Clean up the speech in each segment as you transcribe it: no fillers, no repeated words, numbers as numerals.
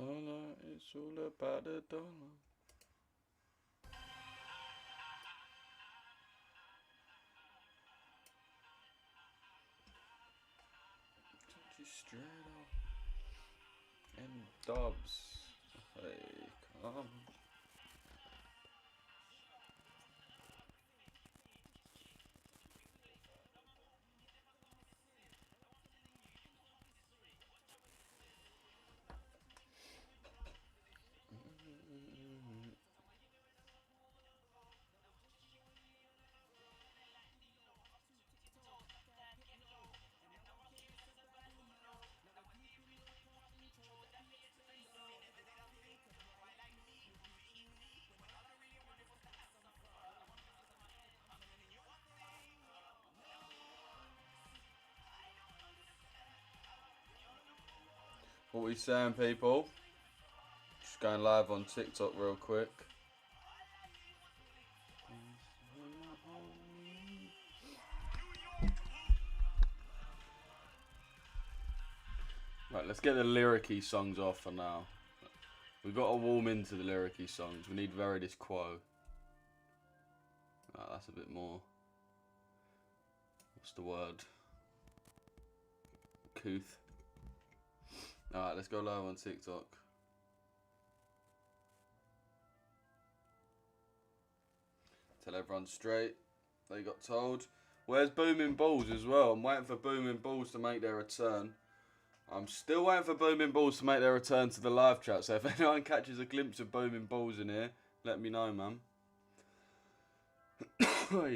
Dollar, it's all about the dollar. Straight up. And Dobbs. Hey, come. What we saying, people? Just going live on TikTok real quick. Right, let's get the lyric-y songs off for now. We've got to warm into the lyric-y songs. We need Veridis Quo. Right, that's a bit more. What's the word? Couth. Alright, let's go live on TikTok. Tell everyone straight. They got told. Where's Booming Balls as well? I'm waiting for Booming Balls to make their return. I'm still waiting for Booming Balls to make their return to the live chat. So if anyone catches a glimpse of Booming Balls in here, let me know, man. What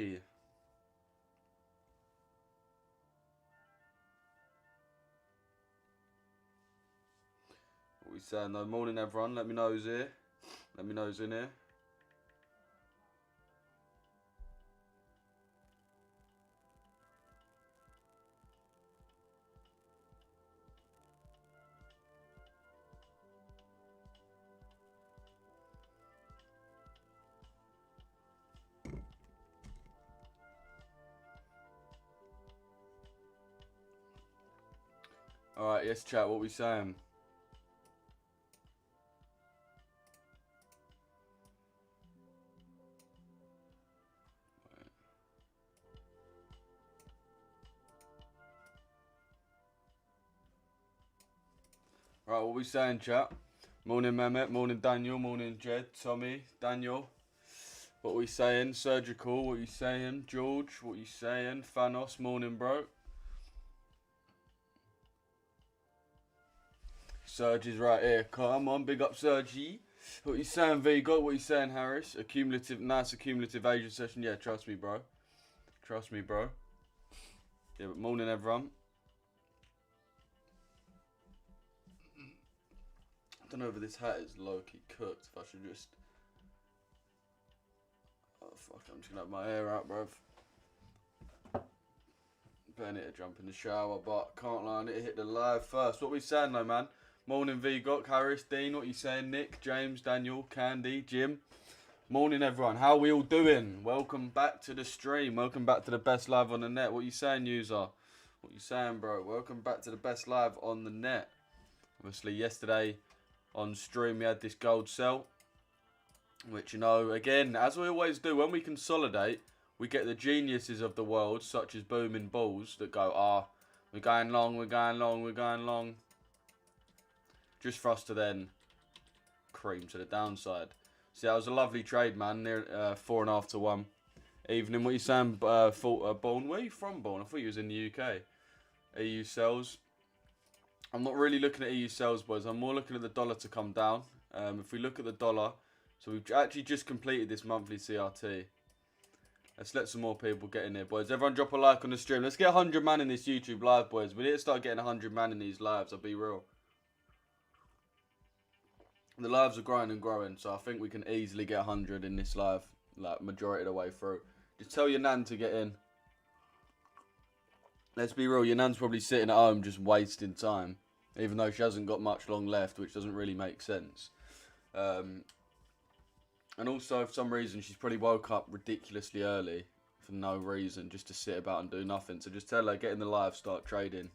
we saying though? Morning everyone, let me know who's here. Let me know who's in here. Alright, yes chat, what we saying? Right, what we saying, chat? Morning, Mehmet. Morning, Daniel. Morning, Jed. Tommy. Daniel. What we saying? Surgical. What you saying? George. What you saying? Thanos. Morning, bro. Serge is right here. Come on, big up, Sergi. What you saying, Vigo? What you saying, Harris? Nice accumulative Asian session. Yeah, trust me, bro. Trust me, bro. Yeah, but morning, everyone. I don't know if this hat is low-key cooked. If I should just... Oh, fuck. I'm just going to have my hair out, bruv. Better need to jump in the shower, but can't lie, I need to hit the live first. What we saying, though, man? Morning, Vigok, Harris, Dean. What you saying? Nick, James, Daniel, Candy, Jim. Morning, everyone. How are we all doing? Welcome back to the stream. Welcome back to the best live on the net. What you saying, user? What you saying, bro? Welcome back to the best live on the net. Obviously, yesterday on stream, we had this gold sell, which, you know, again, as we always do, when we consolidate, we get the geniuses of the world, such as Booming Balls, that go, we're going long, we're going long, we're going long. Just for us to then cream to the downside. See, that was a lovely trade, man, near 4.5 to 1. Evening, what you saying, Bourne? Where are you from, Bourne? I thought you was in the UK. EU sells. I'm not really looking at EU sales, boys. I'm more looking at the dollar to come down. If we look at the dollar, so we've actually just completed this monthly CRT. Let's let some more people get in here, boys. Everyone drop a like on the stream. Let's get 100 man in this YouTube live, boys. We need to start getting 100 man in these lives, I'll be real. The lives are growing and growing, so I think we can easily get 100 in this live, like majority of the way through. Just tell your nan to get in. Let's be real, your nan's probably sitting at home just wasting time. Even though she hasn't got much long left, which doesn't really make sense. And also, for some reason, she's probably woke up ridiculously early for no reason, just to sit about and do nothing. So just tell her, get in the live, start trading.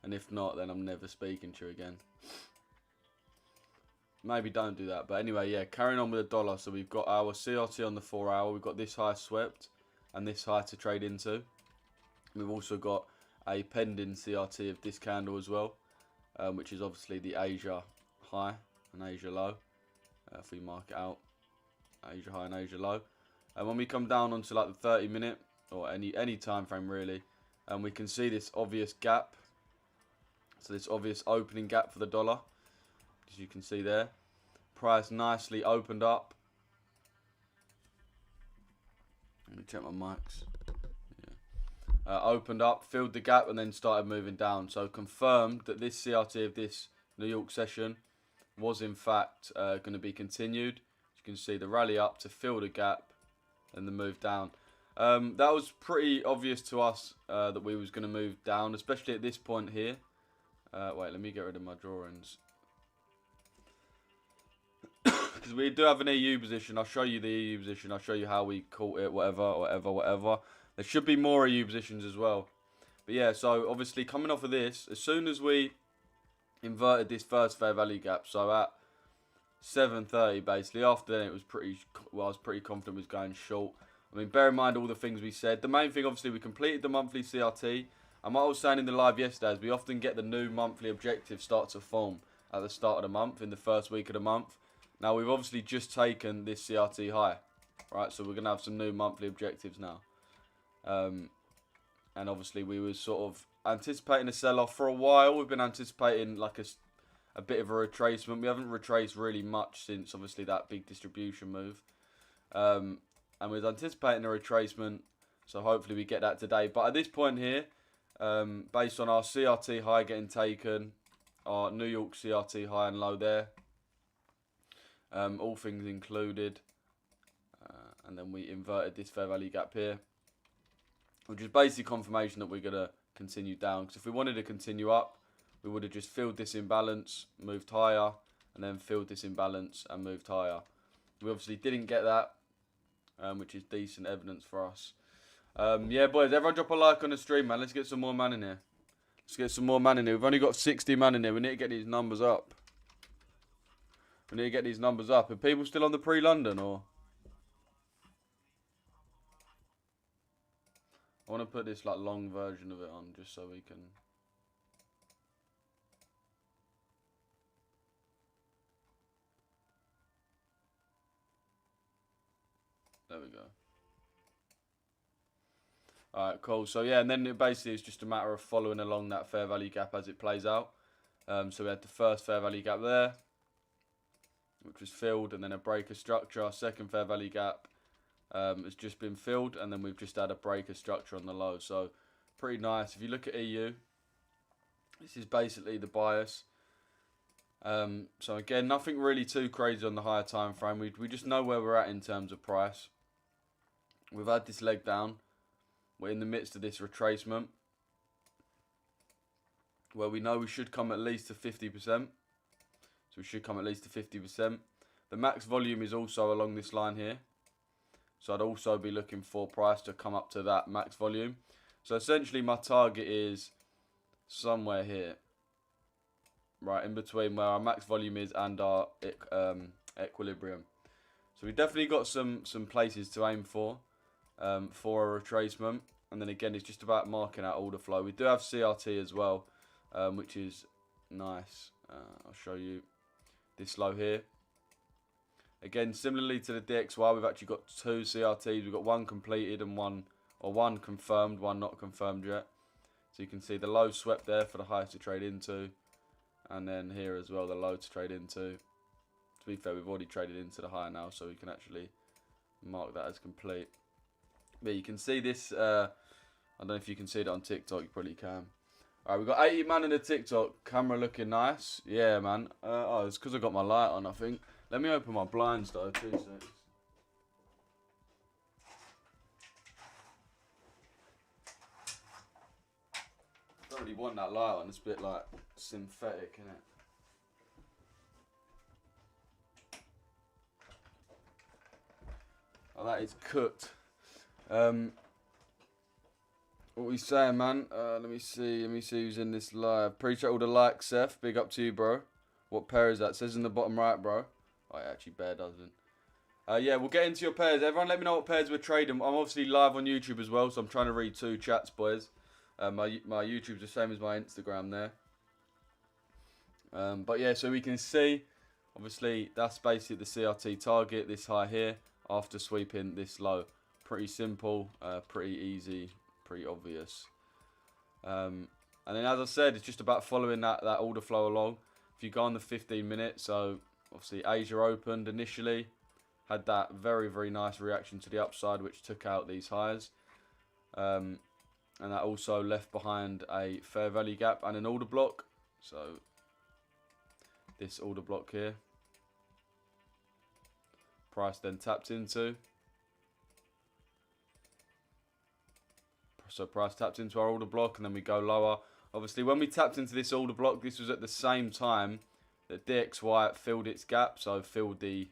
And if not, then I'm never speaking to her again. maybe don't do that. But anyway, yeah, carrying on with the dollar. So we've got our CRT on the 4 hour. We've got this high swept and this high to trade into. We've also got a pending CRT of this candle as well, which is obviously the Asia high and Asia low. If we mark it out, Asia high and Asia low. And when we come down onto like the 30-minute or any time frame really, we can see this obvious gap. So this obvious opening gap for the dollar, as you can see there. Price nicely opened up. Let me check my mics. Yeah. Opened up, filled the gap, and then started moving down. So confirmed that this CRT of this New York session was in fact going to be continued. As you can see, the rally up to fill the gap and the move down. That was pretty obvious to us that we was going to move down, especially at this point here. Wait, let me get rid of my drawings. Because we do have an EU position. I'll show you the EU position. I'll show you how we caught it, whatever. There should be more EU positions as well. But yeah, so obviously coming off of this, as soon as we inverted this first fair value gap, so at 7:30 basically, after then it was pretty, well, I was pretty confident it was going short. I mean, bear in mind all the things we said. The main thing, obviously, we completed the monthly CRT. And what I was saying in the live yesterday is we often get the new monthly objective start to form at the start of the month, in the first week of the month. Now, we've obviously just taken this CRT high, right? So we're going to have some new monthly objectives now. And obviously, we were sort of anticipating a sell-off for a while. We've been anticipating like a bit of a retracement. We haven't retraced really much since, obviously, that big distribution move. And we're anticipating a retracement, so hopefully we get that today. But at this point here, based on our CRT high getting taken, our New York CRT high and low there, all things included, and then we inverted this fair value gap here, which is basically confirmation that we're going to continue down. Because if we wanted to continue up, we would have just filled this imbalance, moved higher, and then filled this imbalance and moved higher. We obviously didn't get that, which is decent evidence for us. Yeah, boys, everyone drop a like on the stream, man. Let's get some more man in here. Let's get some more man in here. We've only got 60 man in here. We need to get these numbers up. We need to get these numbers up. Are people still on the pre-London, or? I want to put this like long version of it on just so we can. There we go. Alright, cool. So yeah, and then it basically is just a matter of following along that fair value gap as it plays out. So we had the first fair value gap there, which was filled, and then a breaker structure. Our second fair value gap has just been filled, and then we've just had a breaker structure on the low. So pretty nice. If you look at EU, this is basically the bias. So again, nothing really too crazy on the higher time frame. We just know where we're at in terms of price. We've had this leg down. We're in the midst of this retracement, where we know we should come at least to 50%. So we should come at least to 50%. The max volume is also along this line here. So I'd also be looking for price to come up to that max volume. So essentially my target is somewhere here. Right, in between where our max volume is and our equilibrium. So we've definitely got some places to aim for a retracement. And then again, it's just about marking out order flow. We do have CRT as well, which is nice. I'll show you this low here. Again, similarly to the DXY, we've actually got two CRTs. We've got one completed and one confirmed, one not confirmed yet. So you can see the low swept there for the highest to trade into. And then here as well, the low to trade into. To be fair, we've already traded into the high now, so we can actually mark that as complete. But you can see this, I don't know if you can see it on TikTok, you probably can. Alright, we've got 80 man in the TikTok, camera looking nice. Yeah, man. Oh, it's because I got my light on, I think. Let me open my blinds though, 2 seconds. Don't really want that light on, it's a bit like synthetic, isn't it? Oh, that is cooked. What we saying, man? Let me see who's in this live. Appreciate all the likes, Seth. Big up to you, bro. What pair is that? It says in the bottom right, bro. Oh, actually, Bear doesn't. Yeah, we'll get into your pairs. Everyone, let me know what pairs we're trading. I'm obviously live on YouTube as well, so I'm trying to read 2 chats, boys. My YouTube's the same as my Instagram there. But yeah, so we can see, obviously, that's basically the CRT target, this high here, after sweeping this low. Pretty simple, pretty easy, pretty obvious. And then, as I said, it's just about following that order flow along. If you go on the 15 minutes, so obviously Asia opened initially, had that very, very nice reaction to the upside, which took out these highs. And that also left behind a fair value gap and an order block. So this order block here. Price then tapped into. So price tapped into our order block and then we go lower. Obviously, when we tapped into this order block, this was at the same time that DXY filled its gap. So filled the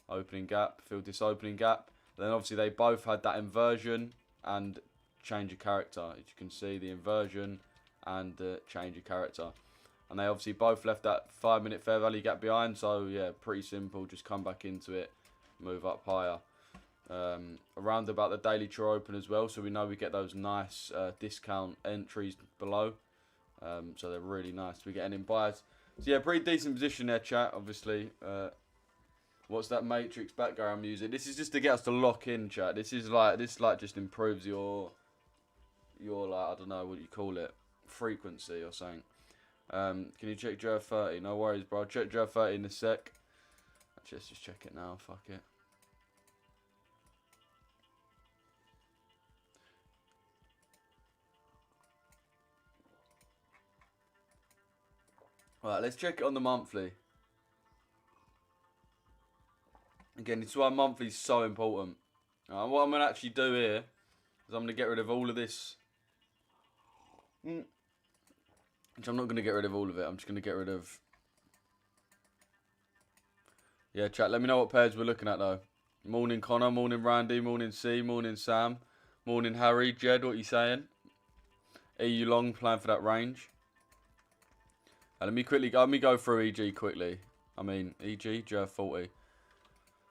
opening gap, filled this opening gap. Then obviously they both had that inversion and change of character. As you can see, the inversion and the change of character. And they obviously both left that 5-minute fair value gap behind. So yeah, pretty simple. Just come back into it, move up higher. Around about the daily chart open as well. So we know we get those nice discount entries below. So they're really nice. We're getting in buys. So yeah, pretty decent position there, chat. Obviously, what's that Matrix background music? This is just to get us to lock in, chat. This just improves your like, I don't know what you call it, frequency or something. Can you check Joe 30? No worries, bro. I'll check Joe 30 in a sec. Actually, let's just check it now. Fuck it. Alright, let's check it on the monthly. Again, this is why monthly is so important. What I'm going to actually do here is I'm going to get rid of all of this. Which I'm not going to get rid of all of it. I'm just going to get rid of... Yeah, chat, let me know what pairs we're looking at, though. Morning, Connor. Morning, Randy. Morning, C. Morning, Sam. Morning, Harry. Jed, what are you saying? EU long, plan for that range. Let me go through EG quickly. I mean, EG, Joe 40.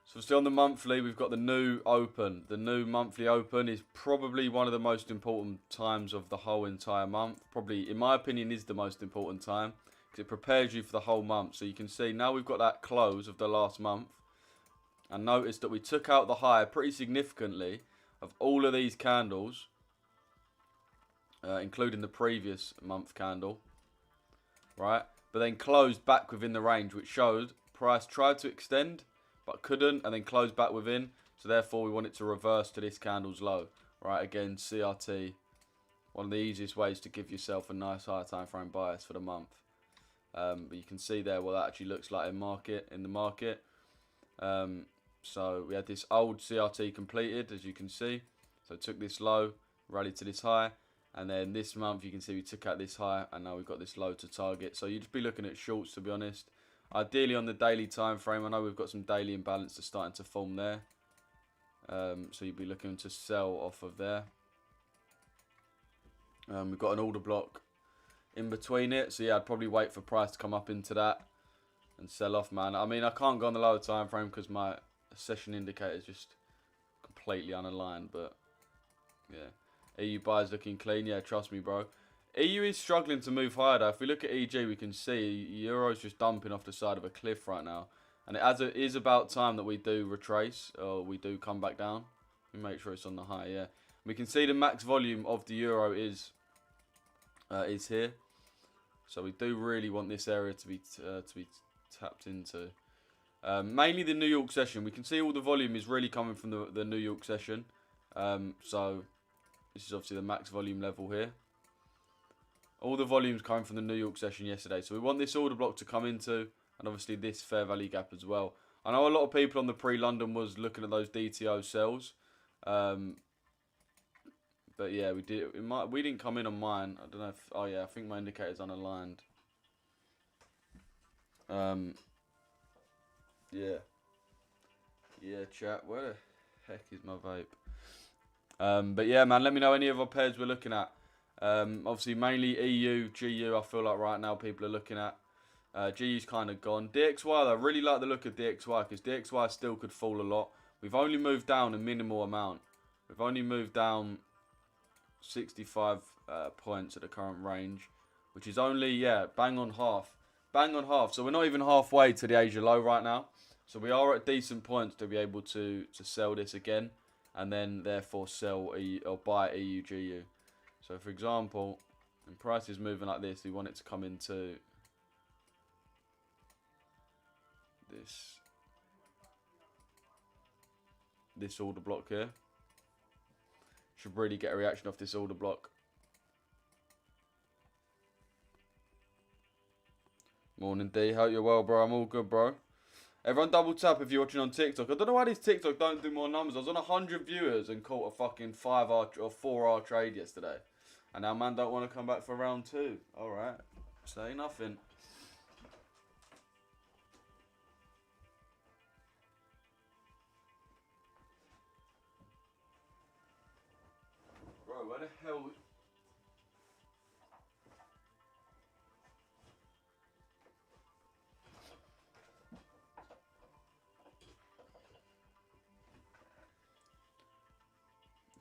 So still on the monthly, we've got the new open. The new monthly open is probably one of the most important times of the whole entire month. Probably, in my opinion, is the most important time because it prepares you for the whole month. So you can see now we've got that close of the last month. And notice that we took out the high pretty significantly of all of these candles, including the previous month candle, right? But then closed back within the range, which showed price tried to extend, but couldn't, and then closed back within. So therefore, we want it to reverse to this candle's low, right? Again, CRT, one of the easiest ways to give yourself a nice higher time frame bias for the month. But you can see there what that actually looks like in the market. So we had this old CRT completed, as you can see. So took this low, rallied to this high, and then this month you can see we took out this high, and now we've got this low to target. So you'd just be looking at shorts, to be honest. Ideally on the daily time frame. I know we've got some daily imbalance that's starting to form there. So you'd be looking to sell off of there. We've got an order block in between it. So yeah, I'd probably wait for price to come up into that and sell off, man. I mean, I can't go on the lower time frame because my session indicator is just completely unaligned. But yeah, EU buys looking clean. Yeah, trust me, bro. EU is struggling to move higher though. If we look at EG, we can see Euro's just dumping off the side of a cliff right now. And it is about time that we do retrace, or we do come back down. Let me make sure it's on the high, yeah. We can see the max volume of the Euro is here. So we do really want this area to be tapped into. Mainly the New York session. We can see all the volume is really coming from the New York session. So this is obviously the max volume level here. All the volumes coming from the New York session yesterday. So we want this order block to come into, and obviously this fair value gap as well. I know a lot of people on the pre-London was looking at those DTO sells. But yeah, we didn't come in on mine. I don't know if, oh yeah, I think my indicator's unaligned. Yeah. Yeah, chat, where the heck is my vape? But yeah, man, let me know any other pairs we're looking at. Obviously, mainly EU, GU, I feel like right now people are looking at. GU's kind of gone. DXY, though, I really like the look of DXY because DXY still could fall a lot. We've only moved down a minimal amount. We've only moved down 65 points at the current range, which is only, yeah, bang on half. Bang on half. So we're not even halfway to the Asia low right now. So we are at decent points to be able to sell this again, and then therefore sell or buy EUGU. So for example, when price is moving like this, we want it to come into this order block here. Should really get a reaction off this order block. Morning D, hope you're well, bro. I'm all good, bro. Everyone double tap if you're watching on TikTok. I don't know why these TikTok don't do more numbers. I was on 100 viewers and caught a fucking 5R or 4R trade yesterday. And now man don't want to come back for round 2. Alright. Say nothing. Bro, where the hell...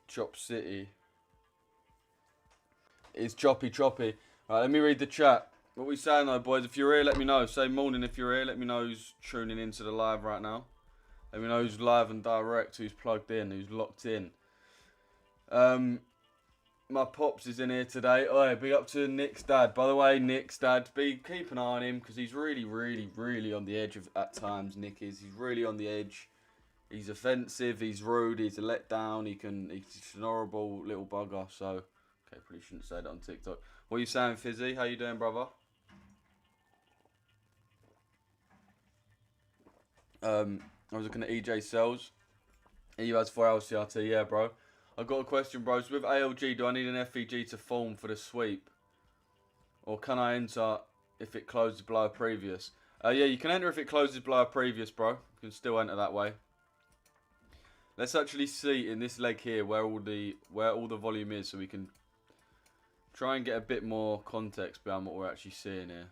Chop City. It's choppy. Right, let me read the chat. What we saying though, boys? If you're here, let me know. Say morning if you're here. Let me know who's tuning into the live right now. Let me know who's live and direct, who's plugged in, who's locked in. My pops is in here today. Oh, big up to Nick's dad. By the way, Nick's dad, keep an eye on him because he's really on the edge at times. Nick is. He's really on the edge. He's offensive, he's rude, he's a letdown, he's an horrible little bugger, so... Okay, probably shouldn't say that on TikTok. What are you saying, Fizzy? How you doing, brother? I was looking at EJ Sells. EU has 4 LCRT, yeah, bro. I've got a question, bro. So with ALG, do I need an FEG to form for the sweep? Or can I enter if it closes below a previous? Yeah, you can enter if it closes below a previous, bro. You can still enter that way. Let's actually see in this leg here where all the volume is, so we can try and get a bit more context behind what we're actually seeing here.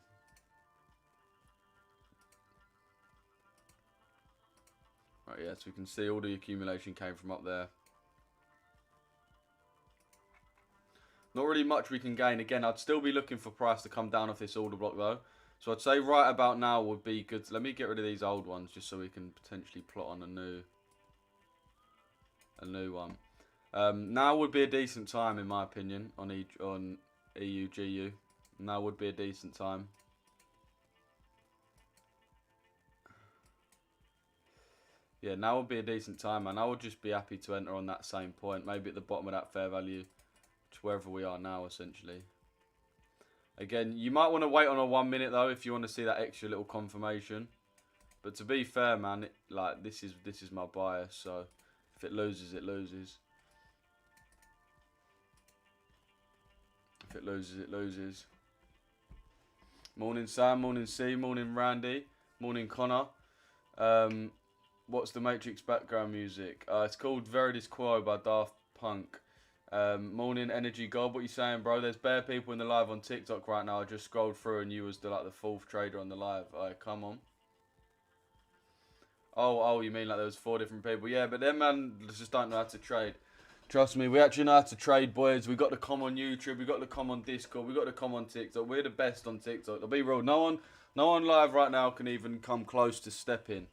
Right, yeah, so we can see all the accumulation came from up there. Not really much we can gain. Again, I'd still be looking for price to come down off this order block though. So I'd say right about now would be good. Let me get rid of these old ones just so we can potentially plot on a new one. Now would be a decent time in my opinion on EUGU. Now would be a decent time. Yeah, now would be a decent time, man. I would just be happy to enter on that same point, maybe at the bottom of that fair value, which wherever we are now essentially. Again, you might want to wait on a 1 minute though if you want to see that extra little confirmation. But to be fair, man, this is my bias, so. If it loses, it loses. If it loses, it loses. Morning Sam, morning C, morning Randy, morning Connor. What's the Matrix background music? It's called Veridis Quo by Daft Punk. Morning Energy God, what you saying, bro? There's bare people in the live on TikTok right now. I just scrolled through and you was the 4th trader on the live. Alright, come on. Oh, you mean like there was 4 different people? Yeah, but them man just don't know how to trade. Trust me, we actually know how to trade, boys. We got to come on YouTube, we got to come on Discord, we got to come on TikTok. We're the best on TikTok. I'll be real. No one live right now can even come close to stepping.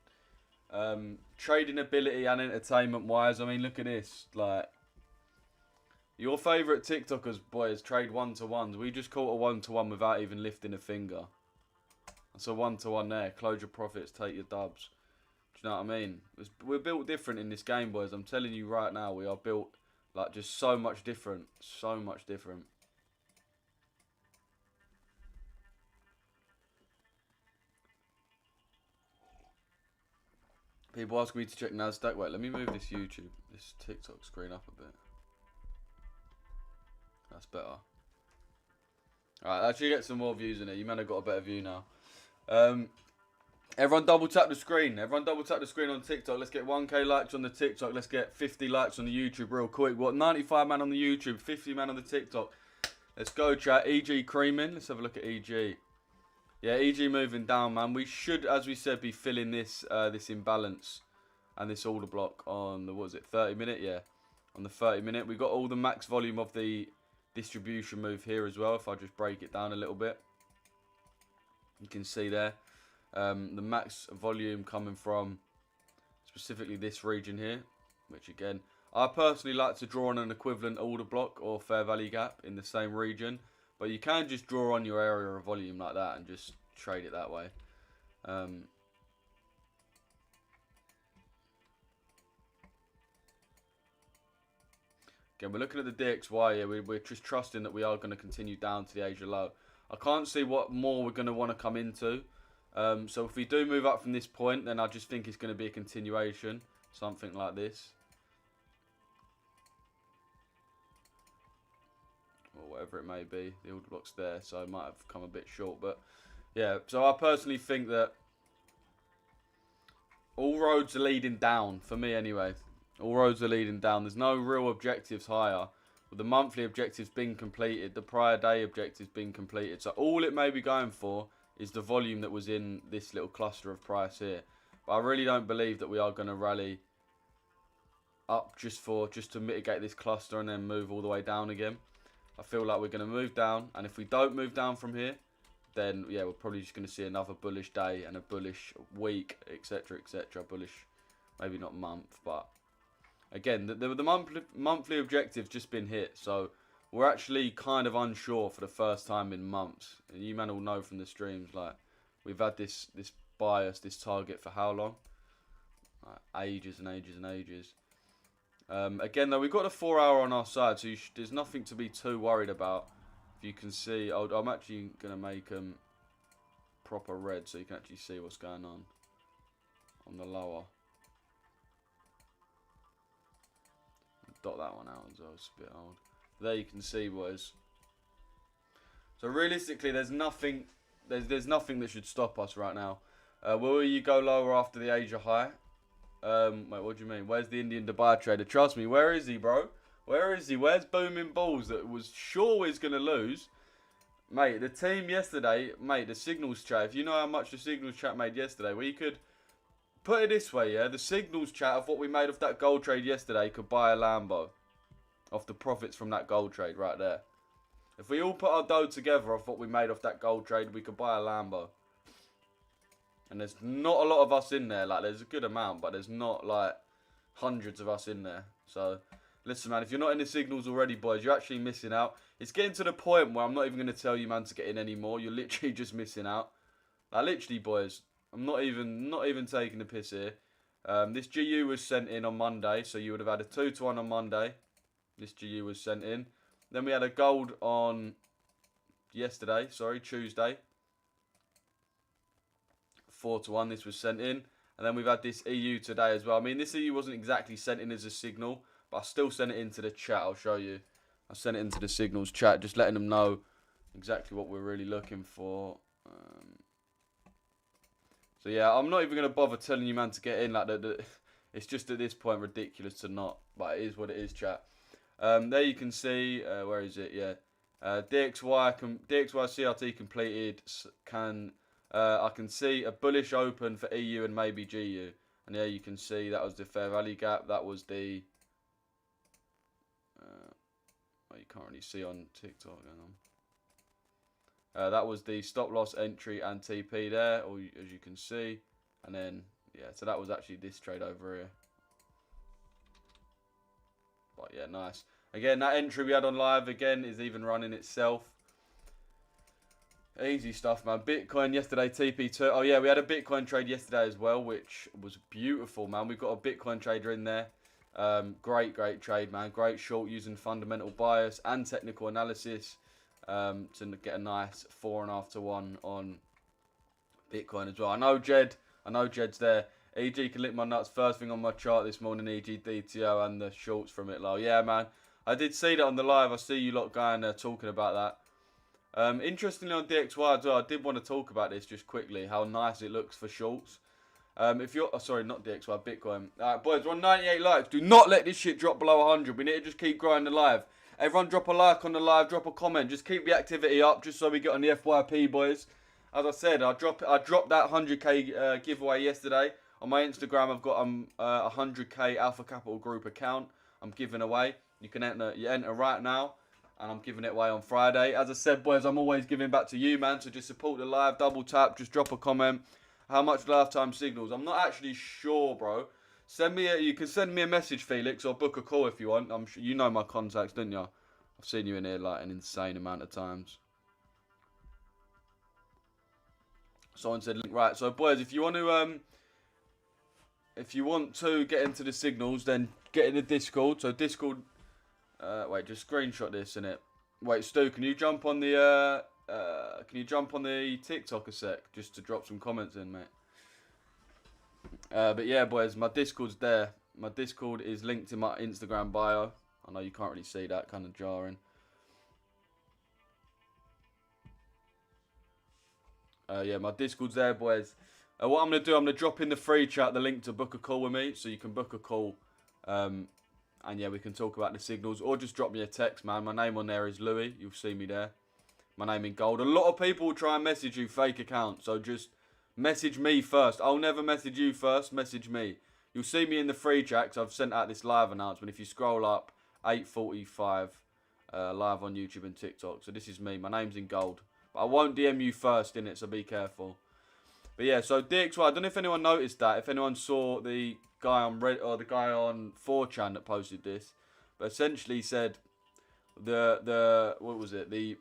Trading ability and entertainment wise, I mean, look at this. Like, your favourite TikTokers, boys, trade 1-to-1s. We just caught a 1-to-1 without even lifting a finger. That's a 1-to-1 there. Close your profits, take your dubs. Do you know what I mean? We're built different in this game, boys. I'm telling you right now, we are built like just so much different. So much different. People ask me to check NASDAQ. Wait, let me move this TikTok screen up a bit. That's better. Alright, actually get some more views in it. You might have got a better view now. Everyone double tap the screen. Everyone double tap the screen on TikTok. Let's get 1k likes on the TikTok. Let's get 50 likes on the YouTube real quick. What, 95 man on the YouTube, 50 man on the TikTok. Let's go, chat. EG creaming. Let's have a look at EG. Yeah, EG moving down, man. We should, as we said, be filling this this imbalance and this order block on the, what was it, 30 minute? Yeah, on the 30 minute. We got all the max volume of the distribution move here as well. If I just break it down a little bit, you can see there the max volume coming from specifically this region here, which again, I personally like to draw on an equivalent order block or fair value gap in the same region, but you can just draw on your area of volume like that and just trade it that way. Again, we're looking at the DXY here. We're just trusting that we are going to continue down to the Asia low. I can't see what more we're going to want to come into. So if we do move up from this point, then I just think it's going to be a continuation. Something like this. Or whatever it may be. The order block's there, so it might have come a bit short. But yeah, so I personally think that all roads are leading down, for me anyway. All roads are leading down. There's no real objectives higher. With the monthly objectives being completed, the prior day objectives being completed. So all it may be going for is the volume that was in this little cluster of price here. But I really don't believe that we are going to rally up just to mitigate this cluster and then move all the way down again. I feel like we're going to move down. And if we don't move down from here, then yeah, we're probably just going to see another bullish day and a bullish week, etc., etc. Bullish, maybe not month, but again, the monthly objective's just been hit, so we're actually kind of unsure for the first time in months. And you man all know from the streams, like, we've had this bias, this target for how long? Like, ages and ages and ages. Again, though, we've got a 4 hour on our side, so there's nothing to be too worried about. If you can see, I'm actually going to make them proper red so you can actually see what's going on the lower. Dot that one out as well, it's a bit old. There you can see, boys. So realistically, there's nothing that should stop us right now. Will you go lower after the Asia high? Wait, what do you mean? Where's the Indian Dubai trader? Trust me, where is he, bro? Where is he? Where's Booming Balls that was sure was going to lose? Mate, the team yesterday, mate, the Signals chat, if you know how much the Signals chat made yesterday, we could put it this way, yeah, the Signals chat of what we made off that gold trade yesterday could buy a Lambo off the profits from that gold trade right there. If we all put our dough together off what we made off that gold trade, we could buy a Lambo. And there's not a lot of us in there. Like, there's a good amount, but there's not, like, hundreds of us in there. So, listen, man, if you're not in the Signals already, boys, you're actually missing out. It's getting to the point where I'm not even going to tell you, man, to get in anymore. You're literally just missing out. Like, literally, boys, I'm not even taking the piss here. This GU was sent in on Monday, so you would have had a 2-to-1 on Monday. This GU was sent in. Then we had a gold on Tuesday. 4-to-1, this was sent in. And then we've had this EU today as well. I mean, this EU wasn't exactly sent in as a signal, but I still sent it into the chat. I'll show you. I sent it into the Signals chat, just letting them know exactly what we're really looking for. So yeah, I'm not even going to bother telling you, man, to get in. Like, it's just at this point ridiculous to not. But it is what it is, chat. There you can see, where is it? Yeah. DXY CRT completed. I can see a bullish open for EU and maybe GU. And there you can see that was the fair value gap. That was the... well, you can't really see on TikTok. Hang on. That was the stop loss entry and TP there, or as you can see. And then, yeah, so that was actually this trade over here. But yeah, nice. Again, that entry we had on live, again, is even running itself. Easy stuff, man. Bitcoin yesterday, TP2. Oh, yeah, we had a Bitcoin trade yesterday as well, which was beautiful, man. We've got a Bitcoin trader in there. Great trade, man. Great short using fundamental bias and technical analysis to get a nice 4.5-to-1 on Bitcoin as well. I know Jed's there. EG can lick my nuts. First thing on my chart this morning, EG DTO and the shorts from it low. Yeah, man. I did see that on the live. I see you lot going talking about that. Interestingly on DXY as well, I did want to talk about this just quickly, how nice it looks for shorts. If you're, sorry, not DXY, Bitcoin. Alright, boys, we're on 98 likes. Do not let this shit drop below 100. We need to just keep growing the live. Everyone drop a like on the live, drop a comment. Just keep the activity up, just so we get on the FYP, boys. as I said, I dropped that 100k giveaway yesterday. On my Instagram, I've got a 100k Alpha Capital Group account. I'm giving away. You can enter right now, and I'm giving it away on Friday. As I said, boys, I'm always giving back to you, man. So just support the live, double tap, just drop a comment. How much lifetime signals? I'm not actually sure, bro. You can send me a message, Felix, or book a call if you want. I'm sure you know my contacts, don't you? I've seen you in here like an insane amount of times. Someone said, right. So, boys, if you want to get into the signals, then get in the Discord. So Discord. Wait, just screenshot this, innit? Wait, Stu, can you jump on the TikTok a sec just to drop some comments in, mate? But yeah, boys, my Discord's there. My Discord is linked in my Instagram bio. I know you can't really see that, kind of jarring. Yeah, my Discord's there, boys. What I'm going to do, I'm going to drop in the free chat the link to book a call with me. So you can book a call. And yeah, we can talk about the signals. Or just drop me a text, man. My name on there is Louis. You'll see me there. My name in gold. A lot of people will try and message you fake account. So just message me first. I'll never message you first. Message me. You'll see me in the free chat because I've sent out this live announcement. If you scroll up, 8:45 live on YouTube and TikTok. So this is me. My name's in gold. But I won't DM you first in it, so be careful. But yeah, so DXY, I don't know if anyone noticed that. If anyone saw the guy on Reddit or the guy on 4chan that posted this, but essentially said what was it? The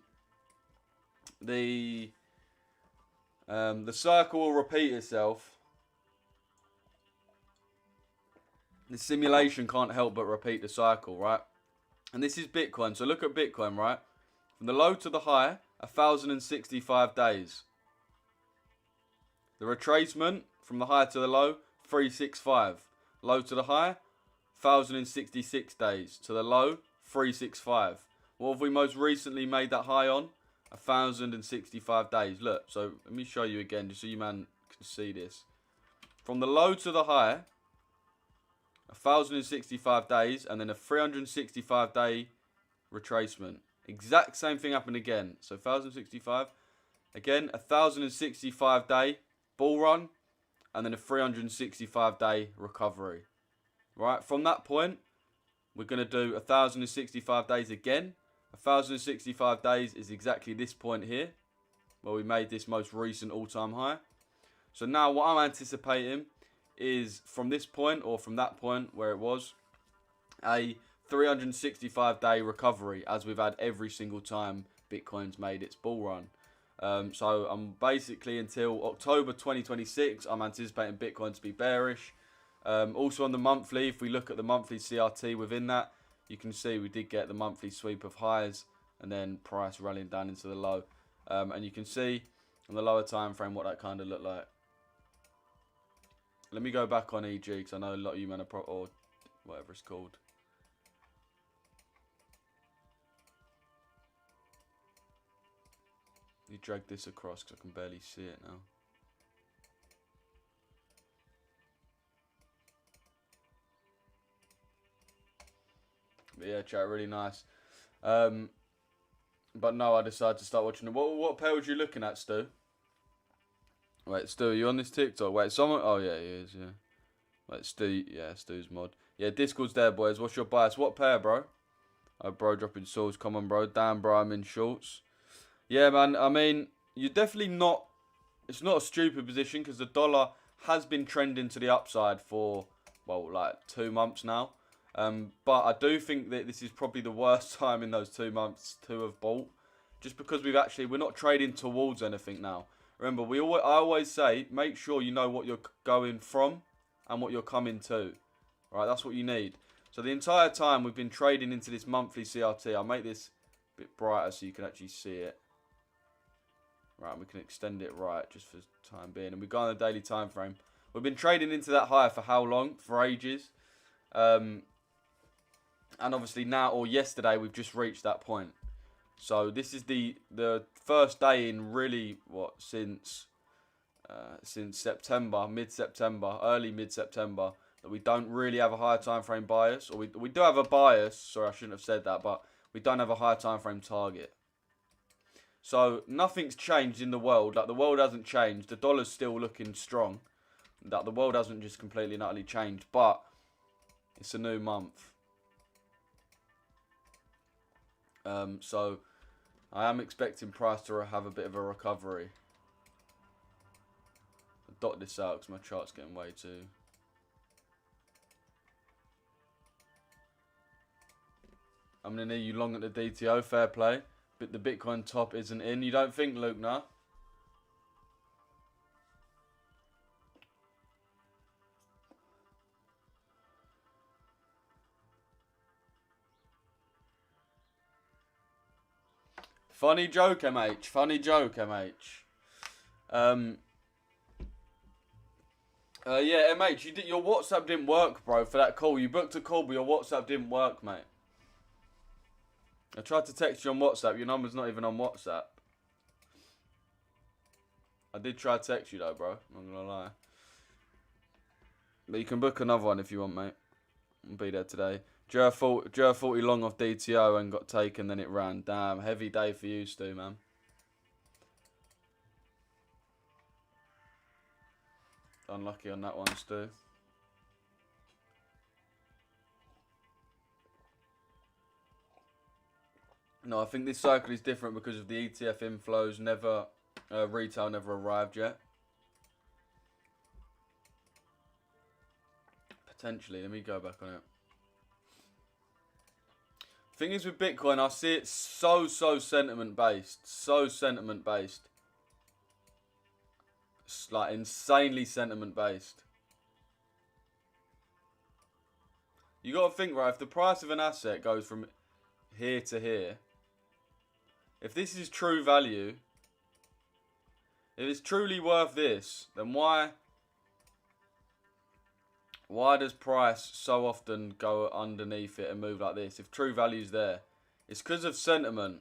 cycle will repeat itself. The simulation can't help but repeat the cycle, right? And this is Bitcoin. So look at Bitcoin, right? From the low to the high, 1,065 days. The retracement from the high to the low, 365. Low to the high, 1,066 days. To the low, 365. What have we most recently made that high on? 1,065 days. Look, so let me show you again, just so you man can see this. From the low to the high, 1,065 days, and then a 365 day retracement. Exact same thing happened again. So 1,065. Again, 1,065 day bull run, and then a 365 day recovery. Right, from that point, we're going to do 1,065 days again. 1,065 days is exactly this point here, where we made this most recent all-time high. So now what I'm anticipating is from this point, or from that point where it was, a 365 day recovery, as we've had every single time Bitcoin's made its bull run. So I'm basically until October 2026, I'm anticipating Bitcoin to be bearish. Also on the monthly, if we look at the monthly CRT within that, you can see we did get the monthly sweep of highs and then price rallying down into the low. And you can see on the lower time frame what that kind of looked like. Let me go back on EG because I know a lot of you men are or whatever it's called. You drag this across because I can barely see it now. But yeah, chat, really nice. But no, I decided to start watching it. What pair was you looking at, Stu? Wait, Stu, are you on this TikTok? Wait, someone... Oh, yeah, he is, yeah. Wait, Stu... Yeah, Stu's mod. Yeah, Discord's there, boys. What's your bias? What pair, bro? Oh, bro, dropping souls. Come on, bro. Damn, bro, I'm in shorts. Yeah, man, I mean, you're definitely not... It's not a stupid position because the dollar has been trending to the upside for, well, like 2 months now. But I do think that this is probably the worst time in those 2 months to have bought. Just because we're not trading towards anything now. Remember, I always say, make sure you know what you're going from and what you're coming to. Right, that's what you need. So the entire time we've been trading into this monthly CRT. I'll make this a bit brighter so you can actually see it. Right, we can extend it right just for time being. And we go on the daily time frame. We've been trading into that high for how long? For ages. And obviously now, or yesterday, we've just reached that point. So this is the first day in really, since September, mid-September, early mid-September, that we don't really have a higher time frame bias. Or we do have a bias, sorry I shouldn't have said that, but we don't have a higher time frame target. So nothing's changed in the world. Like, the world hasn't changed. The dollar's still looking strong. That the world hasn't just completely and utterly changed. But it's a new month. So I am expecting price to have a bit of a recovery. I'll dot this out because my chart's getting way too... I'm going to need you long at the DTO, fair play. But the Bitcoin top isn't in. You don't think, Luke, nah? Funny joke, MH. Funny joke, MH. Yeah, MH, your WhatsApp didn't work, bro, for that call. You booked a call, but your WhatsApp didn't work, mate. I tried to text you on WhatsApp. Your number's not even on WhatsApp. I did try to text you, though, bro. I'm not going to lie. But you can book another one if you want, mate. I'll be there today. Jer 40 long off DTO and got taken, then it ran. Damn, heavy day for you, Stu, man. Unlucky on that one, Stu. No, I think this cycle is different because of the ETF inflows. Retail never arrived yet. Potentially, let me go back on it. Thing is with Bitcoin, I see it so sentiment based. So sentiment based. It's like insanely sentiment based. You got to think, right, if the price of an asset goes from here to here, if this is true value, if it's truly worth this, then why does price so often go underneath it and move like this? If true value's there, it's because of sentiment,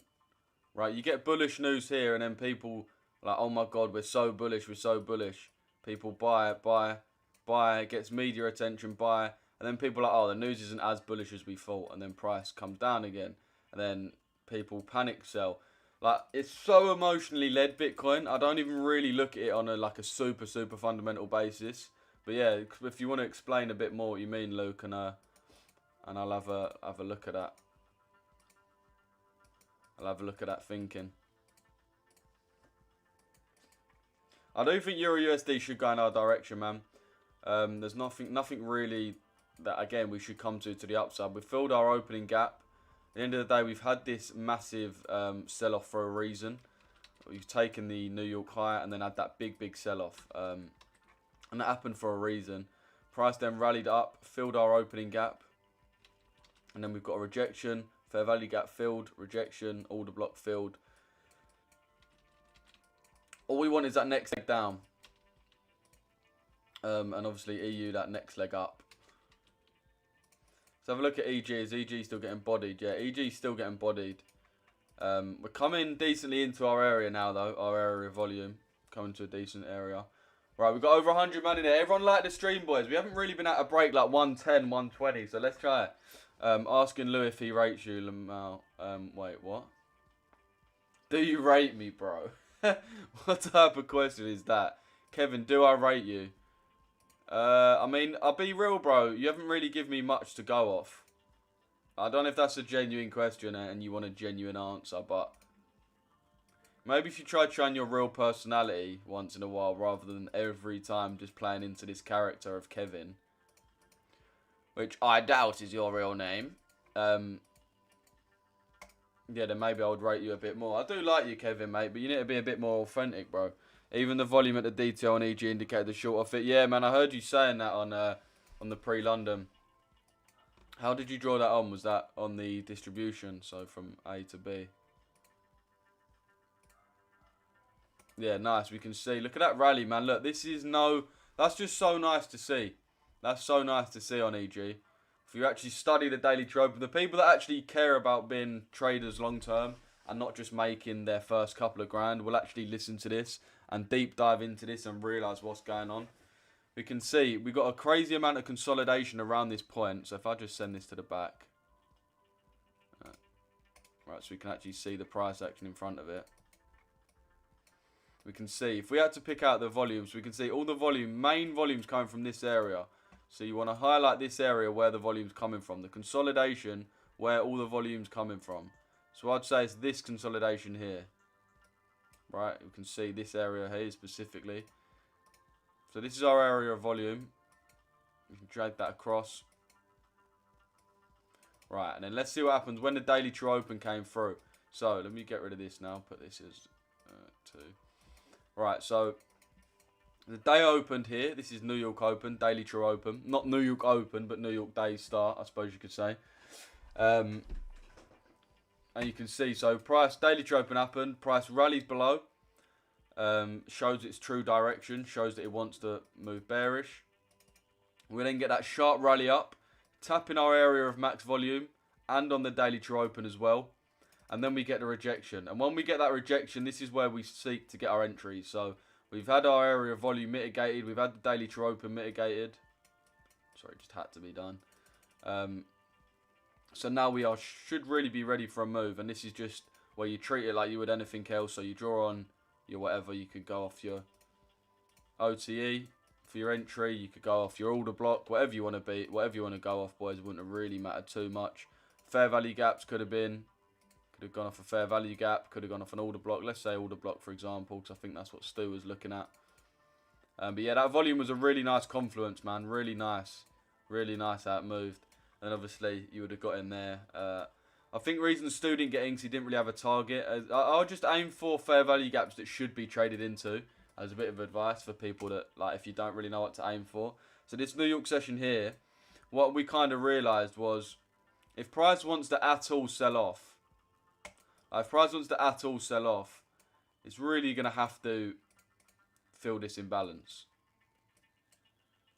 right? You get bullish news here, and then people like, oh my god, we're so bullish. People buy, it gets media attention, buy, and then people are like, oh, the news isn't as bullish as we thought, and then price comes down again, and then people panic sell. Like, it's so emotionally led, Bitcoin. I don't even really look at it on a super fundamental basis. But yeah, if you want to explain a bit more what you mean, Luke, and I'll have a look at that. I'll have a look at that thinking. I do think EURUSD should go in our direction, man. There's nothing really that, again, we should come to the upside. We've filled our opening gap. At the end of the day, we've had this massive sell-off for a reason. We've taken the New York high and then had that big sell-off. And that happened for a reason. Price then rallied up, filled our opening gap. And then we've got a rejection, fair value gap filled, rejection, order block filled. All we want is that next leg down. And obviously EU, that next leg up. Let's have a look at EG. Is EG still getting bodied? Yeah, EG still getting bodied. We're coming decently into our area now, though. Our area of volume. Coming to a decent area. Right, we've got over 100 man in there. Everyone like the stream, boys. We haven't really been at a break like 110, 120. So let's try it. Asking Lou if he rates you, Lamau. Wait, what? Do you rate me, bro? What type of question is that? Kevin, do I rate you? I mean, I'll be real, bro. You haven't really given me much to go off. I don't know if that's a genuine question and you want a genuine answer, but maybe if you try showing your real personality once in a while rather than every time just playing into this character of Kevin, which I doubt is your real name. Yeah, then maybe I would rate you a bit more. I do like you, Kevin, mate, but you need to be a bit more authentic, bro. Even the volume at the DTO on EG indicated the short of it. Yeah, man, I heard you saying that on the pre-London. How did you draw that on? Was that on the distribution, so from A to B? Yeah, nice. We can see. Look at that rally, man. Look, this is that's just so nice to see. That's so nice to see on EG. If you actually study the daily trade, the people that actually care about being traders long term and not just making their first couple of grand will actually listen to this and deep dive into this and realise what's going on. We can see we've got a crazy amount of consolidation around this point. So if I just send this to the back. Right, so we can actually see the price action in front of it. we can see, if we had to pick out the volumes, we can see all the main volumes coming from this area. So you want to highlight this area where the volume's coming from. The consolidation, where all the volume's coming from. So I'd say it's this consolidation here. Right, we can see this area here specifically. So this is our area of volume. We can drag that across. Right, and then let's see what happens when the daily true open came through. So let me get rid of this now. Put this as 2. Right, so the day opened here. This is New York Open, daily true open. Not New York Open, but New York day start, I suppose you could say. And you can see, so price, daily true open happened. Price rallies below. Shows its true direction. Shows that it wants to move bearish. We then get that sharp rally up. Tapping our area of max volume and on the daily true open as well, and then we get the rejection. And when we get that rejection, this is where we seek to get our entries. So we've had our area of volume mitigated, we've had the daily true open mitigated. Sorry, just had to be done. So now we should really be ready for a move, and this is just where you treat it like you would anything else. So you draw on your whatever, you could go off your OTE. For your entry, you could go off your order block, whatever you want to be, whatever you want to go off, boys. Wouldn't have really mattered too much. Fair value gaps could have gone off a fair value gap, could have gone off an order block. Let's say order block, for example, because I think that's what Stu was looking at. But yeah, that volume was a really nice confluence, man. Really nice how it moved. And obviously, you would have got in there. I think reason Stu didn't get in because he didn't really have a target. I'll just aim for fair value gaps that should be traded into. As a bit of advice for people that, like, if you don't really know what to aim for. So this New York session here, what we kind of realised was, if price wants to at all sell off, it's really going to have to fill this imbalance.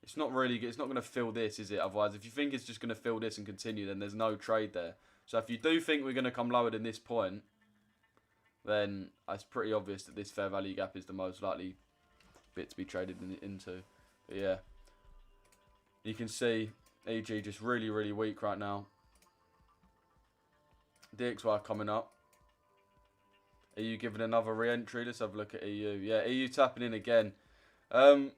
It's not going to fill this, is it? Otherwise, if you think it's just going to fill this and continue, then there's no trade there. So if you do think we're going to come lower than this point, then it's pretty obvious that this fair value gap is the most likely bit to be traded into. But yeah, you can see EG just really, really weak right now. DXY coming up. EU giving another re-entry. Let's have a look at EU. Yeah, EU tapping in again. I'm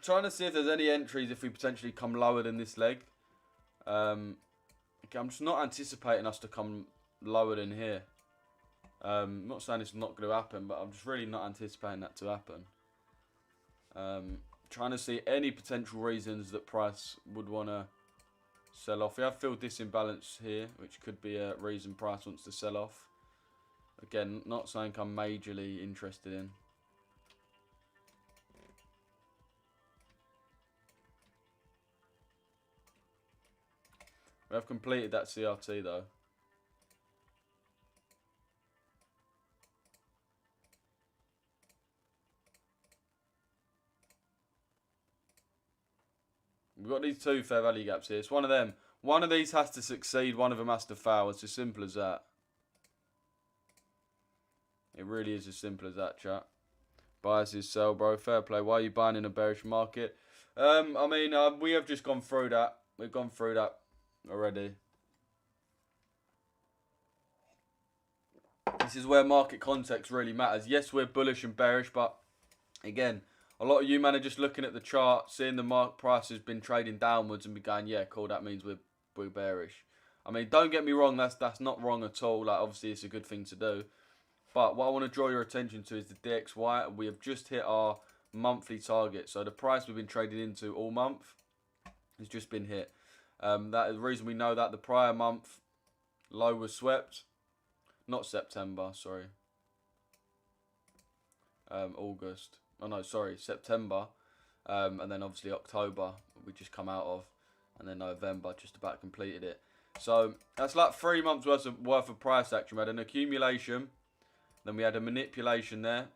trying to see if there's any entries if we potentially come lower than this leg. I'm just not anticipating us to come lower than here. I'm not saying it's not going to happen, but I'm just really not anticipating that to happen. Trying to see any potential reasons that price would want to sell off. We have filled this imbalance here, which could be a reason price wants to sell off. Again, not something I'm majorly interested in. We have completed that CRT though. We've got these two fair value gaps here. It's one of them. One of these has to succeed, one of them has to fail. It's as simple as that. It really is as simple as that, chat. Biases sell, bro. Fair play. Why are you buying in a bearish market? I mean, we have just gone through that. We've gone through that already. This is where market context really matters. Yes, we're bullish and bearish, but again, a lot of you man are just looking at the chart, seeing the market price has been trading downwards and be going, yeah, cool, that means we're bearish. I mean, don't get me wrong, that's not wrong at all. Like, obviously, it's a good thing to do. But what I want to draw your attention to is the DXY. We have just hit our monthly target. So the price we've been trading into all month has just been hit. That is the reason we know that the prior month low was swept. Not September, sorry. August. Oh no, sorry, September. And then obviously October we just come out of. And then November just about completed it. So that's like 3 months worth of price action. We had an accumulation. Then we had a manipulation there.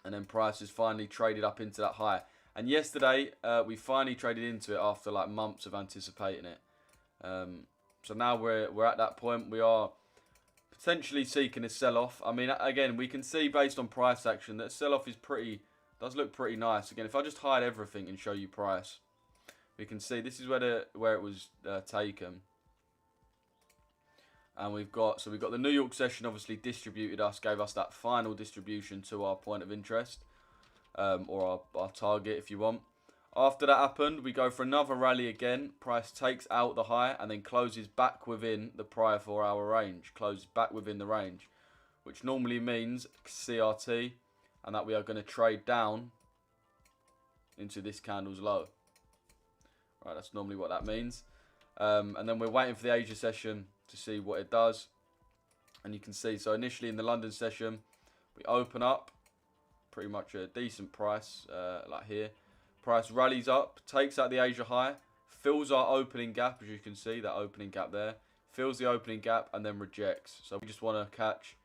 And then prices finally traded up into that high. And yesterday, we finally traded into it after like months of anticipating it. So now we're at that point. We are potentially seeking a sell-off. I mean, again, we can see based on price action that sell-off does look pretty nice. Again, if I just hide everything and show you price, we can see this is where it was taken. And we've got the New York session obviously distributed us, gave us that final distribution to our point of interest, or our target if you want. After that happened, we go for another rally again. Price takes out the high and then closes back within the prior 4 hour range. Closes back within the range, which normally means CRT, and that we are going to trade down into this candle's low. Right, that's normally what that means. And then we're waiting for the Asia session to see what it does. And you can see, so initially in the London session, we open up pretty much a decent price, like here. Price rallies up, takes out the Asia high, fills our opening gap, as you can see, that opening gap there. Fills the opening gap and then rejects. So we just want to catch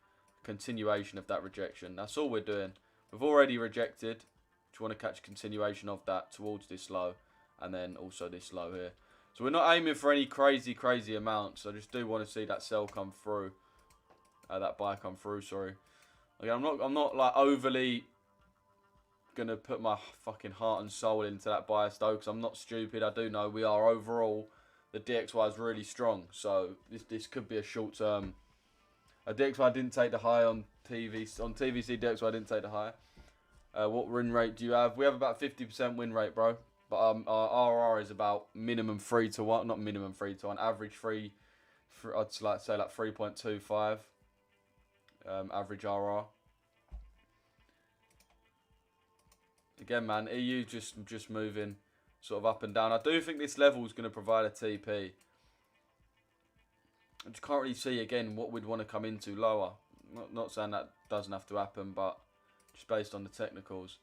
continuation of that rejection. That's all we're doing. We've already rejected. Just want to catch continuation of that towards this low. And then also this low here. So we're not aiming for any crazy amounts. I just do want to see that sell come through. That buy come through, sorry. Again, I'm not like overly gonna put my fucking heart and soul into that bias though, because I'm not stupid. I do know we are overall, the DXY is really strong, so this could be a short term. A DXY didn't take the high on TVC DXY didn't take the high. What win rate do you have? We have about 50% win rate, bro. But our RR is about minimum 3 to 1, not minimum 3 to 1, average 3. I'd like to say like 3.25. Average RR. Again, man, EU just moving sort of up and down. I do think this level is going to provide a TP. I just can't really see, again, what we'd want to come into lower. Not saying that doesn't have to happen, but just based on the technicals.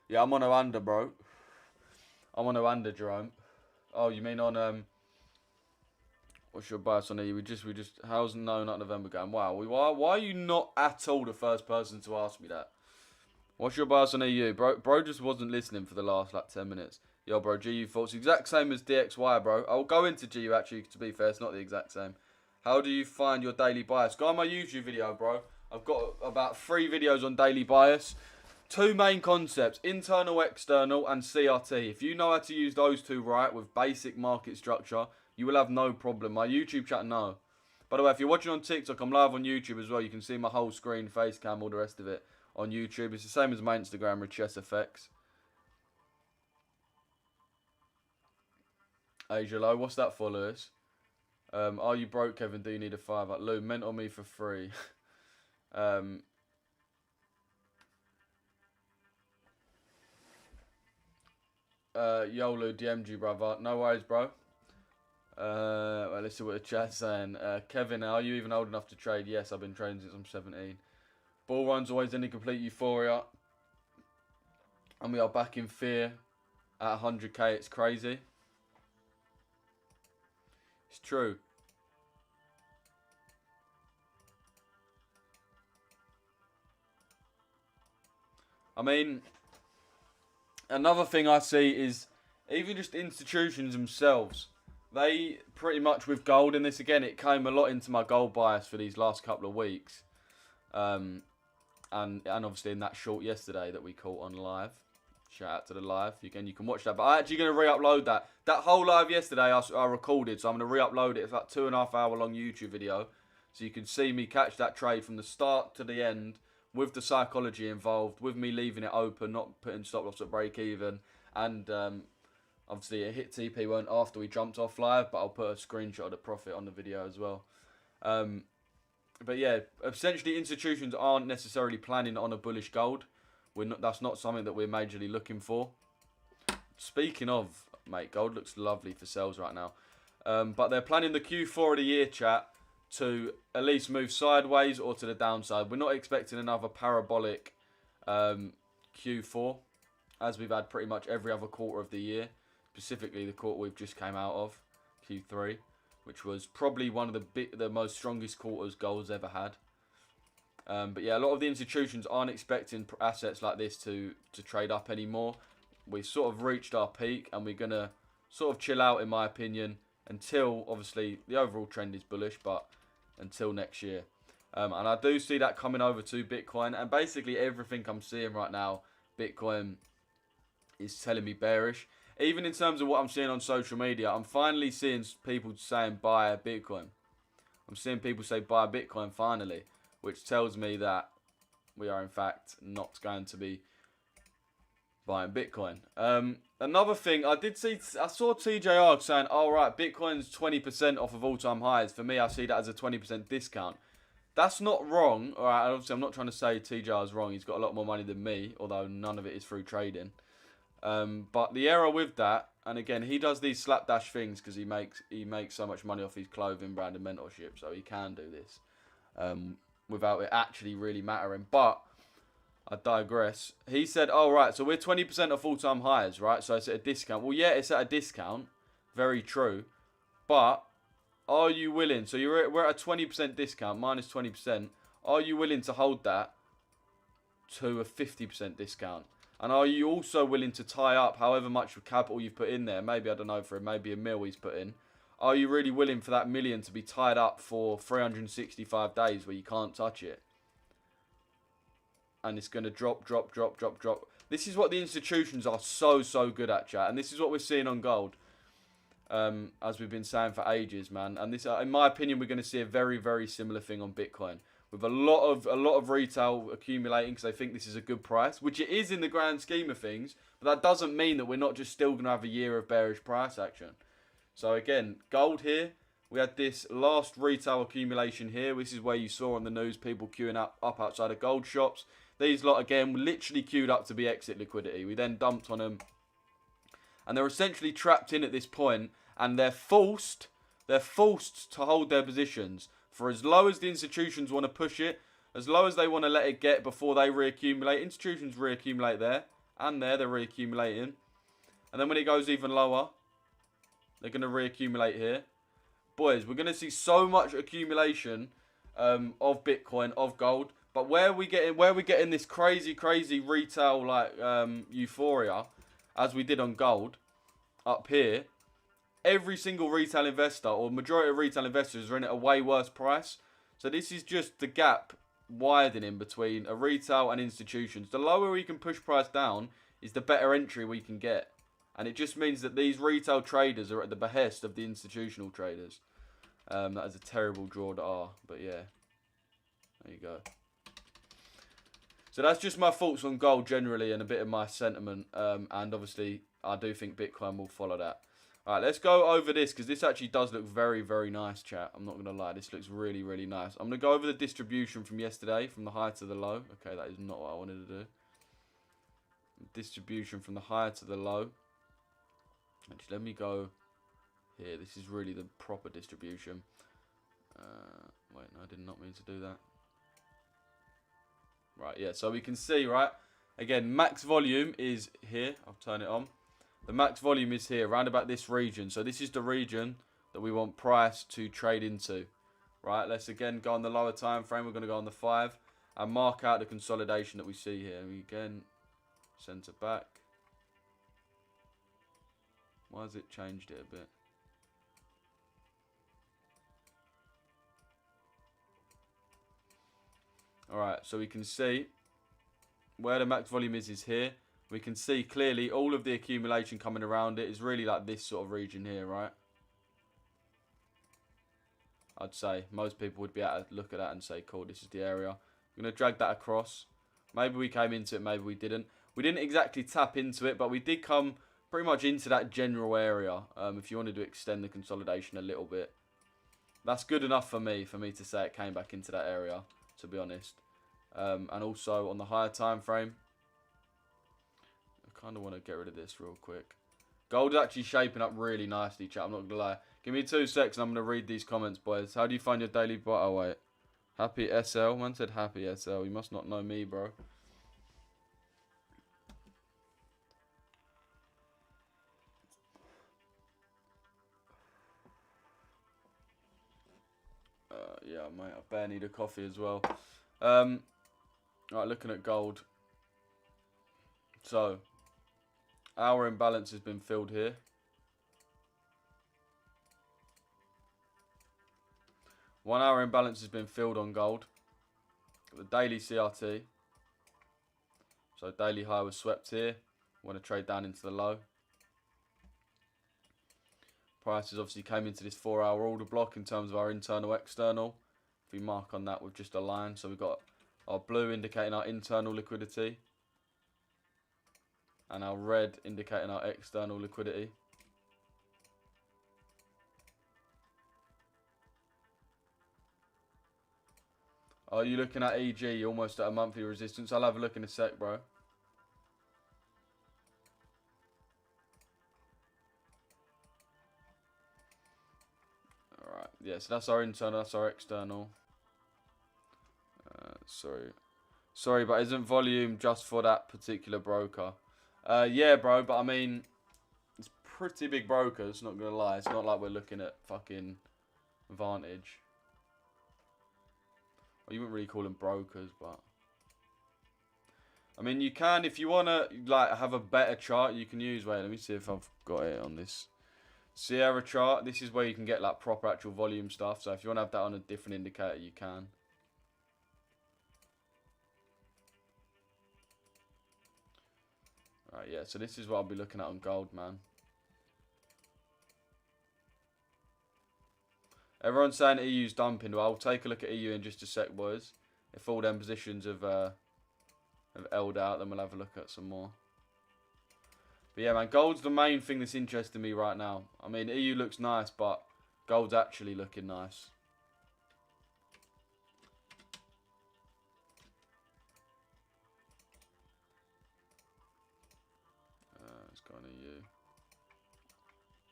Yeah, I'm on a under, bro. I'm on a under, Jerome. Oh, you mean on what's your bias on EU? We just how's no not November going? Wow, why are you not at all the first person to ask me that? What's your bias on EU? Bro just wasn't listening for the last like 10 minutes. Yo, bro, GU thoughts exact same as DXY, bro. I'll go into GU actually, to be fair, it's not the exact same. How do you find your daily bias? Go on my YouTube video, bro. I've got about 3 videos on daily bias. 2 main concepts, internal, external, and CRT. If you know how to use those 2 right with basic market structure, you will have no problem. My YouTube chat, no. By the way, if you're watching on TikTok, I'm live on YouTube as well. You can see my whole screen, face cam, all the rest of it on YouTube. It's the same as my Instagram, Richesse effects. Asia low, what's that for, Lewis? Are you broke, Kevin? Do you need a $5? Lou, meant on me for free. YOLO DM'd you, brother. No worries, bro. Well, let's see what the chat's saying. Kevin, are you even old enough to trade? Yes, I've been trading since I'm 17. Ball runs always in complete euphoria. And we are back in fear at 100k. It's crazy. It's true. I mean, another thing I see is even just institutions themselves. They pretty much with gold in this again. It came a lot into my gold bias for these last couple of weeks, and obviously in that short yesterday that we caught on live. Shout out to the live. Again, you can watch that. But I'm actually going to re-upload that. That whole live yesterday I recorded, so I'm going to re-upload it. It's like 2.5 hour long YouTube video, so you can see me catch that trade from the start to the end with the psychology involved, with me leaving it open, not putting stop loss at break even, and obviously it hit TP won't after we jumped off live, but I'll put a screenshot of the profit on the video as well. But yeah, essentially institutions aren't necessarily planning on a bullish gold. That's not something that we're majorly looking for. Speaking of, mate, gold looks lovely for sales right now. But they're planning the Q4 of the year, chat, to at least move sideways or to the downside. We're not expecting another parabolic Q4, as we've had pretty much every other quarter of the year. Specifically the quarter we've just came out of, Q3, which was probably one of the most strongest quarters gold's ever had. But yeah, a lot of the institutions aren't expecting assets like this to trade up anymore. We've sort of reached our peak, and we're going to sort of chill out, in my opinion, until, obviously, the overall trend is bullish, but until next year. And I do see that coming over to Bitcoin, and basically everything I'm seeing right now, Bitcoin is telling me bearish. even in terms of what I'm seeing on social media, I'm finally seeing people saying buy a Bitcoin. I'm seeing people say buy a Bitcoin finally, which tells me that we are in fact not going to be buying Bitcoin. Another thing, I saw TJR saying, "Oh right, Bitcoin's 20% off of all-time highs." For me, I see that as a 20% discount. That's not wrong. All right, obviously, I'm not trying to say TJR is wrong. He's got a lot more money than me, although none of it is through trading. But the error with that, and again, he does these slapdash things because he makes so much money off his clothing brand and mentorship, so he can do this without it actually really mattering. But I digress. He said, "Oh right, so we're 20% off all-time highs, right? So it's at a discount." Well, yeah, it's at a discount. Very true, but are you willing? So we're at a 20% discount, minus 20%. Are you willing to hold that to a 50% discount? And are you also willing to tie up however much capital you've put in there? Maybe, I don't know, for maybe $1 million he's put in. Are you really willing for that $1 million to be tied up for 365 days where you can't touch it? And it's going to drop. This is what the institutions are so good at, chat. And this is what we're seeing on gold. As we've been saying for ages, man. And this, in my opinion, we're going to see a very similar thing on Bitcoin. With a lot of retail accumulating because they think this is a good price, which it is in the grand scheme of things. But that doesn't mean that we're not just still going to have a year of bearish price action. So again, gold here. We had this last retail accumulation here. This is where you saw on the news people queuing up outside of gold shops. These lot, again, were literally queued up to be exit liquidity. We then dumped on them. And they're essentially trapped in at this point. And they're forced to hold their positions for as low as the institutions want to push it, as low as they want to let it get before they reaccumulate. Institutions reaccumulate there, and there they're reaccumulating. And then when it goes even lower, they're going to reaccumulate here. Boys, we're going to see so much accumulation of Bitcoin, of gold. But where we getting this crazy retail like euphoria, as we did on gold, up here, every single retail investor or majority of retail investors are in at a way worse price. So this is just the gap widening between a retail and institutions. The lower we can push price down is the better entry we can get. And it just means that these retail traders are at the behest of the institutional traders. That is a terrible draw to R, but yeah. There you go. So that's just my thoughts on gold generally and a bit of my sentiment. And obviously, I do think Bitcoin will follow that. Alright, let's go over this because this actually does look very nice, chat. I'm not going to lie. This looks really nice. I'm going to go over the distribution from yesterday, from the high to the low. Okay, that is not what I wanted to do. Distribution from the high to the low. Actually, let me go here. This is really the proper distribution. Wait, no, I did not mean to do that. Right, yeah, so we can see, right? Again, max volume is here. I'll turn it on. The max volume is here, around about this region. So this is the region that we want price to trade into. Right, let's again go on the lower time frame. We're going to go on the 5 and mark out the consolidation that we see here. And we again, center back. Why has it changed it a bit? Alright, so we can see where the max volume is here. We can see clearly all of the accumulation coming around it is really like this sort of region here, right? I'd say most people would be able to look at that and say, cool, this is the area. I'm going to drag that across. Maybe we came into it, maybe we didn't. We didn't exactly tap into it, but we did come pretty much into that general area. If you wanted to extend the consolidation a little bit. That's good enough for me to say it came back into that area, to be honest. And also on the higher time frame, I kind of want to get rid of this real quick. Gold is actually shaping up really nicely, chat. I'm not going to lie. Give me 2 seconds and I'm going to read these comments, boys. How do you find your daily buy? Oh, wait. Happy SL. Man said happy SL. You must not know me, bro. Yeah, mate. I bare need a coffee as well. Right, looking at gold. So, our imbalance has been filled here. One hour imbalance has been filled on gold. The daily CRT. So daily high was swept here. Want to trade down into the low. Prices obviously came into this 4-hour order block in terms of our internal, external. If we mark on that with just a line, so we've got our blue indicating our internal liquidity, and our red indicating our external liquidity. Are you looking at EG? You're almost at a monthly resistance. I'll have a look in a sec, bro. Alright, yeah, so that's our internal, that's our external. Sorry, but isn't volume just for that particular broker? Yeah, bro, but I mean, it's pretty big brokers, not gonna lie. It's not like we're looking at fucking Vantage. Well, you wouldn't really call them brokers, but I mean, you can, if you wanna like have a better chart, you can use. Wait, let me see if I've got it on this Sierra chart. This is where you can get like proper actual volume stuff. So if you wanna have that on a different indicator, you can. Right, yeah. So this is what I'll be looking at on gold, man. Everyone's saying EU's dumping. Well, I'll take a look at EU in just a sec, boys. If all them positions have held out, then we'll have a look at some more. But yeah, man, gold's the main thing that's interesting me right now. I mean, EU looks nice, but gold's actually looking nice. Let's go on EU.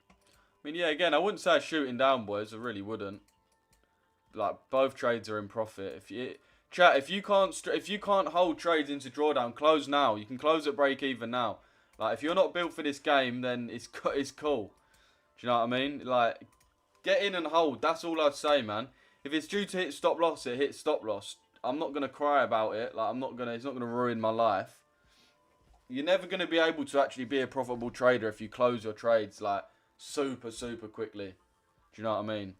I mean, yeah, again, I wouldn't say shooting down, boys. I really wouldn't. Like, both trades are in profit. Chat, if you can't hold trades into drawdown, close now. You can close at break even now. Like, if you're not built for this game, then it's cool. Do you know what I mean? Like, get in and hold. That's all I'd say, man. If it's due to hit stop loss, it hits stop loss. I'm not gonna cry about it. Like, it's not gonna ruin my life. You're never gonna be able to actually be a profitable trader if you close your trades like super quickly. Do you know what I mean?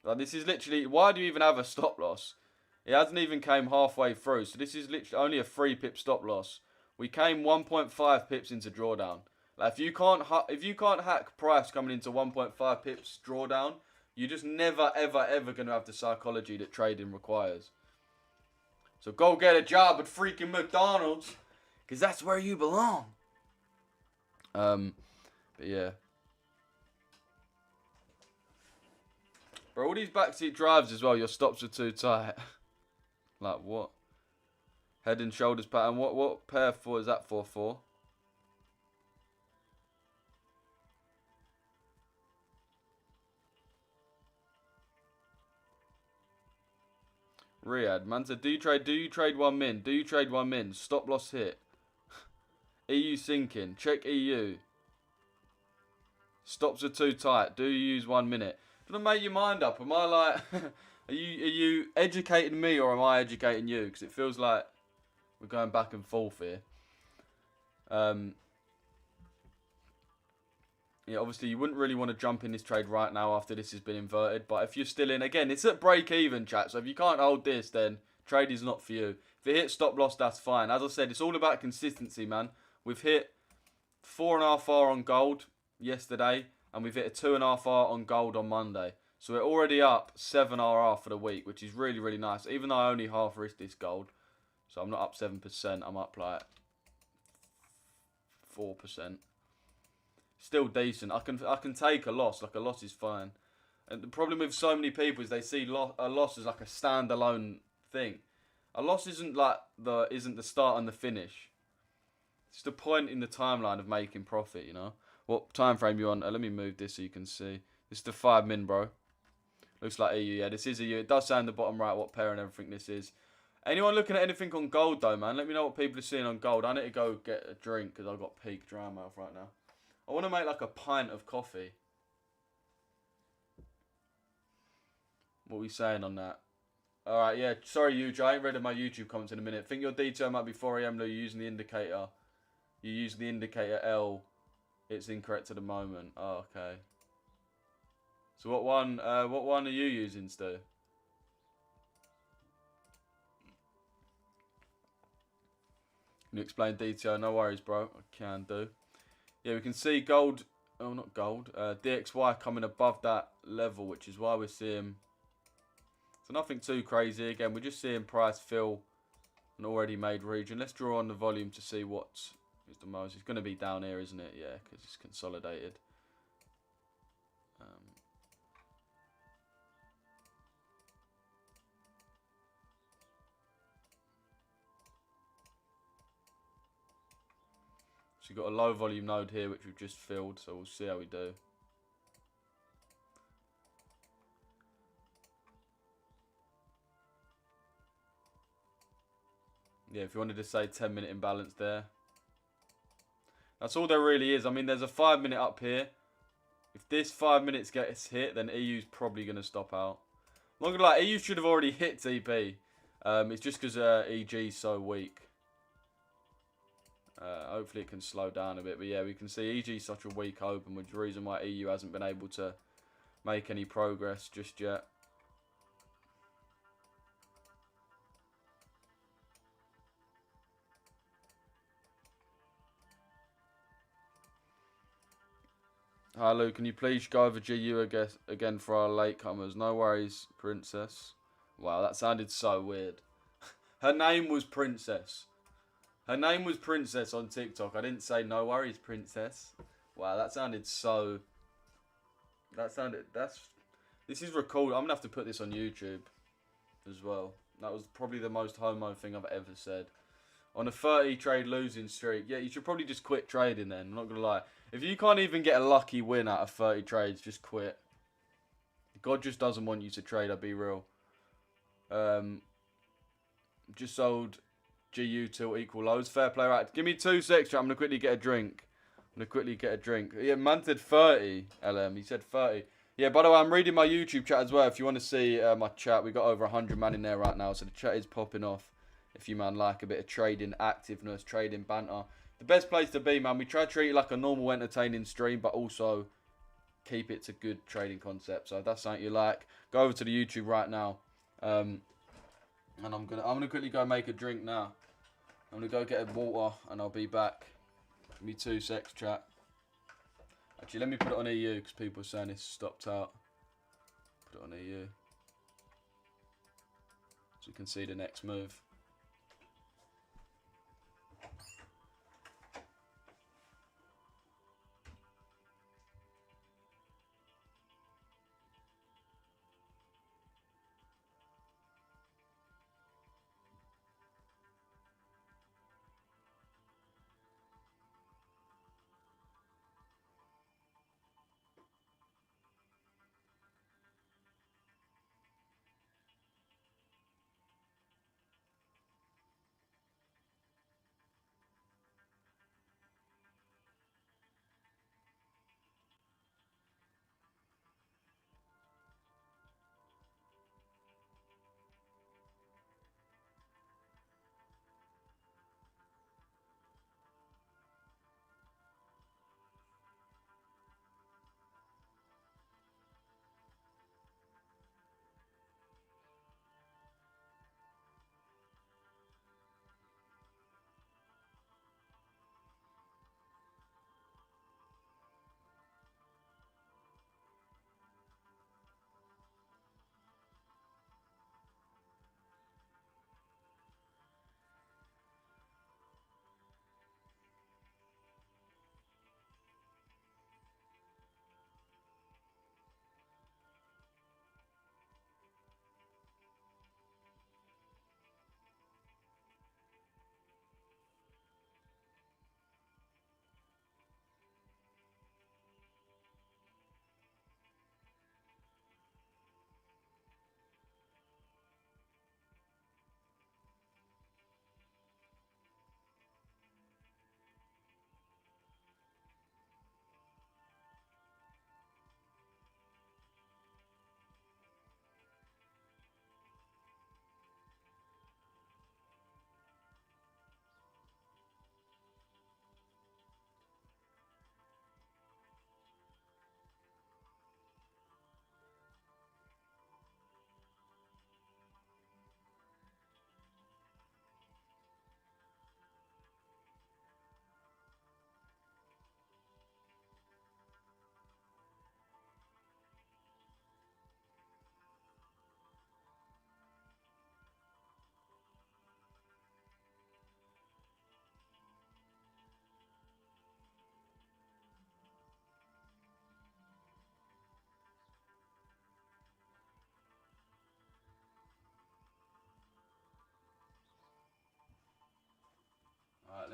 Like, this is literally, why do you even have a stop loss? It hasn't even came halfway through, so this is literally only a 3 pip stop loss. We came 1.5 pips into drawdown. Like, if you can't hack price coming into 1.5 pips drawdown, you're just never ever gonna have the psychology that trading requires. So go get a job at freaking McDonald's, because that's where you belong. But yeah. Bro, all these backseat drives as well, your stops are too tight. Like, what? Head and shoulders pattern. What pair for is that for? Riyadh, man said, do you trade 1 min? Do you trade 1 min? Stop loss hit. EU sinking. Check EU. Stops are too tight. Do you use 1 minute? Gonna make your mind up. Am I like, are you educating me or am I educating you? Because it feels like we're going back and forth here. Yeah, obviously you wouldn't really want to jump in this trade right now after this has been inverted. But if you're still in, again, it's at break even, chat. So if you can't hold this, then trade is not for you. If it hits stop loss, that's fine. As I said, it's all about consistency, man. We've hit 4.5R on gold yesterday, and we've hit a 2.5R on gold on Monday. So we're already up 7RR for the week, which is really nice. Even though I only half risked this gold, so I'm not up 7%. I'm up like 4%. Still decent. I can take a loss. Like, a loss is fine. And the problem with so many people is they see a loss as like a standalone thing. A loss isn't the start and the finish. It's the point in the timeline of making profit, you know. What time frame you on? Let me move this so you can see. This is the 5 min, bro. Looks like EU. Yeah, this is EU. It does say in the bottom right what pair and everything this is. Anyone looking at anything on gold though, man? Let me know what people are seeing on gold. I need to go get a drink because I've got peak dry mouth right now. I want to make like a pint of coffee. What are we saying on that? Alright, yeah. Sorry, Huge. I ain't read my YouTube comments in a minute. Think your detail might be 4 AM though. You're using the indicator. You're using the indicator L. It's incorrect at the moment. Oh, okay. So what one are you using, Stu? Can you explain detail? No worries, bro. I can do. Yeah, we can see gold. oh, not gold, DXY coming above that level, which is why we're seeing, so nothing too crazy. Again, we're just seeing price fill an already made region. Let's draw on the volume to see what is the most. It's going to be down here, isn't it? Yeah, because it's consolidated. So you've got a low volume node here, which we've just filled, so we'll see how we do. Yeah, if you wanted to say 10-minute imbalance there. That's all there really is. I mean, there's a 5-minute up here. If this 5 minutes gets hit, then EU's probably going to stop out. I'm not going to lie, EU should have already hit TP. It's just because EG is so weak. Hopefully it can slow down a bit. But yeah, we can see EG is such a weak open, which is the reason why EU hasn't been able to make any progress just yet. Hi Lou, can you please go over GU again for our latecomers? No worries, Princess. Wow, that sounded so weird. Her name was Princess. Her name was Princess on TikTok. I didn't say no worries, Princess. Wow, that sounded so... This is recorded. I'm going to have to put this on YouTube as well. That was probably the most homo thing I've ever said. On a 30 trade losing streak. Yeah, you should probably just quit trading then. I'm not going to lie. If you can't even get a lucky win out of 30 trades, just quit. God just doesn't want you to trade, I'll be real. Just sold GU till equal lows. Fair play, right. Give me 2 seconds, chat. I'm going to quickly get a drink. Yeah, man said 30, LM. He said 30. Yeah, by the way, I'm reading my YouTube chat as well. If you want to see my chat, we got over 100 man in there right now. So the chat is popping off. If you, man, like a bit of trading activeness, trading banter. The best place to be, man. We try to treat it like a normal entertaining stream, but also keep it to good trading concepts. So if that's something you like, go over to the YouTube right now. And I'm gonna quickly go make a drink now. I'm gonna go get a water and I'll be back. Give me 2 secs, chat. Actually, let me put it on EU because people are saying it's stopped out. Put it on EU. So you can see the next move.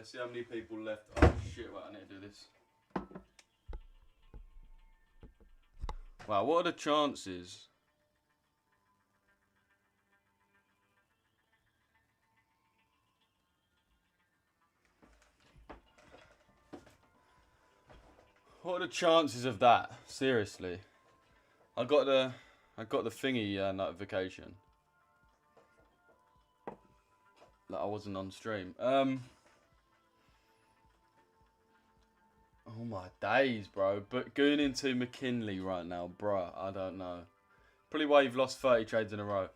Let's see how many people left. Oh shit, wait, I need to do this. Wow, what are the chances? What are the chances of that? Seriously. I got the thingy notification that I wasn't on stream. Oh my days, bro. But going into McKinley right now, bruh, I don't know. Probably why you've lost 30 trades in a row.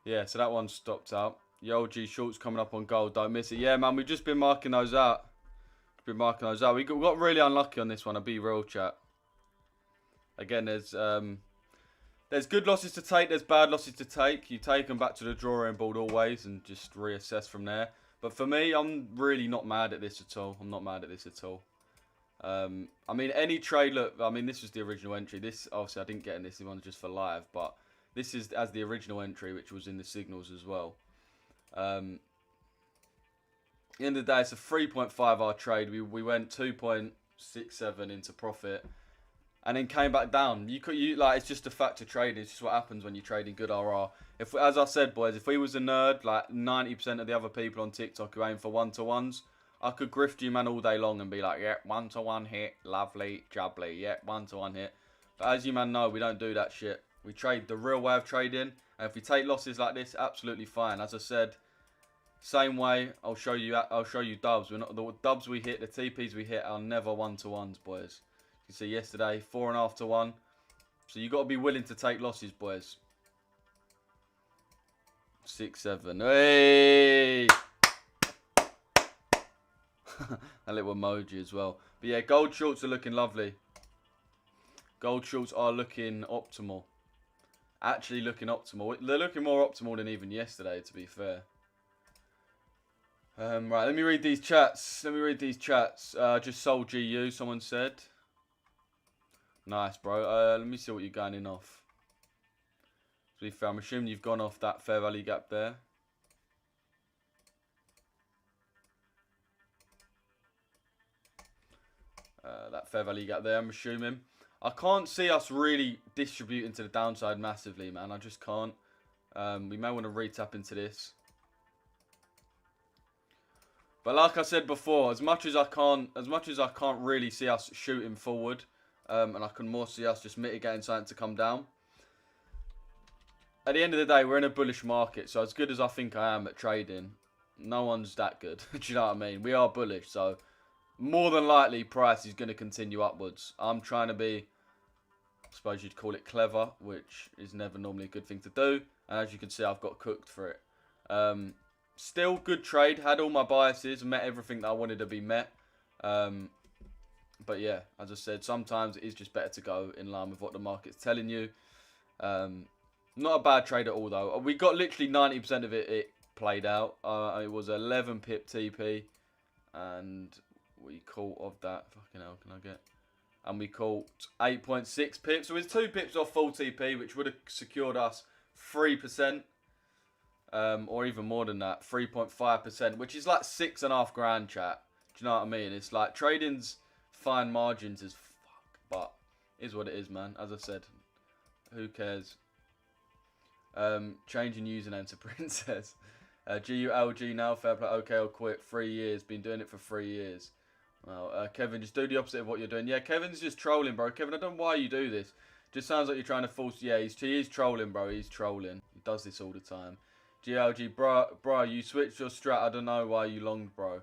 Yeah, so that one stopped out. EURGBP shorts coming up on gold. Don't miss it. Yeah, man, we've just been marking those out. We got really unlucky on this one. I'll be real, chat. Again, there's good losses to take. There's bad losses to take. You take them back to the drawing board always and just reassess from there. But for me, I'm really not mad at this at all. I'm not mad at this at all. I mean, any trade, look, I mean, this was the original entry. This, obviously, I didn't get in this one just for live, but this is as the original entry, which was in the signals as well. At the end of the day, it's a 3.5R trade. We went 2.67 into profit, and then came back down. Like, it's just a fact of trading. It's just what happens when you're trading good RR. As I said, boys, if we was a nerd, like 90% of the other people on TikTok who aim for 1-to-1s, I could grift you, man, all day long and be like, yeah, 1-to-1 hit, lovely, jubbly, yeah, 1-to-1 hit. But as you, man, know, we don't do that shit. We trade the real way of trading, and if we take losses like this, absolutely fine. As I said, same way, I'll show you dubs. The dubs we hit, the TPs we hit are never 1-to-1s, boys. You can see yesterday, 4.5-to-1. So you got to be willing to take losses, boys. 6-7. Hey! A little emoji as well. But yeah, gold shorts are looking lovely. Gold shorts are looking optimal. Actually looking optimal. They're looking more optimal than even yesterday, to be fair. Right, let me read these chats. Just sold GU, someone said. Nice, bro. Let me see what you're going in off. To be fair, I'm assuming you've gone off that fair value gap there. That fair value gap there, I'm assuming. I can't see us really distributing to the downside massively, man. I just can't. We may want to re-tap into this. But like I said before, as much as I can't really see us shooting forward, and I can more see us just mitigating something to come down. At the end of the day, we're in a bullish market, so as good as I think I am at trading, no one's that good. Do you know what I mean? We are bullish, so more than likely price is going to continue upwards. I'm trying to be, I suppose you'd call it clever, which is never normally a good thing to do. And as you can see, I've got cooked for it. Still good trade, had all my biases, met everything that I wanted to be met. But yeah, as I said, sometimes it is just better to go in line with what the market's telling you. Not a bad trade at all though. We got literally 90% of it played out. It was 11 pip TP, and we caught of that. Fucking hell, can I get? And we caught 8.6 pips. So it's 2 pips off full TP, which would have secured us 3%. Or even more than that, 3.5%, which is like 6.5 grand, chat. Do you know what I mean? It's like trading's fine margins as fuck, but it is what it is, man. As I said, who cares? Changing username to Princess. GULG now, fair play. Okay, I'll quit. 3 years. Been doing it for 3 years. Well, Kevin, just do the opposite of what you're doing. Yeah, Kevin's just trolling, bro. Kevin, I don't know why you do this. Just sounds like you're trying to force. Yeah, he is trolling, bro. He's trolling. He does this all the time. GLG, bro, you switched your strat. I don't know why you longed, bro.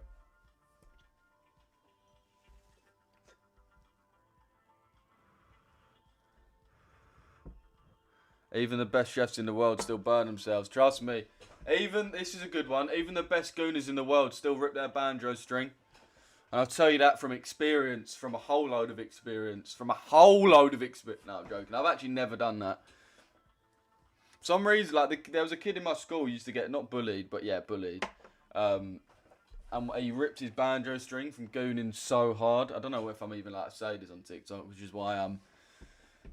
Even the best chefs in the world still burn themselves. Trust me. This is a good one. Even the best gooners in the world still rip their banjo string. And I'll tell you that from experience, from a whole load of experience. No, I'm joking. I've actually never done that. For some reason, like, there was a kid in my school who used to get, not bullied, but yeah, bullied. And he ripped his banjo string from gooning so hard. I don't know if I'm even allowed to say this on TikTok, which is why I'm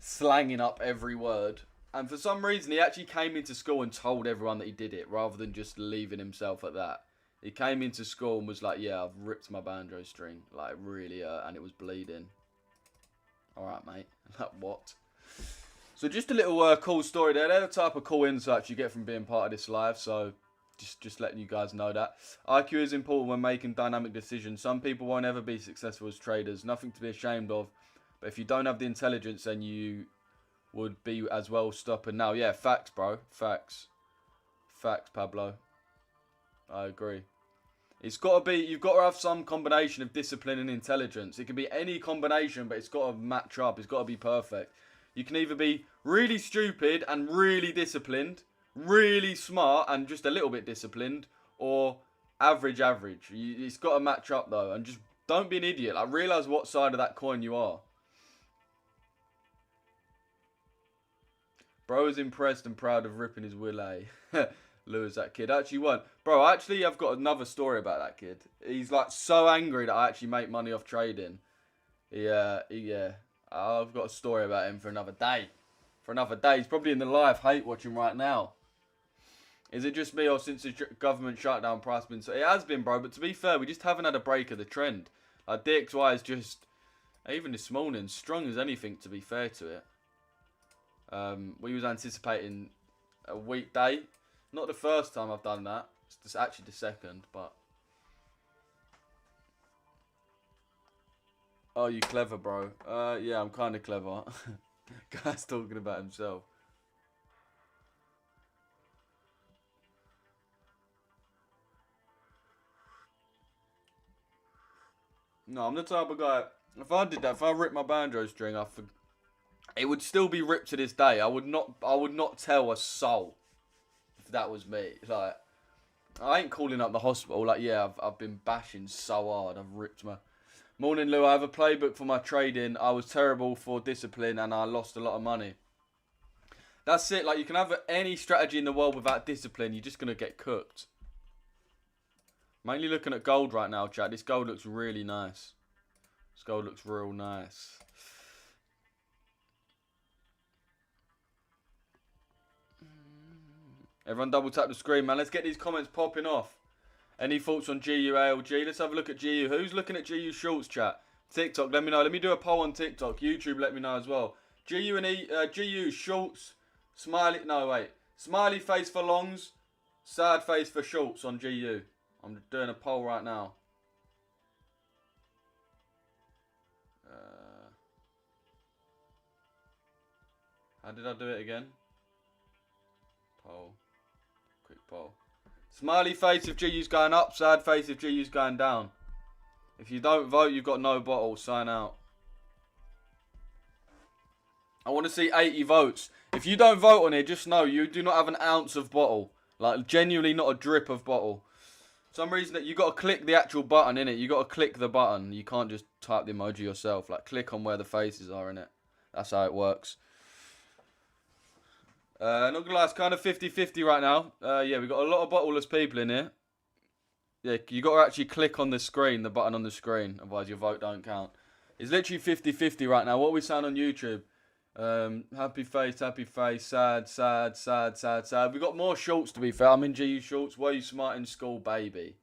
slanging up every word. And for some reason, he actually came into school and told everyone that he did it, rather than just leaving himself at that. He came into school and was like, yeah, I've ripped my banjo string. Like, really, and it was bleeding. Alright, mate. Like, what? So just a little cool story there. They're the type of cool insights you get from being part of this live. So just letting you guys know that. IQ is important when making dynamic decisions. Some people won't ever be successful as traders. Nothing to be ashamed of. But if you don't have the intelligence, then you would be as well stopping now. Yeah, facts, bro. Facts. Facts, Pablo. I agree. It's got to be, you've got to have some combination of discipline and intelligence. It can be any combination, but it's got to match up. It's got to be perfect. You can either be really stupid and really disciplined, really smart and just a little bit disciplined, or average. It's got to match up though, and just don't be an idiot. Like, realise what side of that coin you are. Bro is impressed and proud of ripping his willy. Lewis, that kid actually won. Bro, actually, I've got another story about that kid. He's like so angry that I actually make money off trading. Yeah. I've got a story about him for another day. He's probably in the live hate watching right now. Is it just me, or since the government shutdown price been so? It has been, bro. But to be fair, we just haven't had a break of the trend. Like DXY is just, even this morning, strong as anything. To be fair to it. We was anticipating a weekday. Not the first time I've done that. It's actually the second, but. Oh, you clever, bro. Yeah, I'm kind of clever. Guy's talking about himself. No, I'm the type of guy. If I did that, if I ripped my banjo string, it would still be ripped to this day. I would not tell a soul if that was me. Like, I ain't calling up the hospital. Like, yeah, I've been bashing so hard. I've ripped my. Morning, Lou. I have a playbook for my trading. I was terrible for discipline and I lost a lot of money. That's it. Like, you can have any strategy in the world without discipline. You're just gonna get cooked. Mainly looking at gold right now, chat. This gold looks really nice. This gold looks real nice. Everyone double tap the screen, man. Let's get these comments popping off. Any thoughts on GU ALG? Let's have a look at GU. Who's looking at GU shorts, chat? TikTok, let me know. Let me do a poll on TikTok. YouTube, let me know as well. GU and GU shorts. Smiley. No, wait. Smiley face for longs. Sad face for shorts on GU. I'm doing a poll right now. How did I do it again? Poll. Quick poll. Smiley face if GU's going up. Sad face if GU's going down. If you don't vote, you've got no bottle. Sign out. I want to see 80 votes. If you don't vote on it, just know you do not have an ounce of bottle. Like, genuinely not a drip of bottle. For some reason, that you got to click the actual button, innit? You got to click the button. You can't just type the emoji yourself. Like, click on where the faces are, innit? That's how it works. Not gonna lie, it's kind of 50-50 right now. Yeah, we've got a lot of bottleless people in here. Yeah, you got to actually click on the screen, the button on the screen. Otherwise, your vote don't count. It's literally 50-50 right now. What are we saying on YouTube? Happy face, sad. We got more shorts, to be fair. I'm in GU shorts. Were you smart in school, baby?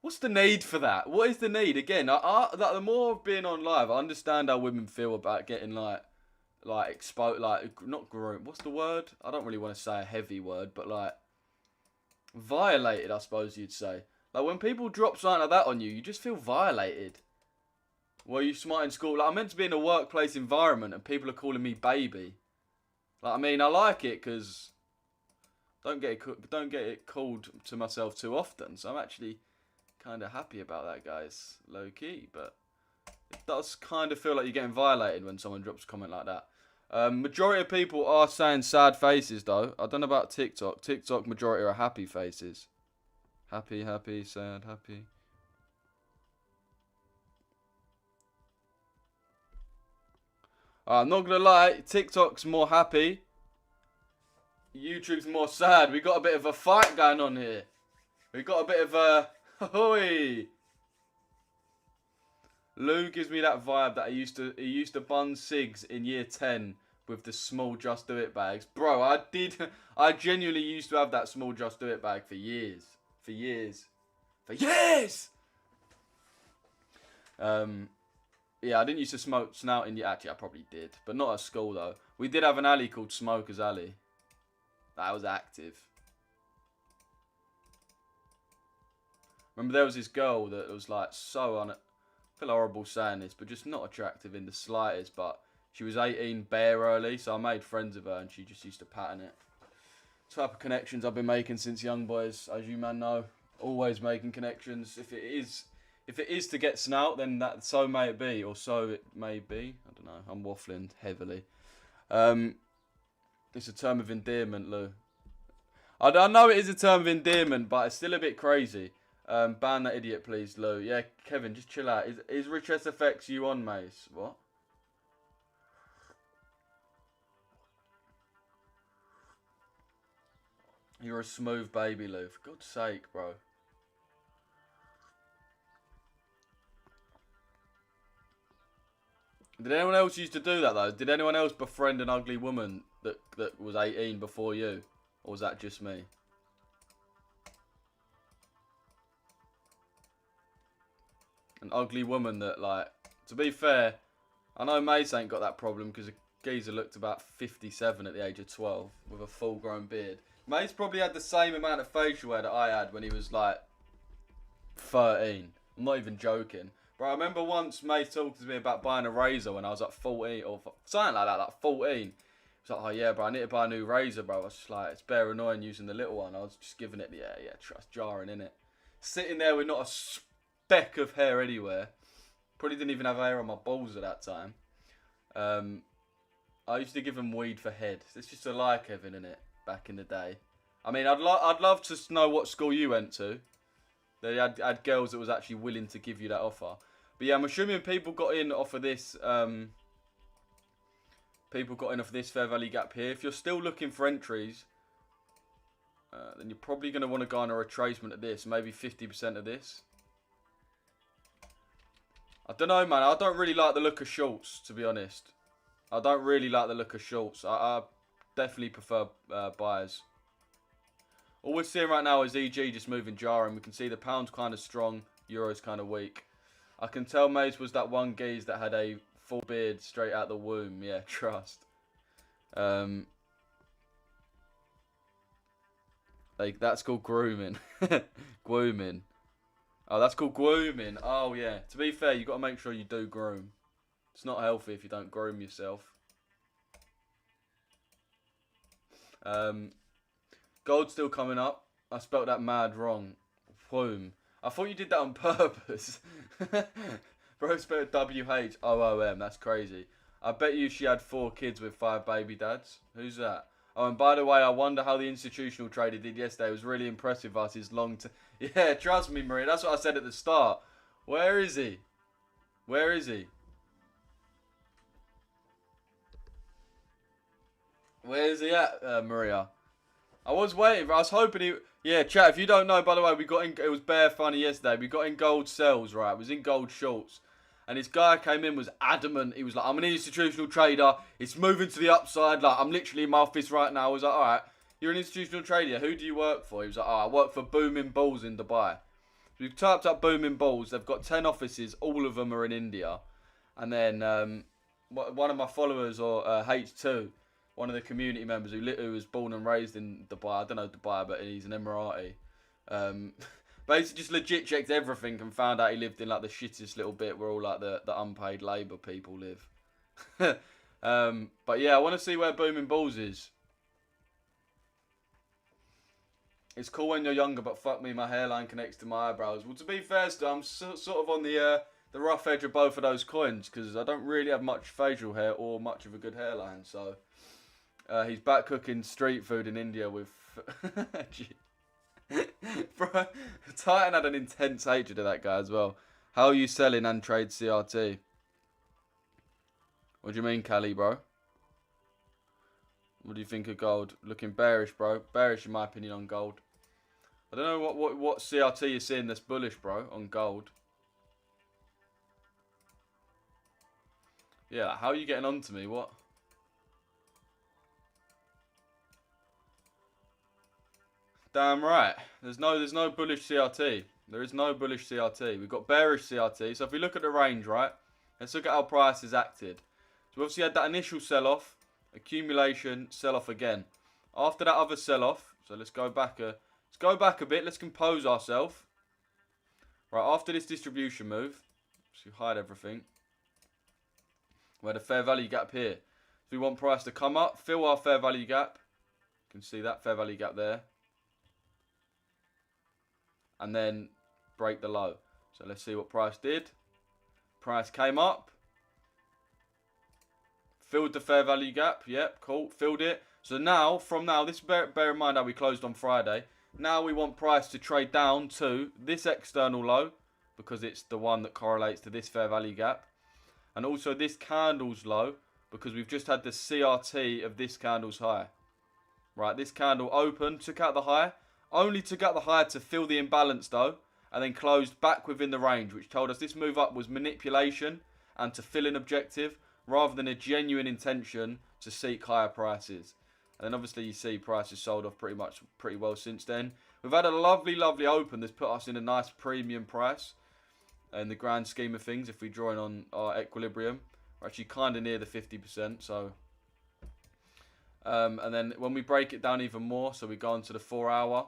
What's the need for that? What is the need? Again, the more I've been on live, I understand how women feel about getting like exposed, like, not groomed. What's the word? I don't really want to say a heavy word, but like violated, I suppose you'd say. Like, when people drop something like that on you, you just feel violated. Were you smart in school? Like, I'm meant to be in a workplace environment and people are calling me baby. Like, I mean, I like it because don't get it called to myself too often. So I'm actually kind of happy about that, guys. Low key, but it does kind of feel like you're getting violated when someone drops a comment like that. Majority of people are saying sad faces, though. I don't know about TikTok. TikTok majority are happy faces. Happy, sad, happy. I'm not going to lie. TikTok's more happy. YouTube's more sad. We got a bit of a fight going on here. We got a bit of a... Hoi! Lou gives me that vibe that he used to bun cigs in year 10, with the small Just Do It bags. Bro, I genuinely used to have that small Just Do It bag for years. For years. Yeah, I didn't used to smoke snouting yet. Actually, I probably did. But not at school, though. We did have an alley called Smoker's Alley. That was active. Remember, there was this girl that was like so I feel horrible saying this, but just not attractive in the slightest. But she was 18 bare early, so I made friends with her, and she just used to pattern it. Type of connections I've been making since young, boys, as you man know. Always making connections. If it is to get snout, then that so may it be, or so it may be. I don't know. I'm waffling heavily. It's a term of endearment, Lou. I know it is a term of endearment, but it's still a bit crazy. Ban that idiot, please, Lou. Yeah, Kevin, just chill out. Is Richesse affects you on, Mace? What? You're a smooth baby, Lou. For God's sake, bro. Did anyone else used to do that, though? Did anyone else befriend an ugly woman that was 18 before you? Or was that just me? An ugly woman that, like... To be fair, I know Mace ain't got that problem because a geezer looked about 57 at the age of 12 with a full-grown beard. Mace probably had the same amount of facial hair that I had when he was, like, 13. I'm not even joking. Bro, I remember once Mace talked to me about buying a razor when I was like 14 or something like that, like 14. He was like, oh yeah, bro, I need to buy a new razor, bro. I was just like, it's bare annoying using the little one. I was just giving it, yeah, trust jarring, innit? Sitting there with not a speck of hair anywhere. Probably didn't even have hair on my balls at that time. I used to give him weed for head. It's just a lie, Kevin, innit? Back in the day. I mean, I'd love to know what school you went to. They had girls that was actually willing to give you that offer. But yeah, I'm assuming people got in off of this. People got in off of this Fair Valley Gap here. If you're still looking for entries, then you're probably going to want to go on a retracement of this. Maybe 50% of this. I don't know, man. I don't really like the look of shorts, to be honest. I don't really like the look of shorts. I definitely prefer buyers. All we're seeing right now is EG just moving jarring. We can see the pound's kind of strong, euro's kind of weak. I can tell Mace was that one geese that had a full beard straight out the womb. Yeah, trust. Like that's called grooming. Grooming. Oh, that's called grooming. Oh yeah. To be fair, you got to make sure you do groom. It's not healthy if you don't groom yourself. Gold's still coming up. I spelt that mad wrong. Whoom. I thought you did that on purpose. Bro spelled W-H-O-O-M. That's crazy. I bet you she had 4 kids with 5 baby dads. Who's that? Oh, and by the way, I wonder how the institutional trader did yesterday. It was really impressive us. His Yeah, trust me, Maria. That's what I said at the start. Where is he? Where is he? Where is he at, Maria? I was waiting, but I was hoping he... Yeah, chat, if you don't know, by the way, we got in... It was bare funny yesterday. We got in gold cells, right? It was in gold shorts. And this guy came in, was adamant. He was like, I'm an institutional trader. It's moving to the upside. Like, I'm literally in my office right now. I was like, all right, you're an institutional trader. Who do you work for? He was like, oh, I work for Booming Balls in Dubai. We've typed up Booming Balls. They've got 10 offices. All of them are in India. And then one of my followers, or H2, one of the community members who was born and raised in Dubai. I don't know Dubai, but he's an Emirati. Basically just legit checked everything and found out he lived in like the shittest little bit where all like the unpaid labour people live. But yeah, I want to see where Booming Balls is. It's cool when you're younger, but fuck me, my hairline connects to my eyebrows. Well, to be fair, I'm sort of on the rough edge of both of those coins because I don't really have much facial hair or much of a good hairline. So he's back cooking street food in India with... Bro, Titan had an intense hatred of that guy as well. How are you selling and trade CRT? What do you mean, Cali, bro? What do you think of gold? Looking bearish, bro. Bearish in my opinion on gold. I don't know what CRT you're seeing that's bullish, bro, on gold. Yeah, how are you getting on to me? What? Damn right. There's no bullish CRT. There is no bullish CRT. We've got bearish CRT. So if we look at the range, right? Let's look at how price is acted. So we obviously had that initial sell-off, accumulation, sell-off again. After that other sell-off, so let's go back a bit. Let's compose ourselves. Right, after this distribution move, so hide everything. We had a fair value gap here. So we want price to come up, fill our fair value gap. You can see that fair value gap there. And then break the low. So let's see what price did. Price came up. Filled the fair value gap. Yep, cool. Filled it. So now, from now, this bear in mind how we closed on Friday. Now we want price to trade down to this external low, because it's the one that correlates to this fair value gap. And also this candle's low, because we've just had the CRT of this candle's high. Right, this candle opened, took out the high. Only took out the high to fill the imbalance though, and then closed back within the range, which told us this move up was manipulation and to fill an objective rather than a genuine intention to seek higher prices. And then obviously you see prices sold off pretty well since then. We've had a lovely open that's put us in a nice premium price in the grand scheme of things. If we draw in on our equilibrium, we're actually kind of near the 50%. So, and then when we break it down even more, so we go into the 4 hour.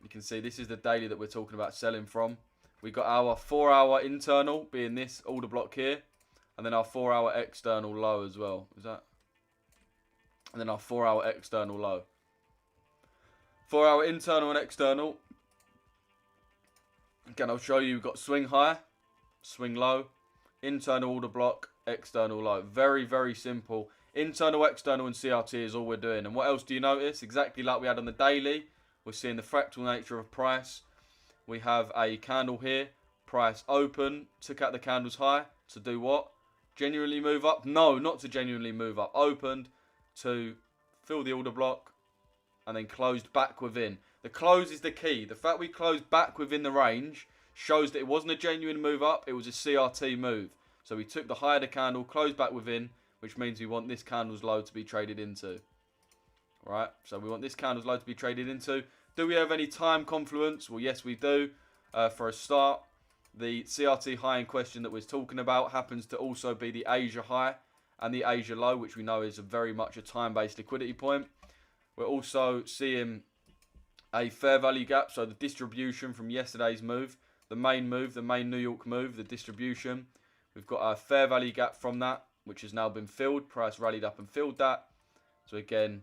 You can see this is the daily that we're talking about selling from. We got our 4 hour internal being this order block here, and then our 4 hour external low as well. Is that? And then our 4 hour external low. 4 hour internal and external. Again, I'll show you. We've got swing high, swing low, internal order block, external low. Very simple. Internal, external, and CRT is all we're doing. And what else do you notice? Exactly like we had on the daily. We're seeing the fractal nature of price. We have a candle here. Price open. Took out the candle's high. To do what? Genuinely move up? No, not to genuinely move up. Opened to fill the order block. And then closed back within. The close is the key. The fact we closed back within the range shows that it wasn't a genuine move up. It was a CRT move. So we took the high of the candle, closed back within, which means we want this candle's low to be traded into. Right? So we want this candle's low to be traded into. Do we have any time confluence? Well, yes, we do. For a start, the CRT high in question that we're talking about happens to also be the Asia high and the Asia low, which we know is very much a time-based liquidity point. We're also seeing a fair value gap, so the distribution from yesterday's move, the main New York move, the distribution. We've got a fair value gap from that, which has now been filled. Price rallied up and filled that. So again,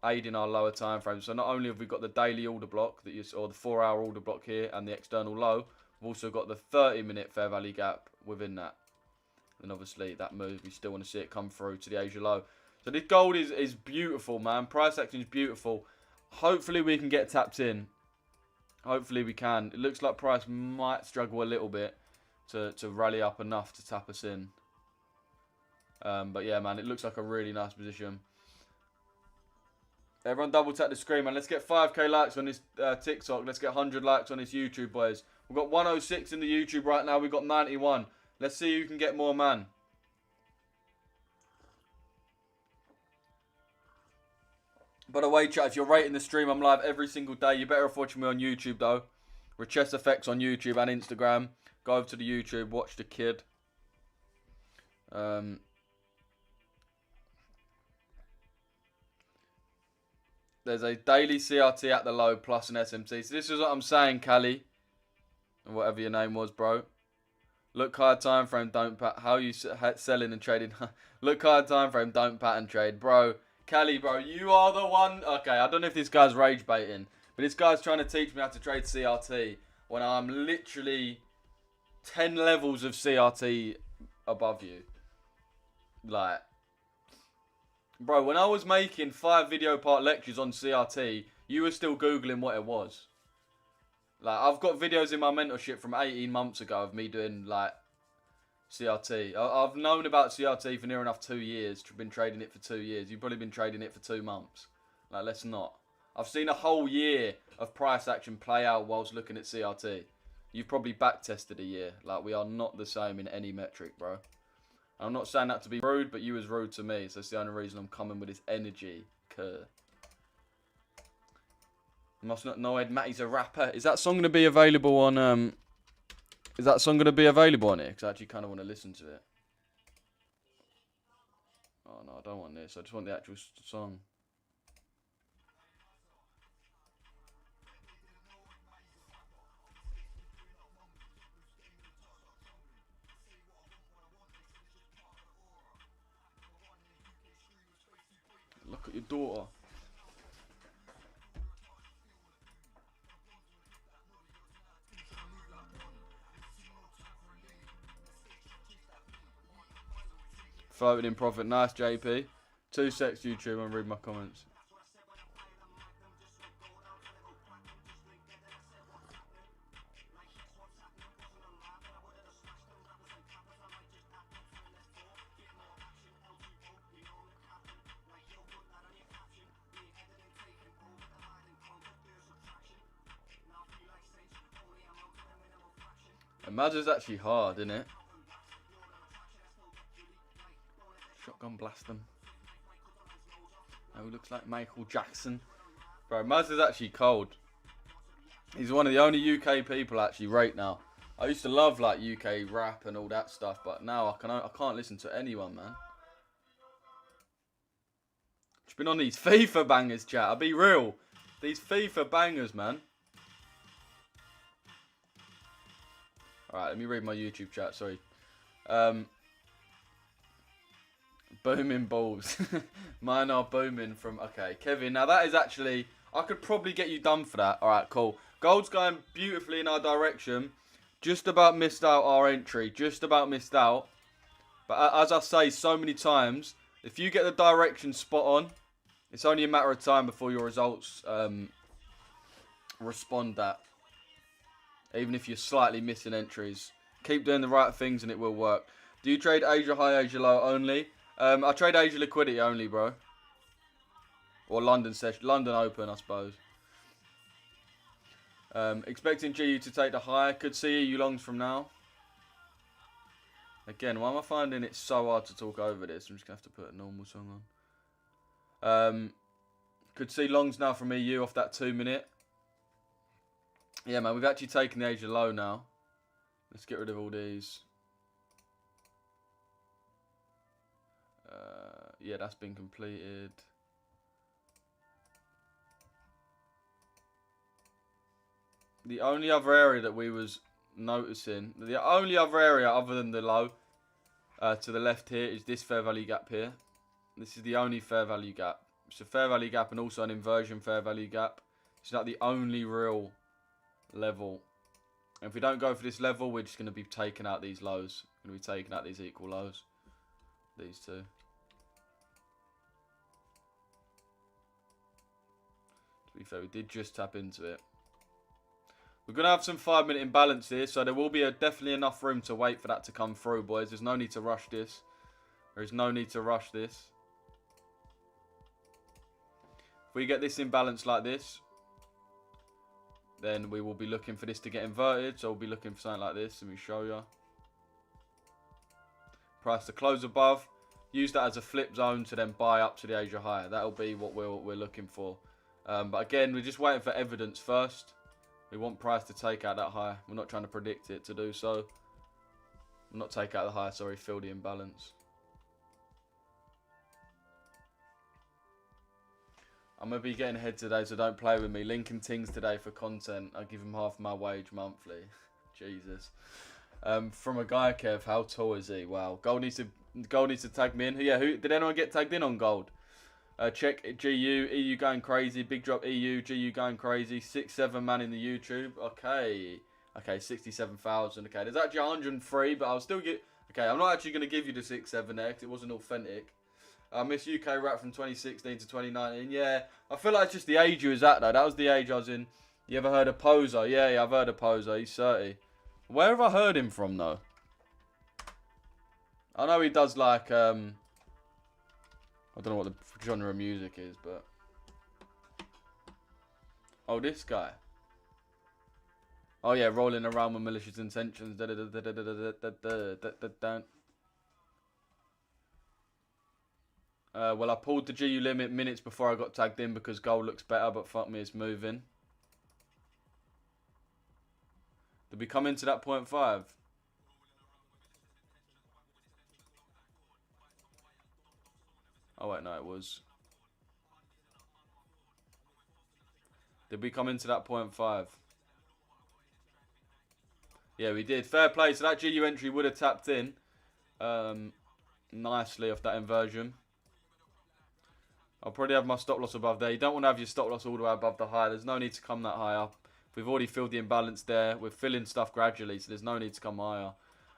aiding our lower time frame. So not only have we got the daily order block that or the 4 hour order block here and the external low, we've also got the 30-minute fair value gap within that. And obviously that move, we still want to see it come through to the Asia low. So this gold is beautiful, man. Price action is beautiful. Hopefully we can get tapped in. Hopefully we can. It looks like price might struggle a little bit to rally up enough to tap us in. But yeah, man, it looks like a really nice position. Everyone double tap the screen, man. Let's get 5k likes on this TikTok. Let's get 100 likes on this YouTube, boys. We've got 106 in the YouTube right now. We've got 91. Let's see who can get more, man. By the way, chat, if you're rating the stream, I'm live every single day. You're better off watching me on YouTube, though. Richesse Effects on YouTube and Instagram. Go over to the YouTube, watch the kid. There's a daily CRT at the low plus an SMT. So this is what I'm saying, Callie. Or whatever your name was, bro. Look hard time frame, don't pat. How you selling and trading? Look hard time frame, don't pat and trade, bro. Callie, bro, you are the one. Okay, I don't know if this guy's rage baiting, but this guy's trying to teach me how to trade CRT when I'm literally 10 levels of CRT above you. Like, bro, when I was making 5 video part lectures on CRT, you were still Googling what it was. Like, I've got videos in my mentorship from 18 months ago of me doing, like, CRT. I've known about CRT for near enough 2 years. Been trading it for 2 years. You've probably been trading it for 2 months. Like, let's not. I've seen a whole year of price action play out whilst looking at CRT. You've probably back tested a year. Like, we are not the same in any metric, bro. I'm not saying that to be rude, but you was rude to me. So that's the only reason I'm coming with this energy. Must not know Ed Matty's a rapper. Is that song going to be available on Is that song going to be available on here? Because I actually kind of want to listen to it. Oh no, I don't want this. I just want the actual song. Look at your daughter. Floated in profit. Nice, JP. 2 secs, YouTube, and read my comments. Imagine actually hard, isn't it? Shotgun blast them. Oh, he looks like Michael Jackson. Bro, Maz is actually cold. He's one of the only UK people I actually rate now. I used to love like UK rap and all that stuff, but now I can't listen to anyone, man. Just been on these FIFA bangers, chat. I'll be real. These FIFA bangers, man. Alright, let me read my YouTube chat, sorry. Booming balls. Mine are booming from... Okay, Kevin. Now, that is actually... I could probably get you done for that. Alright, cool. Gold's going beautifully in our direction. Just about missed out our entry. Just about missed out. But as I say so many times, if you get the direction spot on, it's only a matter of time before your results respond that. Even if you're slightly missing entries. Keep doing the right things and it will work. Do you trade Asia high, Asia low only? I trade Asia liquidity only, bro. Or London session, London open, I suppose. Expecting GU to take the high. Could see EU longs from now. Again, why am I finding it so hard to talk over this? I'm just going to have to put a normal song on. Could see longs now from EU off that 2 minute. Yeah, man, we've actually taken the Asia low now. Let's get rid of all these. Yeah, that's been completed. The only other area that we was noticing, the only other area other than the low to the left here is this fair value gap here. This is the only fair value gap. It's a fair value gap and also an inversion fair value gap. It's not the only real level. And if we don't go for this level, we're just going to be taking out these lows. We're going to be taking out these equal lows. These two. To be fair, we did just tap into it. We're going to have some 5-minute imbalance here, so there will be definitely enough room to wait for that to come through, boys. There's no need to rush this. There is no need to rush this. If we get this imbalance like this, then we will be looking for this to get inverted. So we'll be looking for something like this. Let me show you. Price to close above. Use that as a flip zone to then buy up to the Asia higher. That'll be what we're looking for. But again, we're just waiting for evidence first. We want price to take out that high. We're not trying to predict it to do so. Not take out the high, sorry, fill the imbalance. I'm going to be getting ahead today, so don't play with me. Linking Tings today for content. I give him half my wage monthly. Jesus. From a guy, Kev, how tall is he? Wow. Gold needs to tag me in. Yeah, did anyone get tagged in on Gold? Check GU, EU going crazy. Big drop EU, GU going crazy. 6-7 man in the YouTube. Okay. Okay, 67,000. Okay, there's actually 103, but I'll still get... Okay, I'm not actually going to give you the 6-7 there because it wasn't authentic. I miss UK rap from 2016 to 2019. Yeah, I feel like it's just the age you was at, though. That was the age I was in. You ever heard of Poser? Yeah, I've heard of Poser. He's 30. Where have I heard him from, though? I know he does, like, I don't know what the genre of music is, but... Oh, this guy. Oh, yeah, rolling around with malicious intentions. Well, I pulled the GU limit minutes before I got tagged in because gold looks better, but fuck me, it's moving. Did we come into that 0.5? Oh wait, no, it was. Did we come into that 0.5? Yeah, we did. Fair play. So that GU entry would have tapped in nicely off that inversion. I'll probably have my stop loss above there. You don't want to have your stop loss all the way above the high. There's no need to come that high up. We've already filled the imbalance there. We're filling stuff gradually, so there's no need to come higher.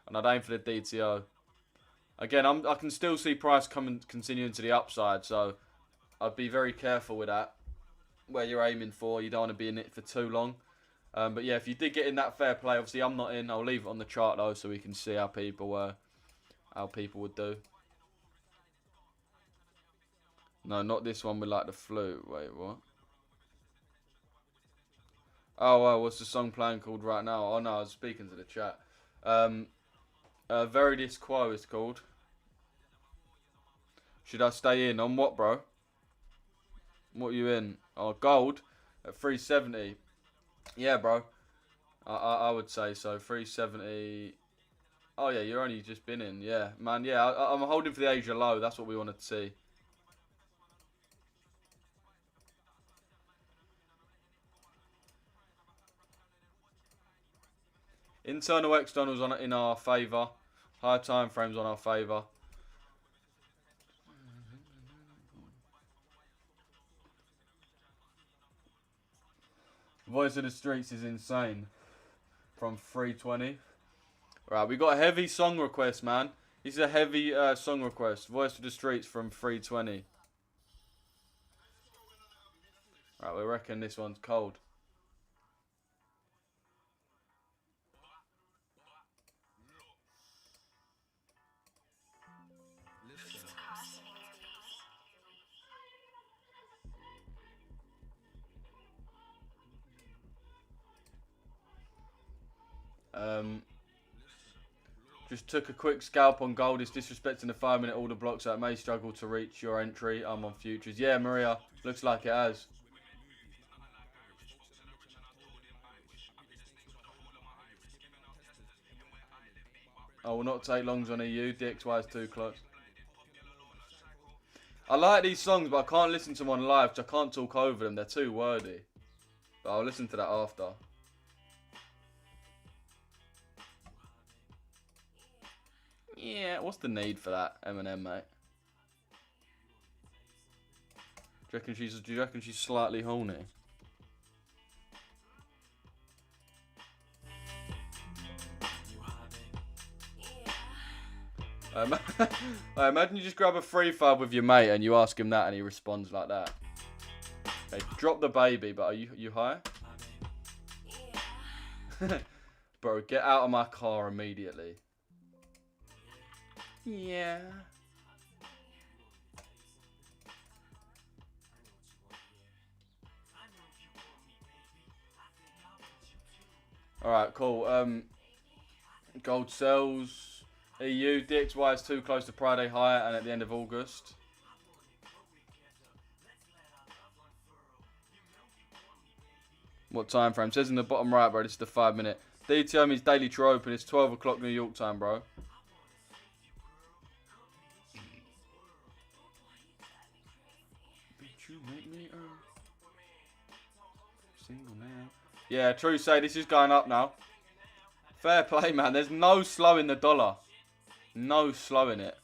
And I'd aim for the DTO. Again, I can still see price continuing to the upside, so I'd be very careful with that. Where you're aiming for, you don't want to be in it for too long. But yeah, if you did get in that fair play, obviously I'm not in. I'll leave it on the chart though, so we can see how people would do. No, not this one with like the flu. Wait, what? Oh, what's the song playing called right now? Oh no, I was speaking to the chat. Veridis Quo is called. Should I stay in on what, bro? What are you in? Oh, gold at 370. Yeah, bro. I would say so. 370. Oh yeah, you're only just been in. Yeah, man. Yeah, I'm holding for the Asia low. That's what we wanted to see. Internal externals in our favour. Higher time frames on our favour. Voice of the Streets is insane. From 320. Right, we got a heavy song request, man. This is a heavy song request. Voice of the Streets from 320. Right, we reckon this one's cold. Just took a quick scalp on gold. It's disrespecting the 5-minute order block, so it may struggle to reach your entry. I'm on futures. Yeah, Maria. Looks like it has. I will not take longs on EU. DXY is too close. I like these songs, but I can't listen to them on live because I can't talk over them. They're too wordy. But I'll listen to that after. Yeah, what's the need for that, Eminem, mate? Do you reckon she's slightly horny? Imagine you just grab a free file with your mate and you ask him that and he responds like that. Okay, drop the baby, but are you high? Bro, get out of my car immediately. Yeah. Alright, cool. Gold sells. EU. DXY is too close to Friday higher and at the end of August. What time frame? Says in the bottom right, bro. This is the 5-minute. DTO means daily true open. It's 12 o'clock New York time, bro. Yeah, true say. This is going up now. Fair play, man. There's no slowing the dollar. No slowing it.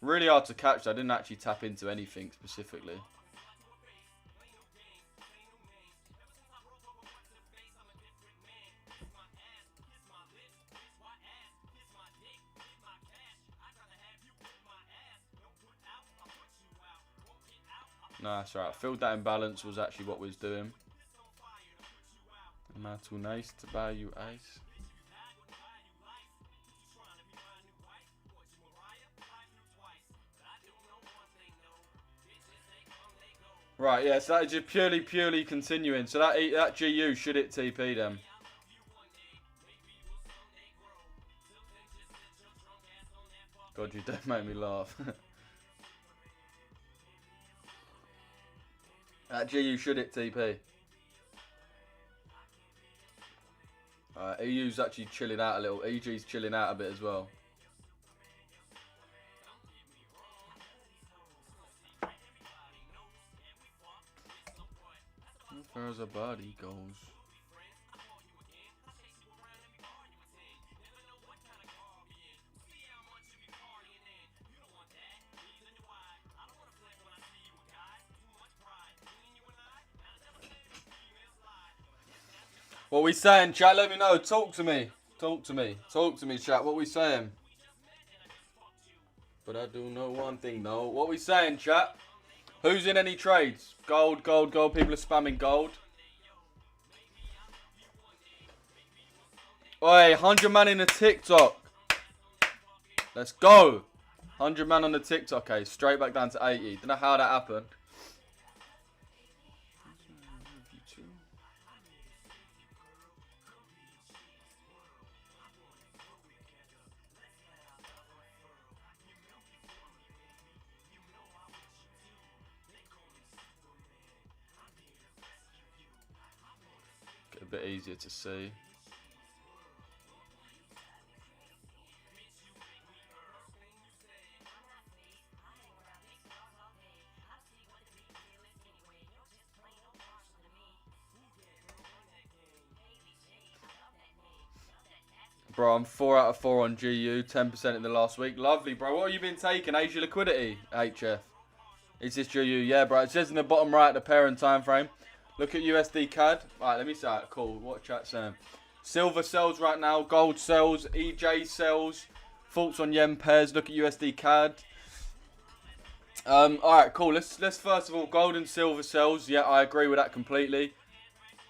Really hard to catch. I didn't actually tap into anything specifically. No, that's right. Filled that imbalance was actually what we was doing. Am I too nice to buy you ice? Right, yeah, so that is just purely continuing. So that GU should hit TP then. God, you don't make me laugh. That GU should hit TP. EU's actually chilling out a little. EG's chilling out a bit as well. As far as a body goes. What we saying, chat? Let me know. Talk to me. Talk to me. Talk to me, chat. What we saying? But I do know one thing, though. What we saying, chat? Who's in any trades? Gold, gold, gold. People are spamming gold. Oi, 100 man in the TikTok. Let's go. 100 man on the TikTok, okay. Straight back down to 80. Don't know how that happened. Get a bit easier to see. Bro, I'm 4 out of 4 on GU, 10% in the last week. Lovely, bro. What have you been taking? Asia liquidity, HF. Is this GU? Yeah, bro. It says in the bottom right, the parent time frame. Look at USD CAD. Alright, let me see that. Cool. What chat's saying? Silver sells right now. Gold sells. EJ sells. Thoughts on yen pairs. Look at USD CAD. Alright, cool. Let's first of all, gold and silver sells. Yeah, I agree with that completely.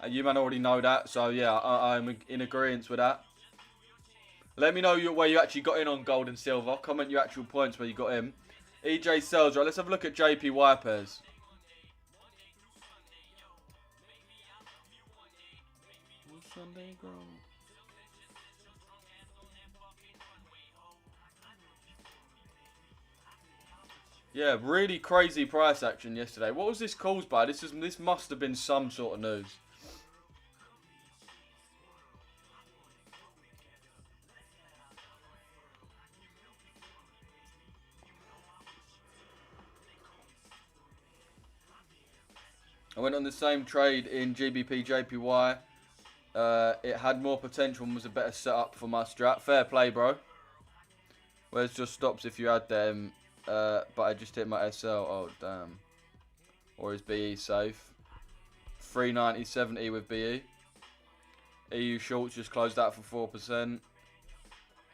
You man already know that. So, yeah, I'm in agreement with that. Let me know where you actually got in on gold and silver. Comment your actual points where you got in. EJ sells, right? Let's have a look at JPY pairs. Yeah, really crazy price action yesterday. What was this caused by? This must have been some sort of news. I went on the same trade in GBP JPY. It had more potential and was a better setup for my strat. Fair play, bro. Where's just stops if you had them? But I just hit my SL. Oh, damn. Or is BE safe? 390.70 with BE. EU shorts just closed out for 4%.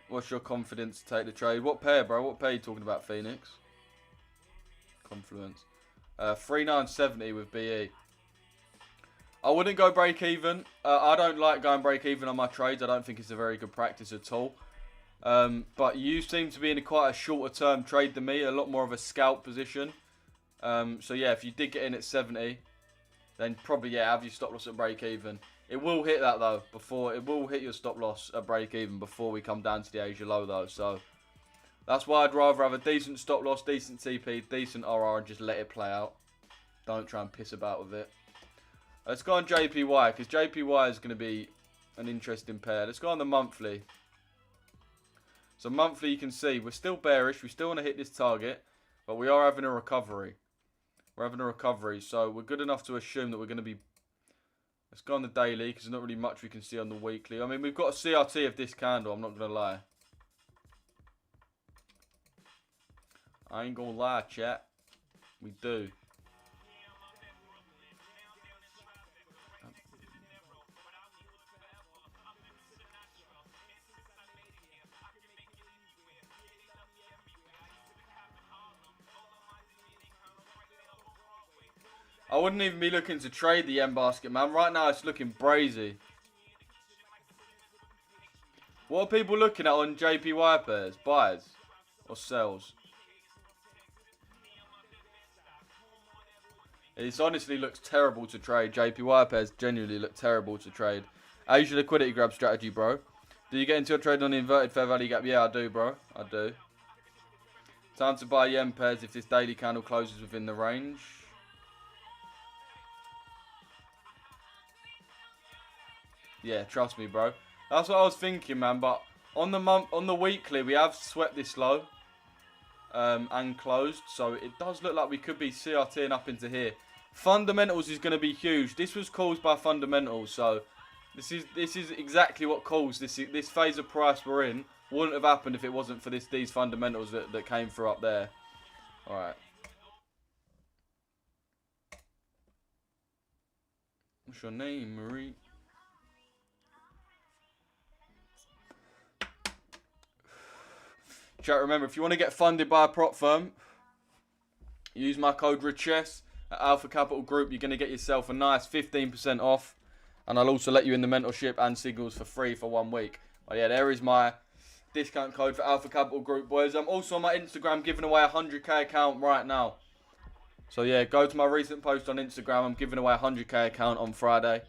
What's your confidence to take the trade? What pair, bro? What pair are you talking about, Phoenix? Confluence. 3970 with BE. I wouldn't go break even. I don't like going break even on my trades. I don't think it's a very good practice at all. But you seem to be in quite a shorter term trade than me. A lot more of a scalp position. So yeah, if you did get in at 70, then probably yeah, have your stop loss at break even. It will hit that though before it will hit your stop loss at break even before we come down to the Asia low though. So that's why I'd rather have a decent stop loss, decent TP, decent RR, and just let it play out. Don't try and piss about with it. Let's go on JPY, because JPY is going to be an interesting pair. Let's go on the monthly. So monthly, you can see, we're still bearish. We still want to hit this target, but we are having a recovery. We're having a recovery, so we're good enough to assume that we're going to be... Let's go on the daily, because there's not really much we can see on the weekly. I mean, we've got a CRT of this candle, I'm not going to lie. I ain't gonna lie, chat. We do. I wouldn't even be looking to trade the yen basket, man. Right now, it's looking brazy. What are people looking at on JPY pairs? Buys or sells? It honestly looks terrible to trade. JPY pairs genuinely look terrible to trade. Asia liquidity grab strategy, bro. Do you get into a trade on the inverted fair value gap? Yeah, I do, bro. I do. Time to buy yen pairs if this daily candle closes within the range. Yeah, trust me, bro. That's what I was thinking, man. But on the weekly, we have swept this low and closed. So it does look like we could be CRTing up into here. Fundamentals is going to be huge. This was caused by fundamentals. So this is exactly what caused this phase of price we're in. Wouldn't have happened if it wasn't for these fundamentals that came through up there. All right. What's your name, Marie? Chat, remember, if you want to get funded by a prop firm, use my code Richesse at Alpha Capital Group. You're going to get yourself a nice 15% off. And I'll also let you in the mentorship and signals for free for 1 week. Oh yeah, there is my discount code for Alpha Capital Group, boys. I'm also on my Instagram giving away a 100k account right now. So yeah, go to my recent post on Instagram. I'm giving away a 100k account on Friday.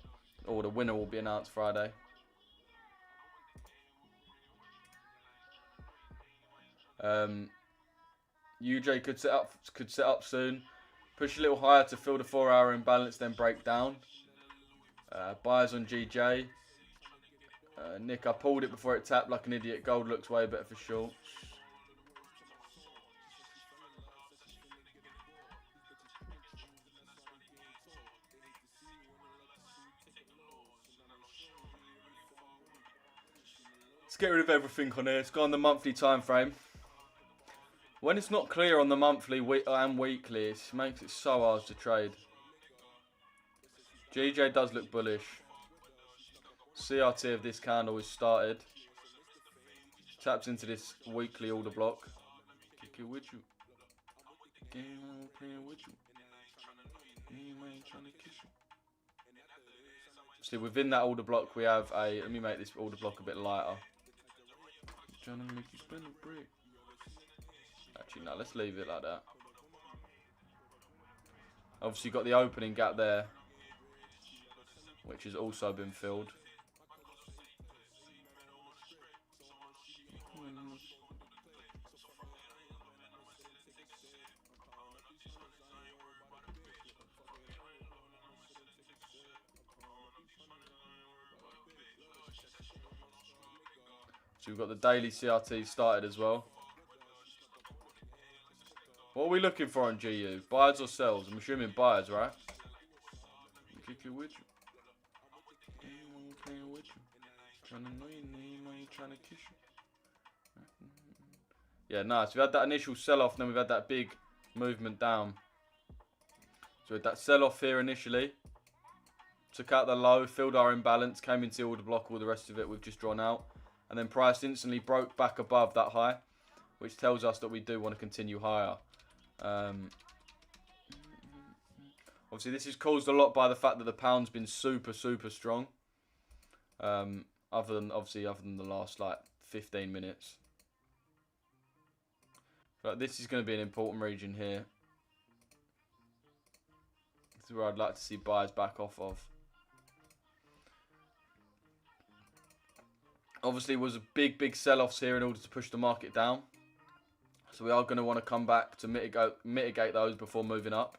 Or the winner will be announced Friday. UJ could set up soon. Push a little higher to fill the 4-hour imbalance, then break down. Buyers on GJ. Nick, I pulled it before it tapped like an idiot. Gold looks way better for shorts. Let's get rid of everything on here. Let's go on the monthly time frame. When it's not clear on the monthly and weekly, it makes it so hard to trade. GJ does look bullish. CRT of this candle is started. Taps into this weekly order block. Kick it with you. Game on playing with you. See, within that order block we have a. Let me make this order block a bit lighter. Trying to make you spend a brick. Actually, no, let's leave it like that. Obviously, got the opening gap there, which has also been filled. So we've got the daily CRT started as well. What are we looking for on GU? Buyers or sells? I'm assuming buyers, right? Kick it with you. Playing with you. Trying to know your name, I ain't trying to kiss you. Yeah, nice. We've had that initial sell-off, then we've had that big movement down. So we had that sell-off here initially. Took out the low, filled our imbalance, came into the order block, all the rest of it we've just drawn out. And then price instantly broke back above that high, which tells us that we do want to continue higher. Obviously, this is caused a lot by the fact that the pound's been super, super strong. Other than the last like 15 minutes. But this is going to be an important region here. This is where I'd like to see buyers back off of. Obviously, it was a big sell-offs here in order to push the market down. So we are going to want to come back to mitigate those before moving up.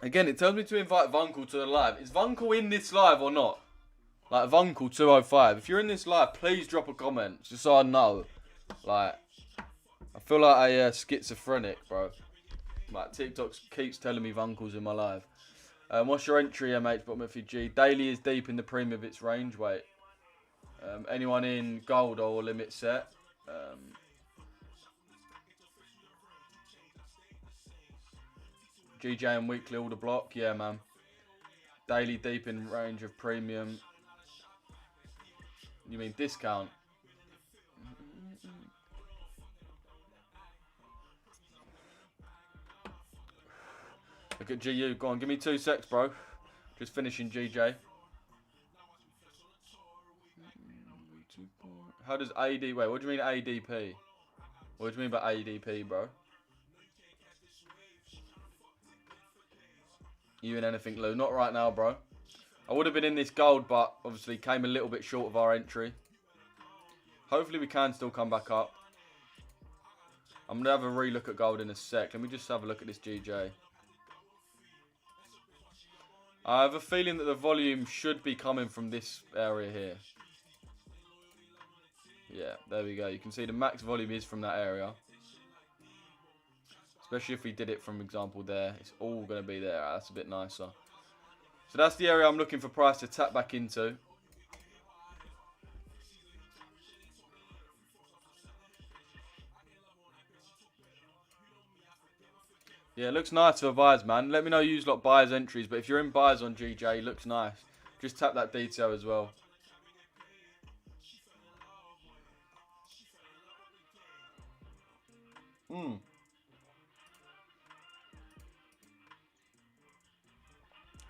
Again, it tells me to invite Vunkel to the live. Is Vunkel in this live or not? Like, Vunkel 205. If you're in this live, please drop a comment. Just so I know. Like, I feel like a schizophrenic, bro. Like, TikTok keeps telling me Vunkel's in my live. What's your entry, MH, bottom of G? Daily is deep in the premium of its range. Wait. Anyone in gold or limit set? GJ and weekly order block. Yeah, man. Daily deep in range of premium. You mean discount? Look at GU. Go on, give me 2 secs, bro. Just finishing GJ. How does AD... Wait, what do you mean ADP? What do you mean by ADP, bro? You in anything, Lou? Not right now, bro. I would have been in this gold, but obviously came a little bit short of our entry. Hopefully we can still come back up. I'm going to have a re-look at gold in a sec. Let me just have a look at this GJ. I have a feeling that the volume should be coming from this area here. Yeah, there we go. You can see the max volume is from that area. Especially if we did it from example there. It's all going to be there. That's a bit nicer. So that's the area I'm looking for price to tap back into. Yeah, it looks nice for buyers, man. Let me know you use like buyers entries, but if you're in buyers on GJ, it looks nice. Just tap that detail as well.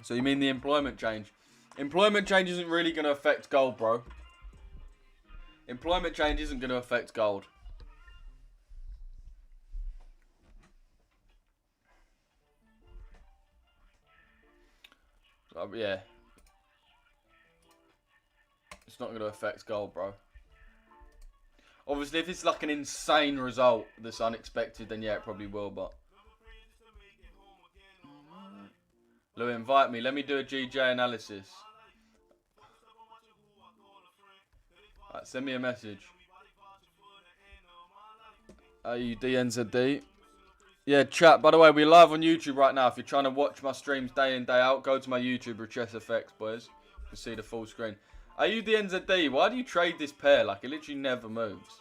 So you mean the employment change? Employment change isn't really going to affect gold, bro. Employment change isn't going to affect gold. Yeah. It's not going to affect gold, bro. Obviously, if it's like an insane result that's unexpected, then yeah, it probably will, but... Lou, invite me. Let me do a GJ analysis. Right, send me a message. EURGBP. Yeah, chat. By the way, we're live on YouTube right now. If you're trying to watch my streams day in, day out, go to my YouTube, Richesse FX, boys. You can see the full screen. EURGBP, why do you trade this pair? Like, it literally never moves.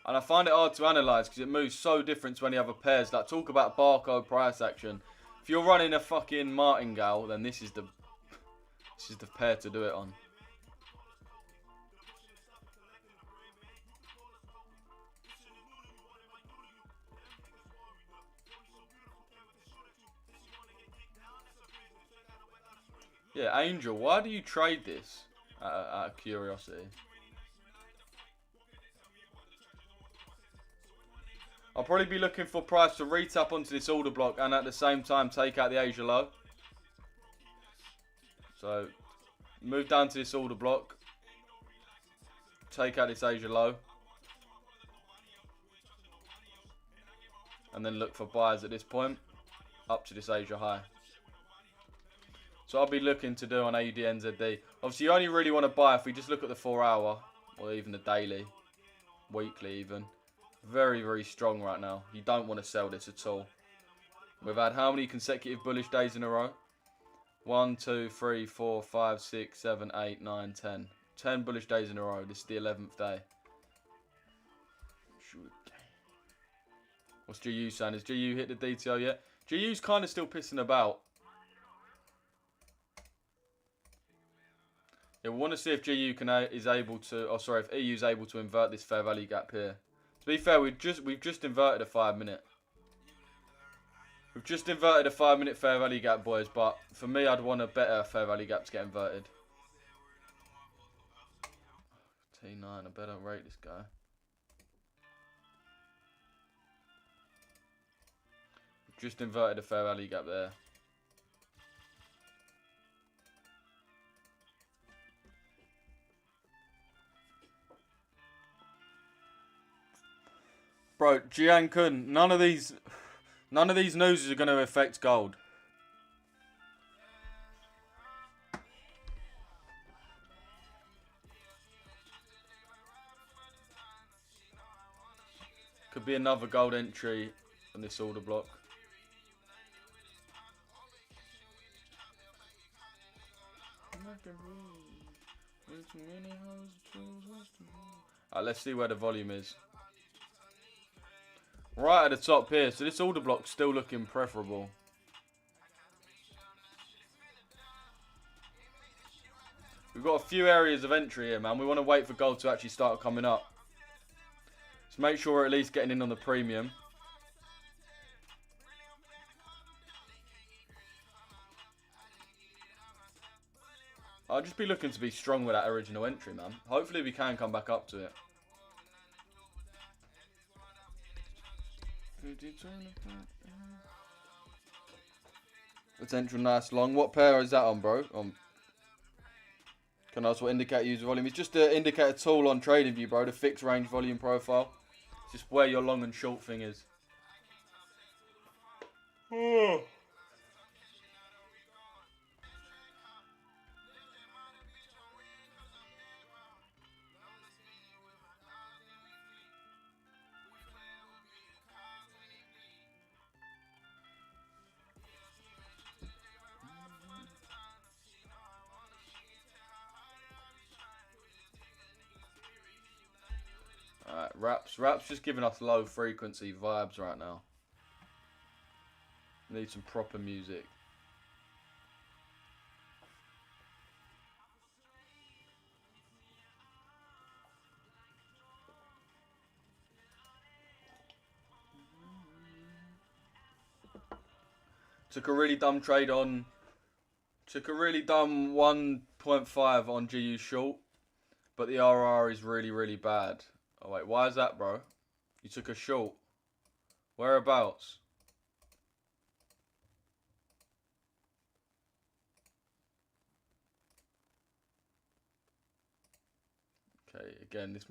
And I find it hard to analyse because it moves so different to any other pairs. Like, talk about barcode price action. If you're running a fucking martingale, then this is the pair to do it on. Yeah, Angel, why do you trade this? Out of curiosity. I'll probably be looking for price to retap onto this order block and at the same time take out the Asia low. So, move down to this order block. Take out this Asia low. And then look for buyers at this point. Up to this Asia high. So I'll be looking to do on EURGBP. Obviously, you only really want to buy if we just look at the 4 hour. Or even the daily. Weekly even. Very, very strong right now. You don't want to sell this at all. We've had how many consecutive bullish days in a row? 1, 2, 3, 4, 5, 6, 7, 8, 9, 10. 10 bullish days in a row. This is the 11th day. What's GU saying? Has GU hit the DTO yet? GU's kind of still pissing about. Yeah, we want to see if GU is able to... Oh, sorry, if EU's able to invert this fair value gap here. To be fair, we've just inverted a 5 minute. We've just inverted a 5 minute fair value gap, boys. But for me, I'd want a better fair value gap to get inverted. T9, I better rate this guy. We've just inverted a fair value gap there. Bro, Jian Kun, none of these noses are going to affect gold. Could be another gold entry on this order block. Alright, let's see where the volume is. Right at the top here, so this order block's still looking preferable. We've got a few areas of entry here, man. We want to wait for gold to actually start coming up. So make sure we're at least getting in on the premium. I'll just be looking to be strong with that original entry, man. Hopefully we can come back up to it. Potential nice long. What pair is that on, bro? Can I also indicate user volume? It's just to indicate a tool on TradingView, bro. The fixed range volume profile. It's just where your long and short thing is. Alright, Rap's just giving us low frequency vibes right now. Need some proper music. Took a really dumb trade on. Took a really dumb 1.5 on GU short. But the RR is really, really bad. Oh wait, why is that, bro? You took a short. Whereabouts? Okay, again, this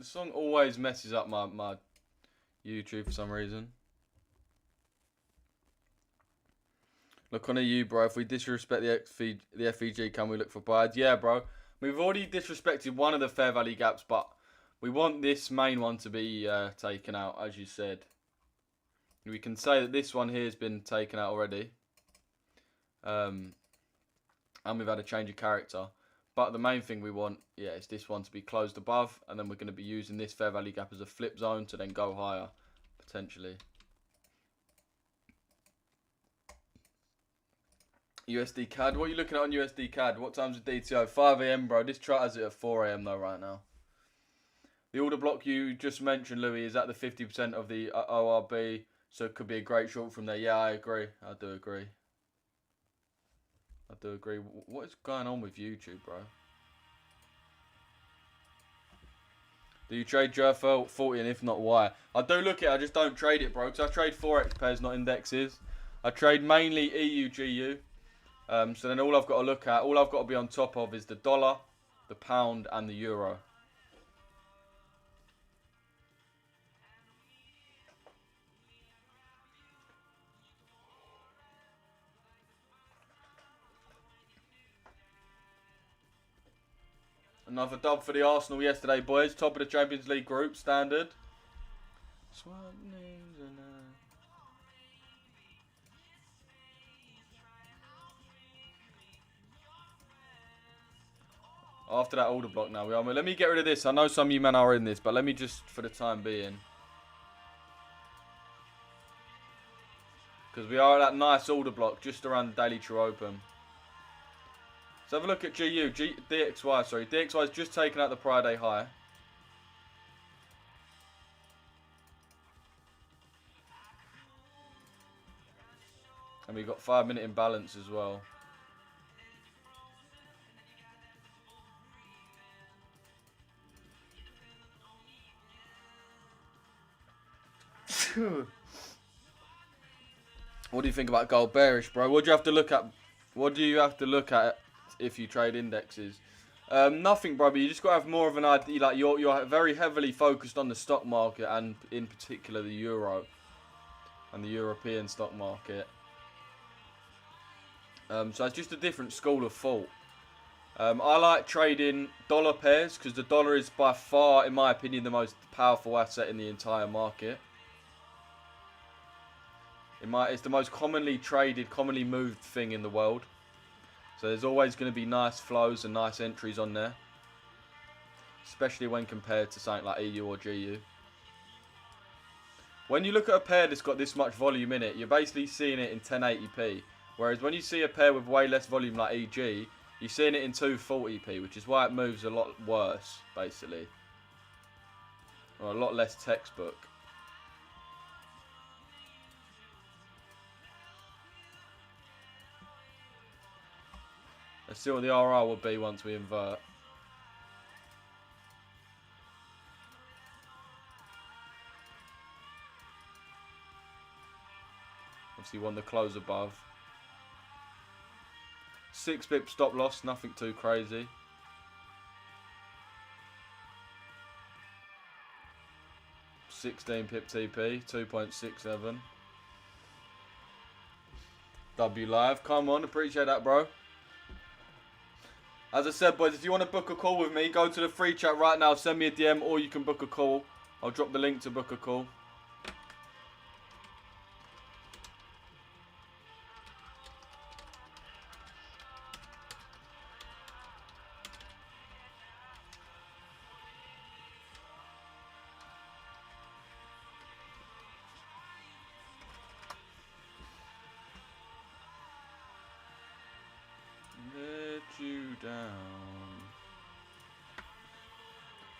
song always messes up my YouTube for some reason. Look on a U, bro. If we disrespect the FVG, can we look for buys? Yeah, bro. We've already disrespected one of the fair value gaps, but we want this main one to be taken out, as you said. We can say that this one here has been taken out already. And we've had a change of character. But the main thing we want, yeah, is this one to be closed above. And then we're going to be using this fair value gap as a flip zone to then go higher, potentially. USD CAD. What are you looking at on USD CAD? What time's the DTO? 5 AM, bro. This chart has it at 4 AM, though, right now. The order block you just mentioned, Louis, is at the 50% of the ORB. So it could be a great short from there. Yeah, I agree. I do agree. I do agree. What is going on with YouTube, bro? Do you trade JFL 40, and if not, why? I do look at it. I just don't trade it, bro. Because I trade Forex pairs, not indexes. I trade mainly EUGU. So then all I've got to look at, all I've got to be on top of is the dollar, the pound, and the euro. Another dub for the Arsenal yesterday, boys. Top of the Champions League group, standard. After that order block now, we are. Let me get rid of this. I know some of you men are in this, but let me just, for the time being. Because we are at that nice order block just around the daily true open. Let's have a look at DXY, sorry. DXY has just taken out the Friday high. And we've got 5-minute imbalance as well. What do you think about gold bearish, bro? What do you have to look at? What do you have to look at if you trade indexes? Nothing, bro. But you just got to have more of an idea. Like you're very heavily focused on the stock market and in particular the euro and the European stock market. So it's just a different school of thought. I like trading dollar pairs because the dollar is by far, in my opinion, the most powerful asset in the entire market. It's the most commonly traded, commonly moved thing in the world. So there's always going to be nice flows and nice entries on there. Especially when compared to something like EU or GU. When you look at a pair that's got this much volume in it, you're basically seeing it in 1080p. Whereas when you see a pair with way less volume like EG, you're seeing it in 240p, which is why it moves a lot worse, basically. Or a lot less textbook. Let's see what the RR will be once we invert. Obviously won the close above. 6 pip stop loss, nothing too crazy. 16 pip TP, 2.67. W live. Come on, appreciate that, bro. As I said, boys, if you want to book a call with me, go to the free chat right now, send me a DM, or you can book a call. I'll drop the link to book a call.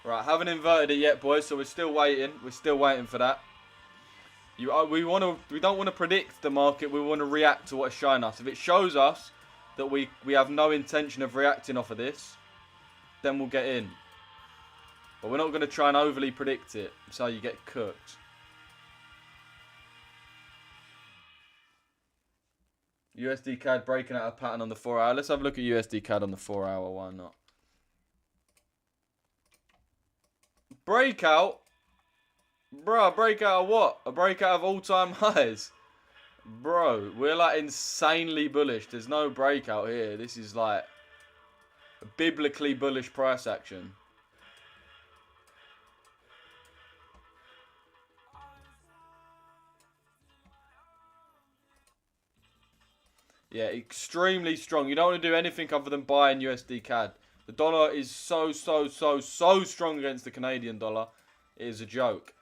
Right, haven't inverted it yet, boys, so we're still waiting. We're still waiting for that. We don't want to predict the market. We want to react to what it's showing us. If it shows us that we have no intention of reacting off of this, then we'll get in. But we're not going to try and overly predict it, so you get cooked. USD CAD breaking out a pattern on the 4 hour. Let's have a look at USD CAD on the 4 hour. Why not? Breakout? Bro, breakout of what? A breakout of all-time highs? Bro, we're like insanely bullish. There's no breakout here. This is like a biblically bullish price action. Yeah, extremely strong. You don't want to do anything other than buying USD CAD. The dollar is so strong against the Canadian dollar. It is a joke.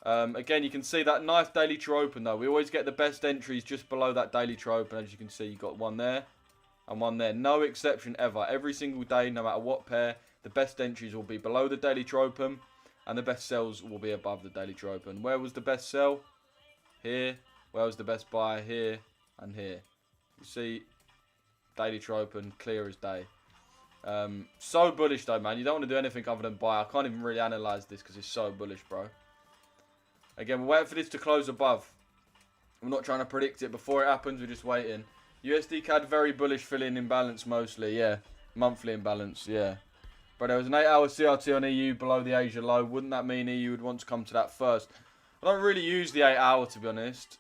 Again, you can see that nice daily true open though. We always get the best entries just below that daily true open. As you can see, you got one there and one there. No exception ever. Every single day, no matter what pair, the best entries will be below the daily true open and the best sells will be above the daily true open. Where was the best sell? Here. Where was the best buy? Here and here. You see, daily true open, clear as day. So bullish though, man. You don't want to do anything other than buy. I can't even really analyze this because it's so bullish, bro. Again, we're waiting for this to close above. We're not trying to predict it before it happens. We're just waiting. USD CAD very bullish, filling imbalance mostly. Yeah, monthly imbalance. Yeah, but there was an 8-hour CRT on EU below the Asia low. Wouldn't that mean EU would want to come to that first? I don't really use the 8-hour to be honest.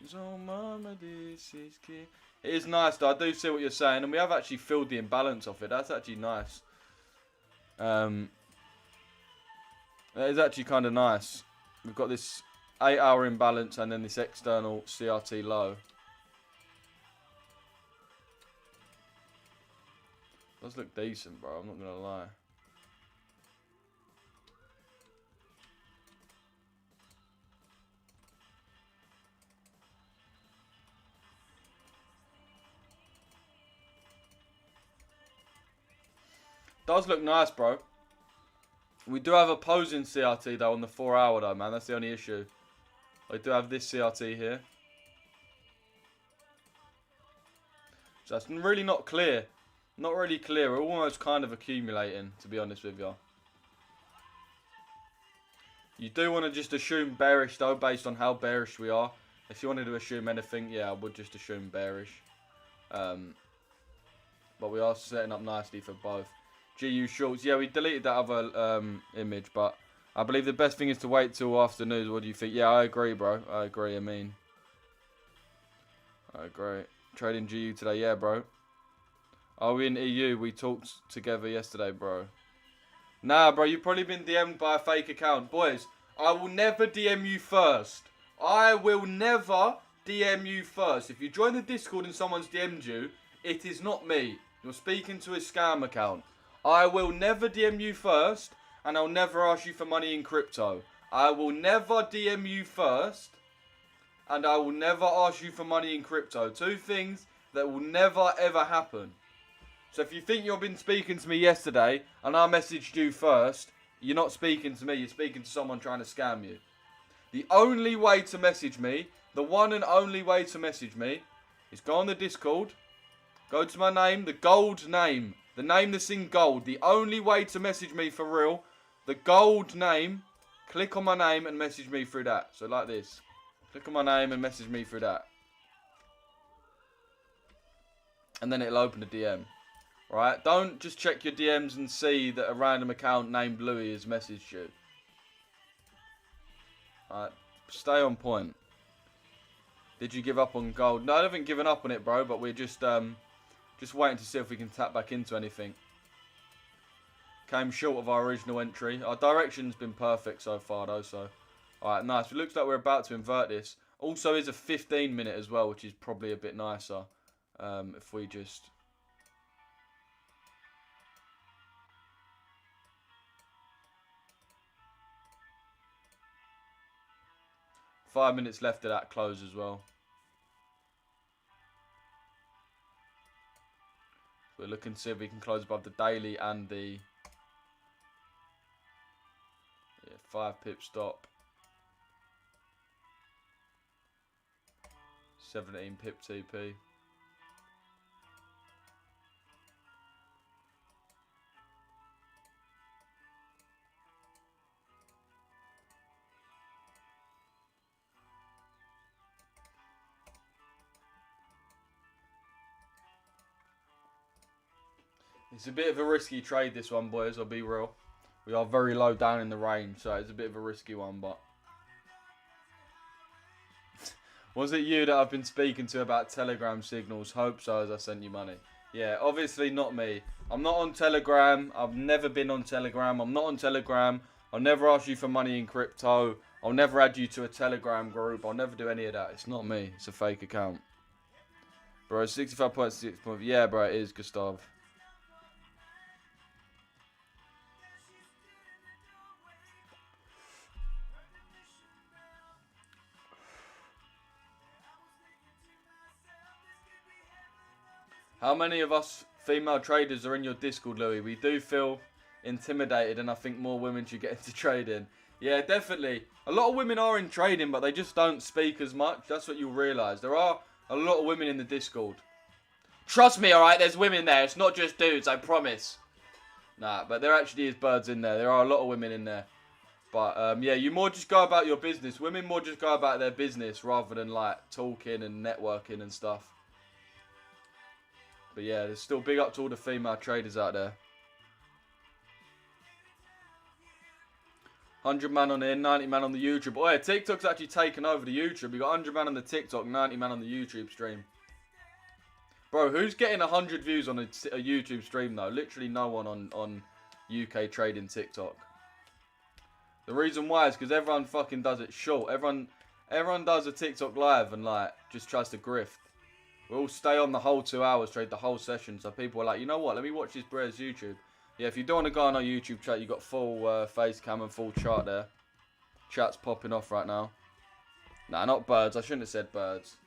So, mama, this is key. It is nice though. I do see what you're saying, and we have actually filled the imbalance off it. That's actually nice. It is actually kind of nice. We've got this 8-hour imbalance and then this external CRT low. Does look decent, bro. I'm not gonna lie. Does look nice, bro. We do have opposing CRT though on the 4 hour though, man. That's the only issue. I do have this CRT here. So that's really not clear. Not really clear. We're almost kind of accumulating, to be honest with you. You do want to just assume bearish though, based on how bearish we are. If you wanted to assume anything, yeah, I would just assume bearish. But we are setting up nicely for both. GU shorts. Yeah, we deleted that other image, but I believe the best thing is to wait till afternoon. What do you think? Yeah, I agree, bro. I agree. I agree. Trading GU today. Yeah, bro. Are we in EU? We talked together yesterday, bro. Nah, bro. You've probably been DM'd by a fake account. Boys, I will never DM you first. I will never DM you first. If you join the Discord and someone's DM'd you, it is not me. You're speaking to a scam account. I will never DM you first, and I'll never ask you for money in crypto. I will never DM you first, and I will never ask you for money in crypto. Two things that will never ever happen. So if you think you've been speaking to me yesterday, and I messaged you first, you're not speaking to me, you're speaking to someone trying to scam you. The only way to message me, the one and only way to message me, is go on the Discord, go to my name, the gold name. The name that's in gold. The only way to message me for real. The gold name. Click on my name and message me through that. So like this. Click on my name and message me through that. And then it'll open a DM. Right? Don't just check your DMs and see that a random account named Louis has messaged you. Alright, stay on point. Did you give up on gold? No, I haven't given up on it, bro, but we're just waiting to see if we can tap back into anything. Came short of our original entry. Our direction's been perfect so far, though, so... Alright, nice. It looks like we're about to invert this. Also is a 15-minute as well, which is probably a bit nicer. If we just... Five minutes left of that close as well. We're looking to see if we can close above the daily and the 5 pip stop. 17 pip TP. It's a bit of a risky trade, this one, boys, I'll be real. We are very low down in the range, so it's a bit of a risky one, but... Was it you that I've been speaking to about Telegram signals? Hope so, as I sent you money. Yeah, obviously not me. I'm not on Telegram. I've never been on Telegram. I'm not on Telegram. I'll never ask you for money in crypto. I'll never add you to a Telegram group. I'll never do any of that. It's not me. It's a fake account. Bro, 65.6. Yeah, bro, it is, Gustav. How many of us female traders are in your Discord, Louis? We do feel intimidated, and I think more women should get into trading. Yeah, definitely. A lot of women are in trading, but they just don't speak as much. That's what you'll realise. There are a lot of women in the Discord. Trust me, alright? There's women there. It's not just dudes, I promise. Nah, but there actually is birds in there. There are a lot of women in there. But, yeah, you more just go about your business. Women more just go about their business rather than, like, talking and networking and stuff. But yeah, there's still big up to all the female traders out there. 100 man on here, 90 man on the YouTube. Oh yeah, TikTok's actually taken over the YouTube. We got 100 man on the TikTok, 90 man on the YouTube stream. Bro, who's getting 100 views on a YouTube stream though? Literally no one on UK trading TikTok. The reason why is because everyone fucking does it short. Everyone does a TikTok live and like just tries to grift. We'll stay on the whole 2 hours, trade the whole session. So people are like, you know what? Let me watch this Brez YouTube. Yeah, if you don't want to go on our YouTube chat, you got full face cam and full chart there. Chat's popping off right now. Nah, not birds. I shouldn't have said birds.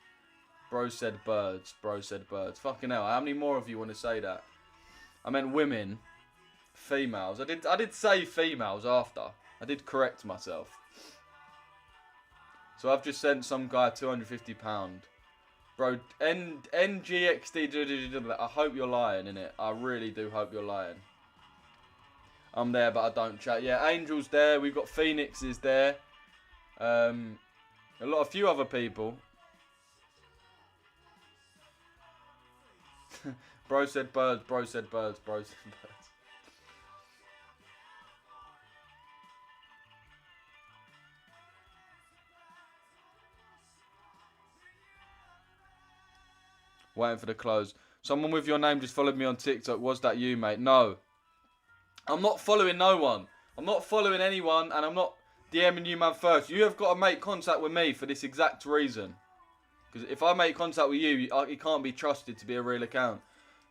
Bro said birds. Bro said birds. Fucking hell. How many more of you want to say that? I meant women. Females. I did say females after. I did correct myself. So I've just sent some guy £250. Bro, NGXD, I hope you're lying, innit? I really do hope you're lying. I'm there, but I don't chat. Yeah, Angel's there. We've got Phoenix is there. A few other people. Bro said birds, bro said birds, bro said birds. Waiting for the close. Someone with your name just followed me on TikTok. Was that you, mate? No. I'm not following no one. I'm not following anyone, and I'm not DMing you, man, first. You have got to make contact with me for this exact reason. Because if I make contact with you, it can't be trusted to be a real account.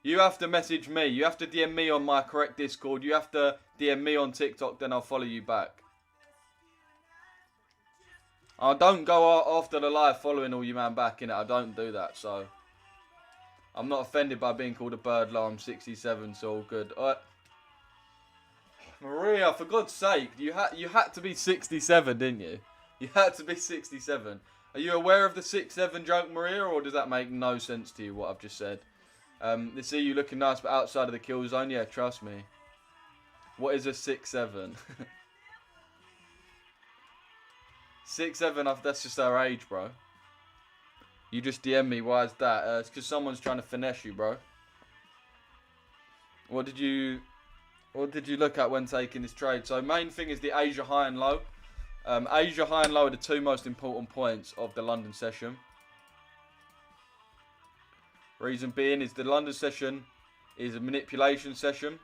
You have to message me. You have to DM me on my correct Discord. You have to DM me on TikTok, then I'll follow you back. I don't go after the live following all you, man, back, innit? I don't do that, so... I'm not offended by being called a bird low. I'm 67, so all good. Maria, for God's sake, you had to be 67, didn't you? You had to be 67. Are you aware of the 6'7" joke, Maria, or does that make no sense to you, what I've just said? They see you looking nice, but outside of the kill zone, yeah, trust me. What is a 6'7"? 6'7", that's just our age, bro. You just DM me, why is that? It's because someone's trying to finesse you, bro. What did you look at when taking this trade? So main thing is the Asia high and low. Asia high and low are the two most important points of the London session. Reason being is the London session is a manipulation session.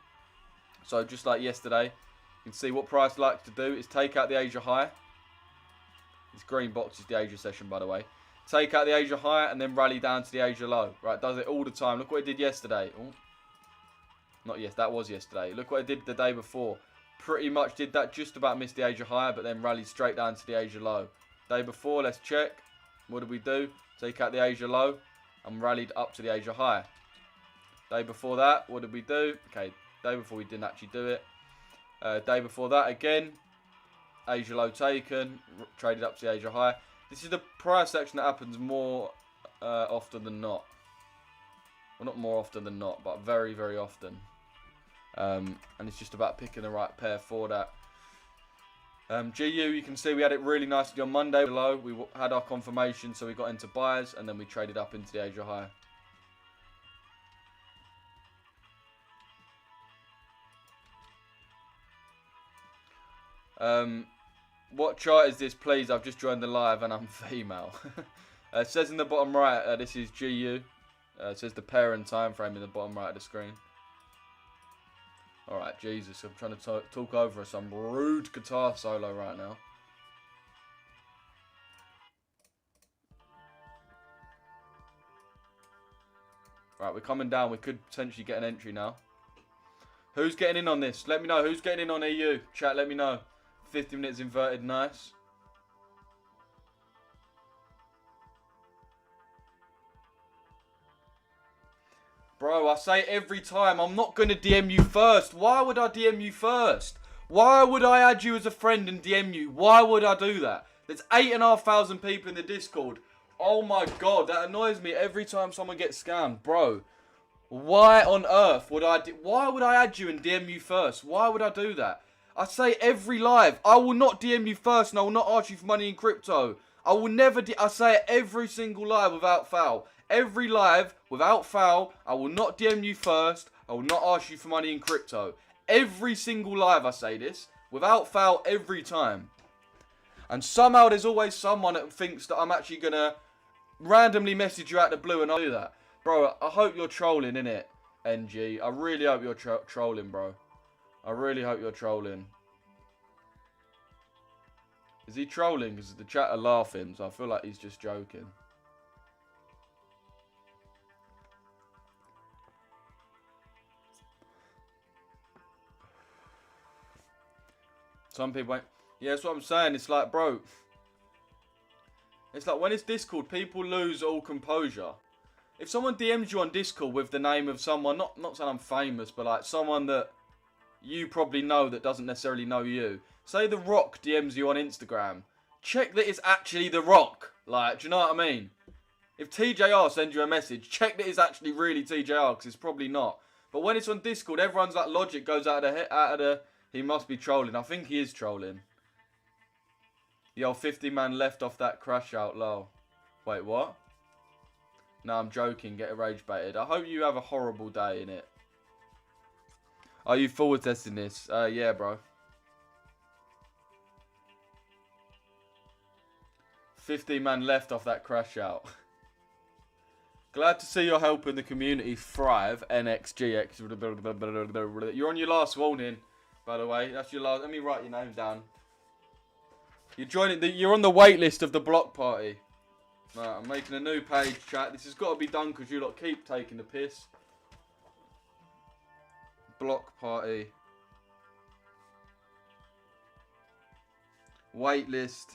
So just like yesterday, you can see what price likes to do is take out the Asia high. This green box is the Asia session, by the way. Take out the Asia high and then rally down to the Asia low. Right, does it all the time. Look what it did yesterday. Ooh. Not yes, that was yesterday. Look what it did the day before. Pretty much did that, just about missed the Asia high, but then rallied straight down to the Asia low. Day before, let's check. What did we do? Take out the Asia low and rallied up to the Asia high. Day before that, what did we do? Okay, day before we didn't actually do it. Day before that again, Asia low taken, traded up to the Asia high. This is the price action that happens more often than not. Well, not more often than not, but very, very often. And it's just about picking the right pair for that. GU, you can see we had it really nicely on Monday. Below, we had our confirmation, so we got into buys, and then we traded up into the Asia high. What chart is this, please? I've just joined the live and I'm female. It says in the bottom right, this is GU. It says the pair and time frame in the bottom right of the screen. Alright, Jesus, I'm trying to talk over some rude guitar solo right now. Right, we're coming down. We could potentially get an entry now. Who's getting in on this? Let me know. Who's getting in on EU? Chat, let me know. 50 minutes inverted, nice. Bro, I say every time, I'm not going to DM you first. Why would I DM you first? Why would I add you as a friend and DM you? Why would I do that? There's 8,500 people in the Discord. Oh my God, that annoys me every time someone gets scammed. Bro, why on earth would why would I add you and DM you first? Why would I do that? I say every live, I will not DM you first and I will not ask you for money in crypto. I will never, I say it every single live without foul. Every live, without foul, I will not DM you first. I will not ask you for money in crypto. Every single live I say this, without foul every time. And somehow there's always someone that thinks that I'm actually going to randomly message you out the blue and I'll do that. Bro, I hope you're trolling, innit, NG. I really hope you're trolling, bro. I really hope you're trolling. Is he trolling? Because the chat are laughing, so I feel like he's just joking. Some people ain't. Yeah, that's what I'm saying. It's like, bro. It's like when it's Discord, people lose all composure. If someone DMs you on Discord with the name of someone, not saying I'm famous, but like someone that you probably know that doesn't necessarily know you. Say The Rock DMs you on Instagram. Check that it's actually The Rock. Like, do you know what I mean? If TJR sends you a message, check that it's actually really TJR, because it's probably not. But when it's on Discord, everyone's like, logic goes out of the... He must be trolling. I think he is trolling. Yo, 50 man left off that crash out low. Wait, what? No, I'm joking. Get rage baited. I hope you have a horrible day, innit? Are you forward testing this? Yeah, bro. 50 man left off that crash out. Glad to see you're helping the community thrive. NXGX. You're on your last warning, by the way. That's your last. Let me write your name down. You're joining. You're on the wait list of the block party. Right, I'm making a new page, chat. This has got to be done because you lot keep taking the piss. Block party. Wait list.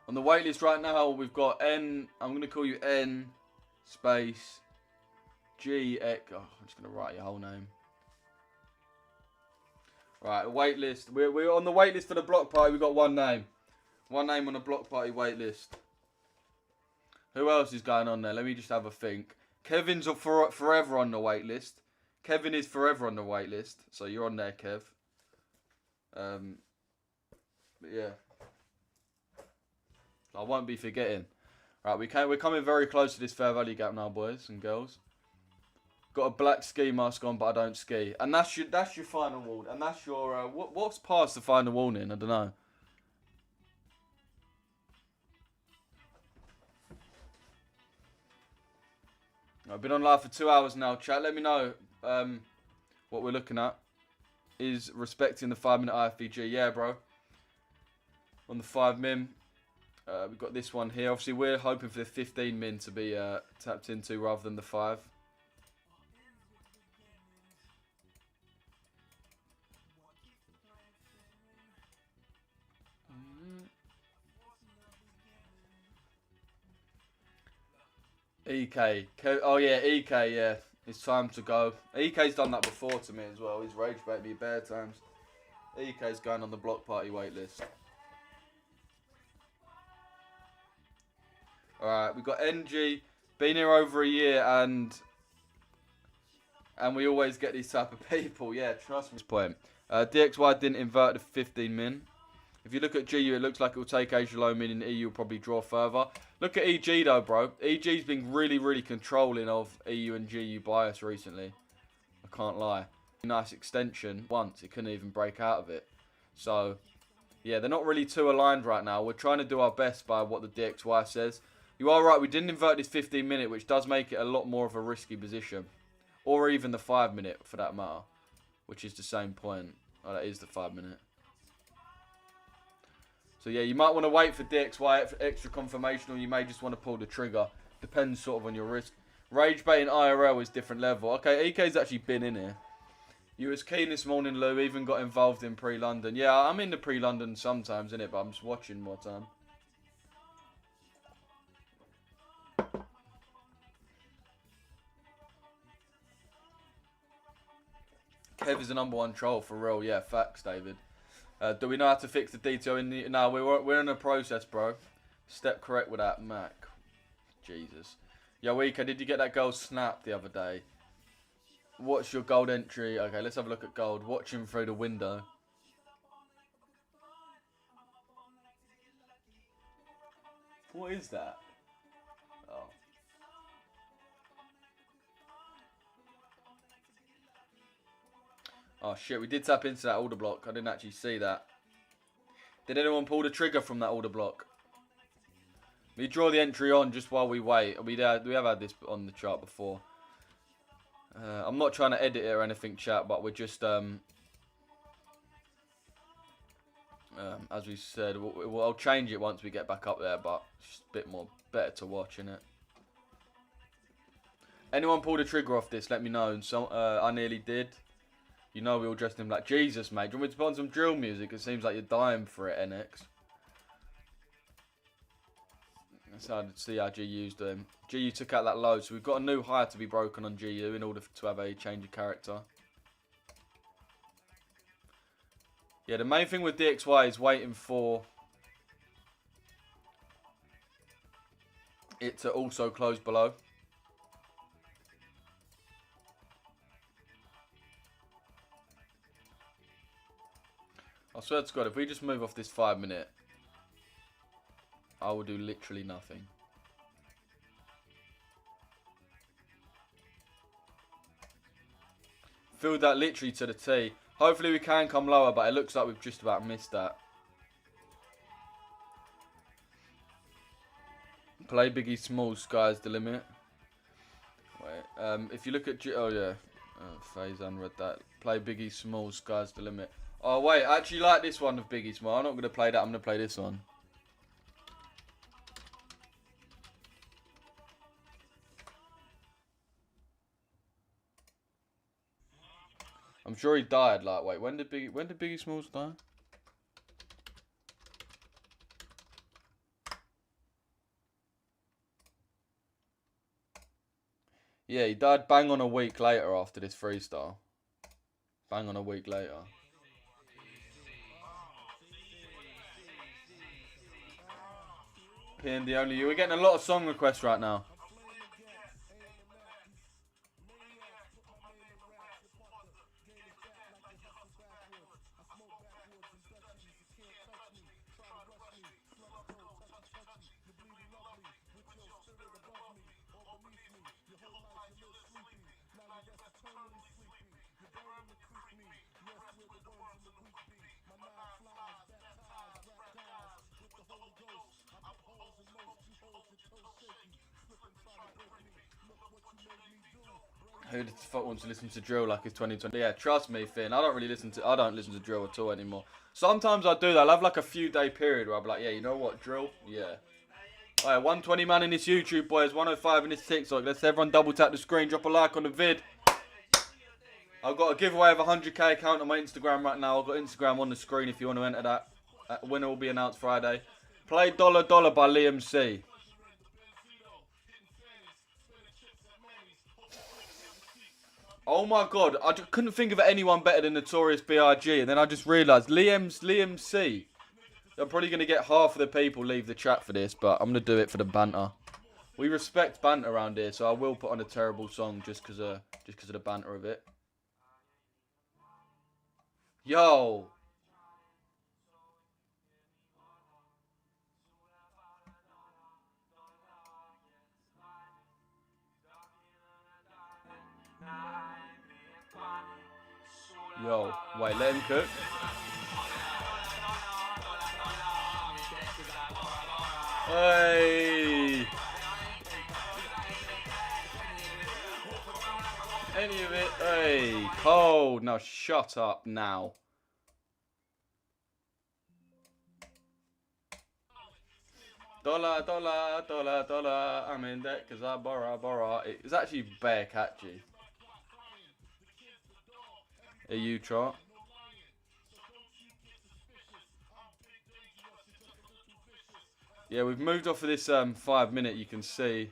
On the wait list right now, we've got N. I'm going to call you N space G X. Oh, I'm just going to write your whole name. Right, wait list. We're on the wait list for the block party. We've got one name. One name on the block party wait list. Who else is going on there? Let me just have a think. Kevin's forever on the wait list. Kevin is forever on the wait list. So you're on there, Kev. But yeah. I won't be forgetting. Right, we're coming very close to this fair value gap now, boys and girls. Got a black ski mask on, but I don't ski. And that's your final warning. And that's your what's past the final warning? I don't know. I've been on live for 2 hours now, chat. Let me know what we're looking at. Is respecting the 5-minute IFVG. Yeah, bro. On the 5 min. We've got this one here. Obviously, we're hoping for the 15 min to be tapped into rather than the 5. EK. Oh, yeah, EK, yeah. It's time to go. EK's done that before to me as well. He's rage bait me bare times. EK's going on the block party waitlist. Alright, we've got NG. Been here over a year and we always get these type of people. Yeah, trust me. This point. DXY didn't invert the 15 min. If you look at GU, it looks like it will take Asia low min and EU will probably draw further. Look at EG though, bro. EG's been really, really controlling of EU and GU bias recently. I can't lie. Nice extension. Once, it couldn't even break out of it. So, yeah, they're not really too aligned right now. We're trying to do our best by what the DXY says. You are right, we didn't invert this 15 minute, which does make it a lot more of a risky position. Or even the 5 minute, for that matter. Which is the same point. Oh, that is the 5 minute. So yeah, you might want to wait for DXY for extra confirmation, or you may just want to pull the trigger. Depends sort of on your risk. Rage baiting IRL is different level. Okay, EK's actually been in here. You was keen this morning, Lou. Even got involved in pre-London. Yeah, I'm in the pre-London sometimes, innit? But I'm just watching more time. Kev is the #1 troll for real. Yeah, facts, David. Do we know how to fix the detail in the... No, we're in a process, bro. Step correct with that, Mac. Jesus. Yo, Ika, did you get that gold snap the other day? What's your gold entry? Okay, let's have a look at gold. Watching through the window. What is that? Oh. Oh shit, we did tap into that order block. I didn't actually see that. Did anyone pull the trigger from that order block? We draw the entry on just while we wait. We have had this on the chart before. I'm not trying to edit it or anything, chat, but we're just, as we said, I'll change it once we get back up there, but it's just a bit more better to watch, innit? Anyone pull the trigger off this, let me know. And so, I nearly did. You know we all dressed in black. Jesus, mate. Do you want me to put on some drill music? It seems like you're dying for it, NX. That's how to see how GU's doing. GU took out that load, so we've got a new high to be broken on GU in order to have a change of character. Yeah, the main thing with DXY is waiting for it to also close below. I swear to God, if we just move off this 5 minute, I will do literally nothing. Filled that literally to the T. Hopefully we can come lower, but it looks like we've just about missed that. Play Biggie Small, sky's the limit. Wait, if you look at... oh yeah, Faizan read that. Play Biggie Small, sky's the limit. Oh wait, I actually like this one of Biggie Small. I'm not going to play that, I'm going to play this one. I'm sure he died. Like, wait, when did Biggie Smalls die? Yeah, he died bang on a week later after this freestyle. Bang on a week later. PND only you. We're getting a lot of song requests right now. Who the fuck wants to listen to drill like it's 2020? Yeah, trust me, Finn. I don't listen to drill at all anymore. Sometimes I do that. I'll have like a few day period where I'll be like, yeah, you know what, drill? Yeah. Alright, 120 man in this YouTube, boys. 105 in this TikTok. Let's everyone double tap the screen, drop a like on the vid. I've got a giveaway of a 100k account on my Instagram right now. I've got Instagram on the screen if you want to enter that. Winner will be announced Friday. Play Dollar Dollar by Liam C. Oh my god, I just couldn't think of anyone better than Notorious B.I.G. And then I just realised Liam C. I'm probably going to get half of the people leave the chat for this, but I'm going to do it for the banter. We respect banter around here, so I will put on a terrible song just because of the banter of it. Yo! Yo, wait, let him cook. Hey! Any of it? Hey, cold. Now shut up now. Dollar, dollar, dollar, dollar. I'm in debt because I borrow. It's actually bare catchy. EU chart. Yeah, we've moved off of this 5 minute, you can see.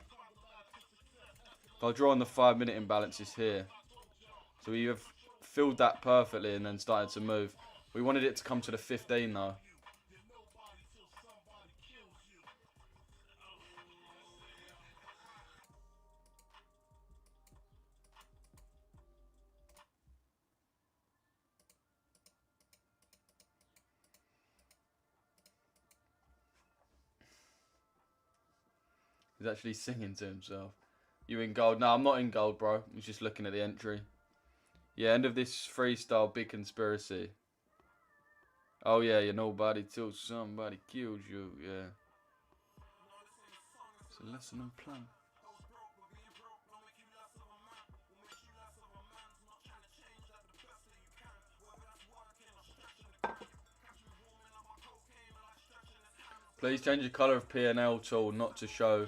If I draw on the 5 minute imbalances here. So we have filled that perfectly and then started to move. We wanted it to come to the 15 though. He's actually singing to himself. You in gold? No, I'm not in gold, bro. He's just looking at the entry. Yeah, end of this freestyle, big conspiracy. Oh yeah, you're nobody till somebody kills you, yeah. It's a lesson in plan. Please change the colour of P&L tool not to show.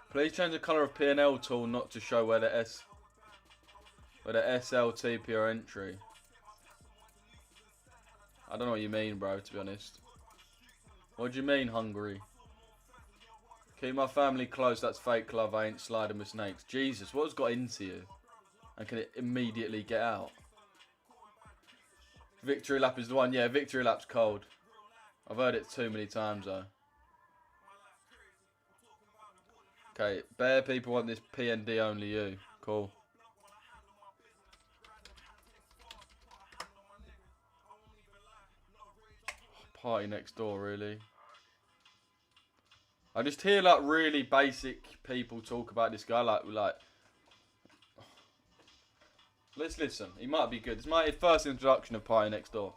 Please change the colour of P&L tool not to show where the SLTP are entry. I don't know what you mean, bro, to be honest. What do you mean, Hungary? Keep my family close, that's fake love, I ain't sliding with snakes. Jesus, what's got into you? And can it immediately get out? Victory lap is the one. Yeah, victory lap's cold. I've heard it too many times though. Okay, bare people want this PND only you. Cool. Party next door, really. I just hear like really basic people talk about this guy like let's listen. He might be good. It's my first introduction of Party Next Door.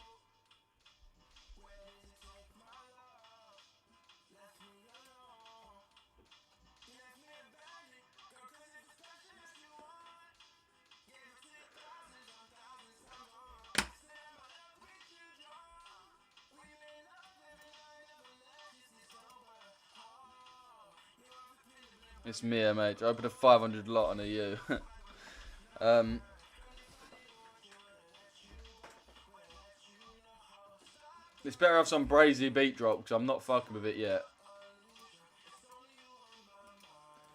It's me, MH. I opened a 500 lot on a U. It's better have some brazy beat drop because I'm not fucking with it yet.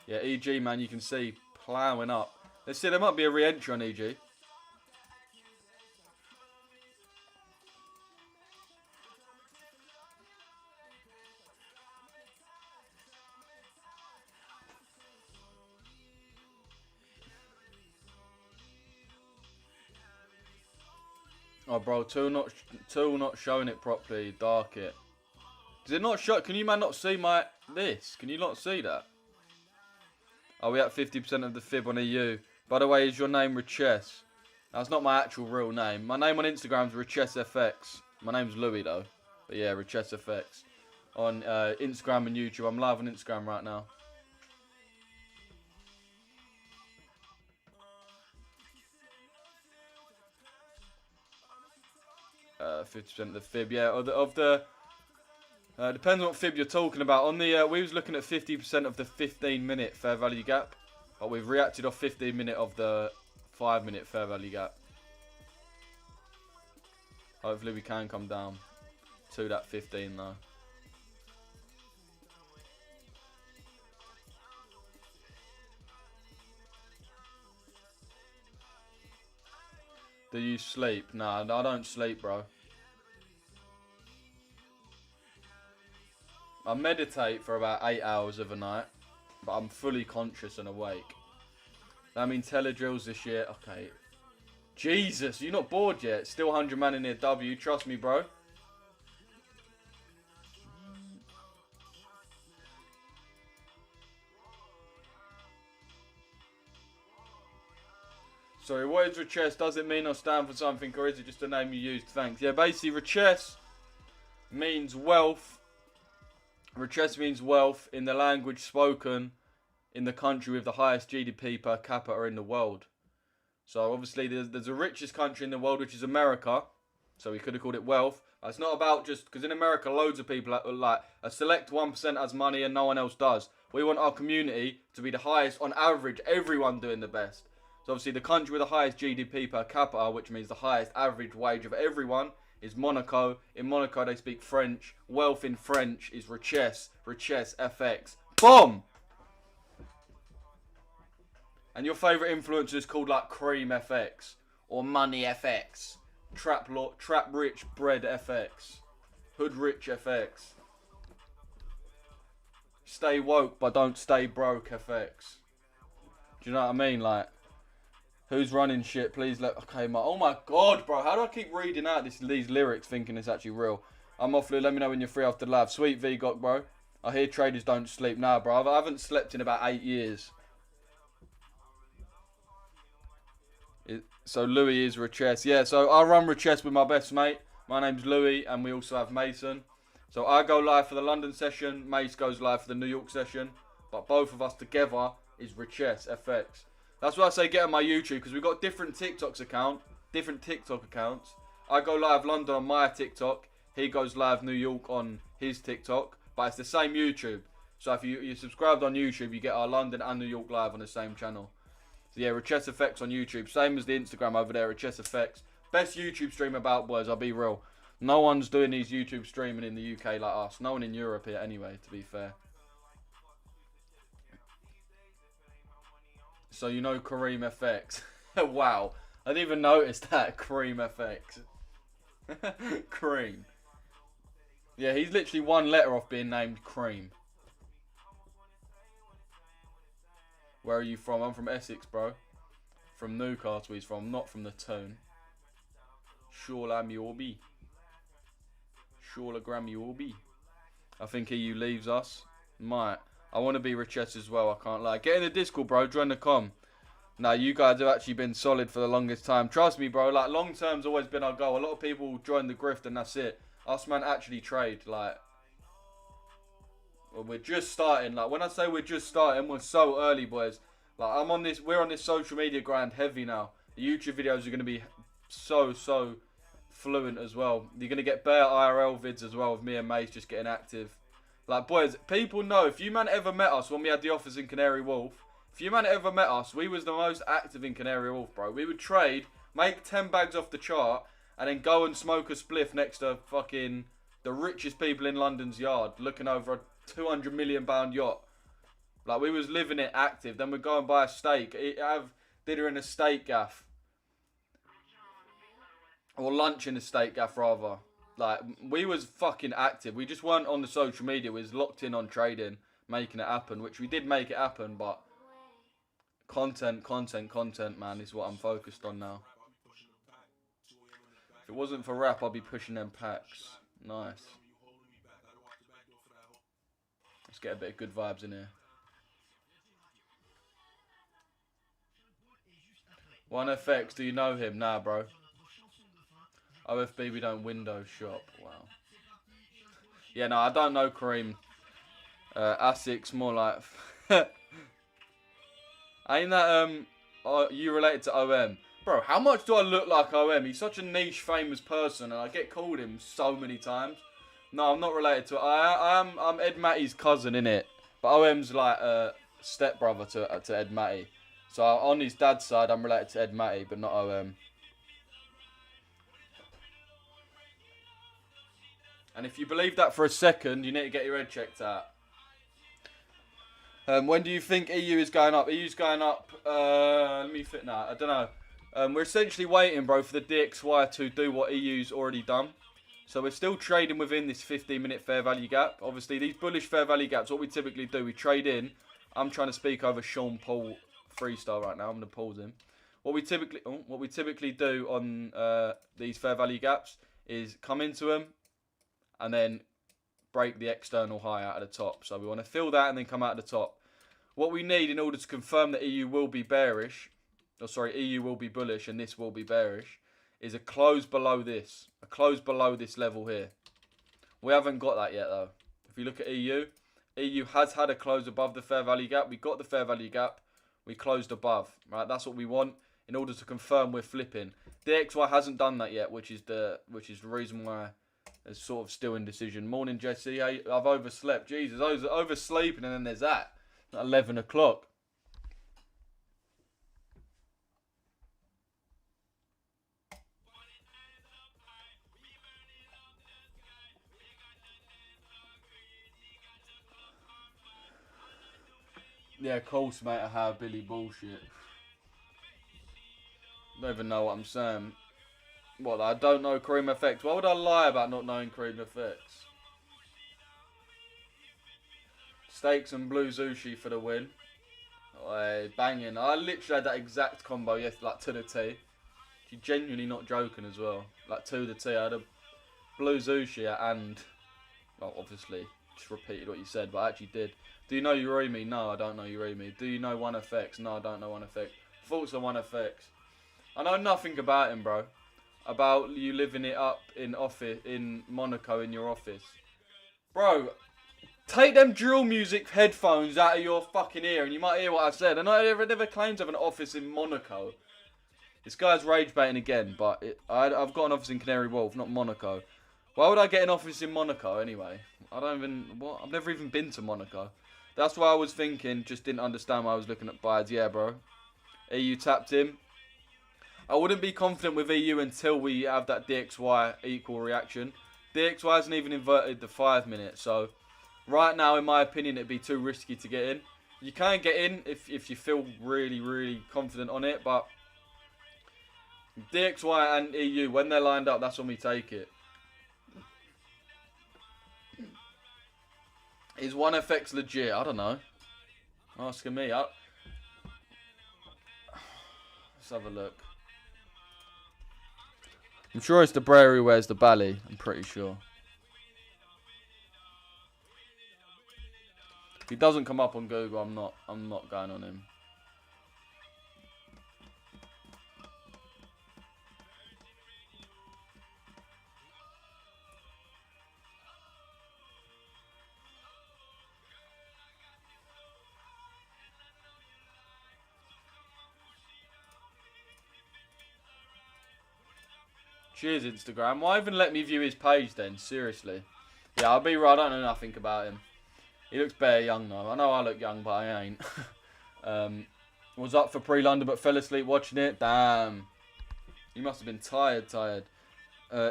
Yeah, EG, man, you can see ploughing up. Let's see, there might be a re-entry on EG. Oh, bro, tool not showing it properly. Dark it. Does it not show? Can you, man, not see this? Can you not see that? Are we at 50% of the fib on EU? By the way, is your name Richesse? That's not my actual real name. My name on Instagram is RichesseFX. My name's Louis though. But yeah, RichesseFX. On Instagram and YouTube. I'm live on Instagram right now. 50% of the fib, yeah. Depends on what fib you're talking about. On the we was looking at 50% of the 15-minute fair value gap, but we've reacted off 15-minute of the 5-minute fair value gap. Hopefully we can come down to that 15 though. Do you sleep? Nah, I don't sleep, bro. I meditate for about 8 hours of a night, but I'm fully conscious and awake. I mean, teledrills this year. Okay. Jesus, you're not bored yet? Still 100 man in here, W. Trust me, bro. Sorry, what is Richesse? Does it mean or stand for something, or is it just a name you used? Thanks. Yeah, basically, Richesse means wealth. Richesse means wealth in the language spoken in the country with the highest GDP per capita in the world. So obviously there's the richest country in the world, which is America. So we could have called it wealth. It's not about just, because in America loads of people, like a select 1% has money and no one else does. We want our community to be the highest on average, everyone doing the best. So obviously the country with the highest GDP per capita, which means the highest average wage of everyone, is Monaco. In Monaco they speak French. Wealth in French is Richesse. Richesse FX. Boom! And your favourite influencer is called like Cream FX or Money FX, Trap Rich Bread FX, Hood Rich FX, Stay Woke but don't stay broke FX. Do you know what I mean? Like, who's running shit? Please let. Okay, oh my god, bro. How do I keep reading out these lyrics thinking it's actually real? I'm off, Lou. Let me know when you're free after the live. Sweet V got, bro. I hear traders don't sleep. Nah, bro. I haven't slept in about 8 years. So Louis is Richesse. Yeah, so I run Richesse with my best mate. My name's Louis, and we also have Mason. So I go live for the London session. Mace goes live for the New York session. But both of us together is Richesse FX. That's why I say get on my YouTube, because we've got different TikTok accounts. I go live London on my TikTok. He goes live New York on his TikTok. But it's the same YouTube. So if you're subscribed on YouTube, you get our London and New York live on the same channel. So yeah, Richesse FX on YouTube. Same as the Instagram over there, Richesse FX. Best YouTube stream about, boys, I'll be real. No one's doing these YouTube streaming in the UK like us. No one in Europe here anyway, to be fair. So you know Kareem FX. Wow. I didn't even notice that. Kareem FX. Cream. Yeah, he's literally one letter off being named Cream. Where are you from? I'm from Essex, bro. From Newcastle he's from, not from the Tone. Shawla Grammy. I think EU leaves us. Might. I want to be Richesse as well, I can't lie. Get in the Discord, bro. Join the com. Nah, you guys have actually been solid for the longest time. Trust me, bro. Like, long term's always been our goal. A lot of people join the grift and that's it. Us, man, actually trade. Like, well, we're just starting. Like, when I say we're just starting, we're so early, boys. Like, we're on this social media grind heavy now. The YouTube videos are going to be so fluent as well. You're going to get bare IRL vids as well of me and Mace just getting active. Like, boys, people know, if you man ever met us when we had the office in Canary Wharf, if you man ever met us, we was the most active in Canary Wharf, bro. We would trade, make 10 bags off the chart, and then go and smoke a spliff next to fucking the richest people in London's yard, looking over a £200 million yacht. Like, we was living it active. Then we'd go and buy a steak. Have dinner in a steak gaff. Or lunch in a steak gaff, rather. Like, we was fucking active. We just weren't on the social media. We was locked in on trading, making it happen, which we did make it happen, but content, man, is what I'm focused on now. If it wasn't for rap, I'd be pushing them packs. Nice. Let's get a bit of good vibes in here. 1FX, do you know him? Nah, bro. OFB, we don't window shop. Wow. Yeah, no, I don't know Kareem. Asics, more like... Ain't that, you related to OM? Bro, how much do I look like OM? He's such a niche, famous person, and I get called him so many times. No, I'm not related to it. I'm Ed Matty's cousin, innit? But OM's like a stepbrother to Ed Matty. So on his dad's side, I'm related to Ed Matty, but not OM. And if you believe that for a second, you need to get your head checked out. When do you think EU is going up? EU's going up, let me fit now. I don't know. We're essentially waiting, bro, for the DXY to do what EU's already done. So we're still trading within this 15-minute fair value gap. Obviously, these bullish fair value gaps, what we typically do, we trade in. I'm trying to speak over Sean Paul freestyle right now. I'm going to pause him. What we typically do on these fair value gaps is come into them and then break the external high out of the top. So we want to fill that and then come out of the top. What we need in order to confirm that EU will be bearish, EU will be bullish and this will be bearish, is a close below this. A close below this level here. We haven't got that yet though. If you look at EU has had a close above the fair value gap. We got the fair value gap. We closed above. Right, that's what we want in order to confirm we're flipping. DXY hasn't done that yet, which is the reason why it's sort of still indecision. Morning, Jesse. I've overslept. Jesus, I was oversleeping and then there's that. At 11 o'clock. Yeah, of course, mate, I have Billy bullshit. Don't even know what I'm saying. What, I don't know Kareem FX? Why would I lie about not knowing Kareem FX? Steaks and blue sushi for the win. Oh, banging. I literally had that exact combo yesterday, like to the T. She's genuinely not joking as well. Like to the T. I had a blue sushi and, well, obviously, just repeated what you said, but I actually did. Do you know Urimi? No, I don't know Urimi. Do you know 1FX? No, I don't know 1FX. Thoughts on 1FX? I know nothing about him, bro. About you living it up in Monaco in your office. Bro, take them drill music headphones out of your fucking ear and you might hear what I said. And I never claimed to have an office in Monaco. This guy's rage baiting again, but I've got an office in Canary Wharf, not Monaco. Why would I get an office in Monaco anyway? I've never even been to Monaco. That's why I was thinking, just didn't understand why I was looking at buys. Yeah, bro. EU tapped him. I wouldn't be confident with EU until we have that DXY equal reaction. DXY hasn't even inverted the 5 minute, so right now, in my opinion, it'd be too risky to get in. You can get in if you feel really, really confident on it, but DXY and EU, when they're lined up, that's when we take it. Is 1FX legit? I don't know. Asking me. Let's have a look. I'm sure it's the Brer who wears the Bally. I'm pretty sure. If he doesn't come up on Google, I'm not going on him. Cheers, Instagram. Why even let me view his page then? Seriously. Yeah, I'll be right. I don't know nothing about him. He looks bare young though. I know I look young, but I ain't. Was up for pre-London but fell asleep watching it. Damn. He must have been tired.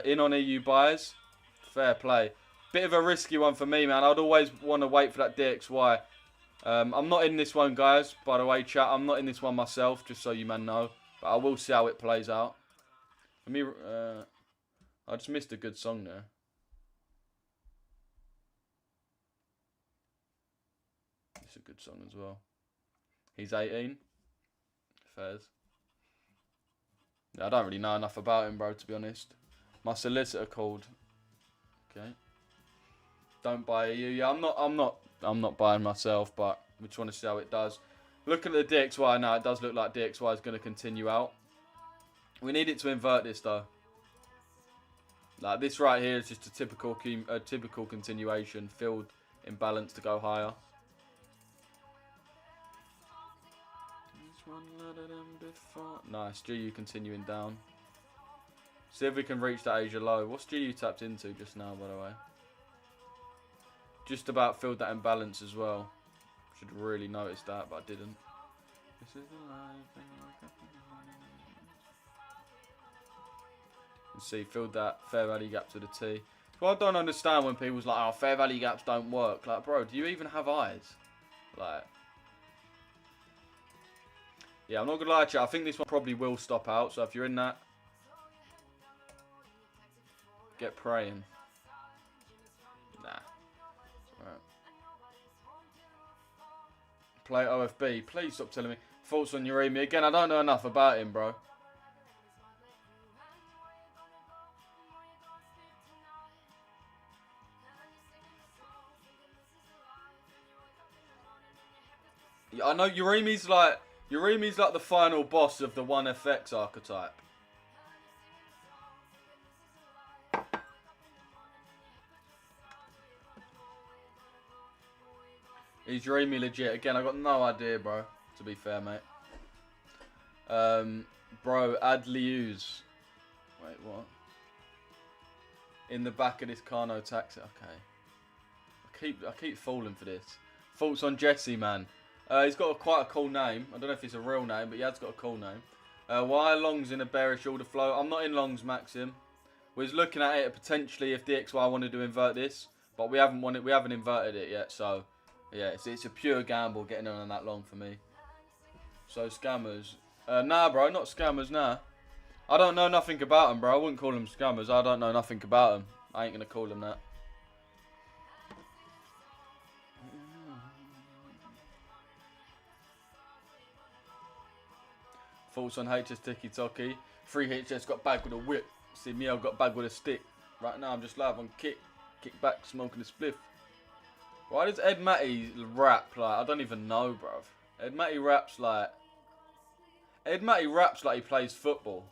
In on EU buys. Fair play. Bit of a risky one for me, man. I'd always want to wait for that DXY. I'm not in this one, guys. By the way, chat. I'm not in this one myself, just so you man know. But I will see how it plays out. Let me, I just missed a good song there. It's a good song as well. He's 18. Fairs. Yeah, I don't really know enough about him, bro, to be honest. My solicitor called. Okay. Don't buy EU. Yeah, I'm not buying myself, but we just want to see how it does. Looking at the DXY now, it does look like DXY is going to continue out. We need it to invert this though. Like this right here is just a typical continuation, filled imbalance to go higher. Nice, GU continuing down. See if we can reach that Asia low. What's GU tapped into just now, by the way? Just about filled that imbalance as well. Should have really noticed that, but I didn't. This is the life. You see, filled that fair value gap to the T. So I don't understand when people's like, oh, fair value gaps don't work. Like, bro, do you even have eyes? Like, yeah, I'm not going to lie to you. I think this one probably will stop out. So if you're in that, get praying. Nah. Right. Play OFB. Please stop telling me. Thoughts on Uremi. Again, I don't know enough about him, bro. I know Uremi's like the final boss of the 1FX archetype. Is Uremi legit? Again, I got no idea, bro. To be fair, mate. Bro, add Liu's. Wait, what? In the back of this Carno taxi. Okay. I keep falling for this. Thoughts on Jesse, man. He's got quite a cool name. I don't know if it's a real name, but he has got a cool name. Why are longs in a bearish order flow? I'm not in longs, Maxim. We was looking at it potentially if DXY wanted to invert this, but we haven't inverted it yet. So yeah, it's a pure gamble getting on that long for me. So scammers, nah, bro, not scammers, nah. I don't know nothing about them, bro. I wouldn't call them scammers. I don't know nothing about them. I ain't gonna call them that. Thoughts on HS Tiki Toki. 3HS got bagged with a whip. See me, I got bagged with a stick. Right now I'm just live on Kick back smoking a spliff. Why does Ed Matty rap like, I don't even know, bruv. Ed Matty raps like he plays football.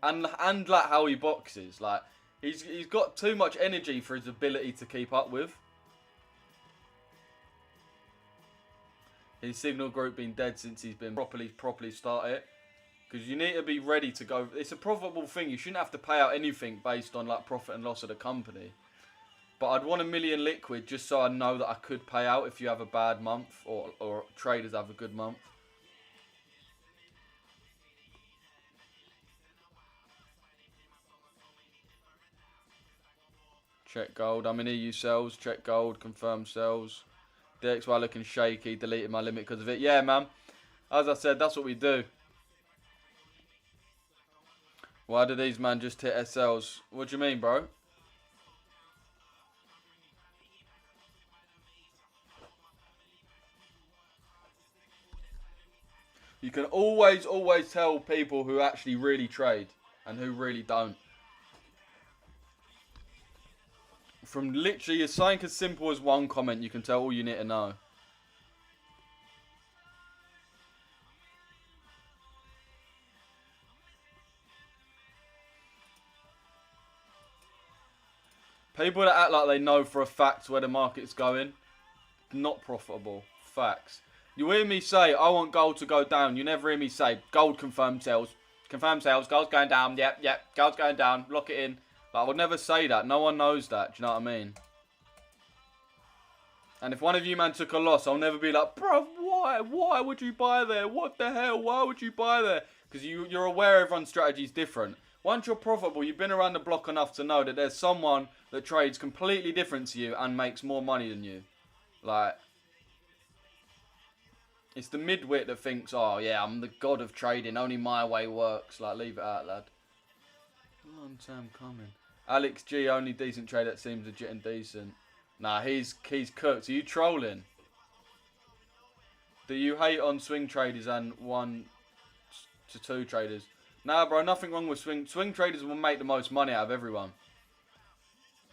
And like how he boxes. Like he's got too much energy for his ability to keep up with. His signal group been dead since he's been properly started. Because you need to be ready to go. It's a profitable thing. You shouldn't have to pay out anything based on like profit and loss of the company. But I'd want $1 million liquid just so I know that I could pay out if you have a bad month or traders have a good month. Check gold. I'm in EU sales. Check gold. Confirm sales. DXY looking shaky. Deleted my limit because of it. Yeah, man. As I said, that's what we do. Why do these man just hit SLs? What do you mean, bro? You can always tell people who actually really trade and who really don't. From literally something as simple as one comment, you can tell all you need to know. People that act like they know for a fact where the market's going, not profitable. Facts. You hear me say, I want gold to go down. You never hear me say, gold confirmed sales. Confirmed sales, gold's going down. Yep, gold's going down. Lock it in. Like, I would never say that. No one knows that. Do you know what I mean? And if one of you, man, took a loss, I'll never be like, bro, why? Why would you buy there? What the hell? Why would you buy there? Because you're aware everyone's strategy is different. Once you're profitable, you've been around the block enough to know that there's someone that trades completely different to you and makes more money than you. Like, it's the midwit that thinks, oh yeah, I'm the god of trading, only my way works. Like, leave it out, lad. Long time coming. Alex G, only decent trade that seems legit and decent. Nah, he's cooked. Are you trolling? Do you hate on swing traders and 1 to 2 traders? Nah, bro, nothing wrong with swing. Swing traders will make the most money out of everyone.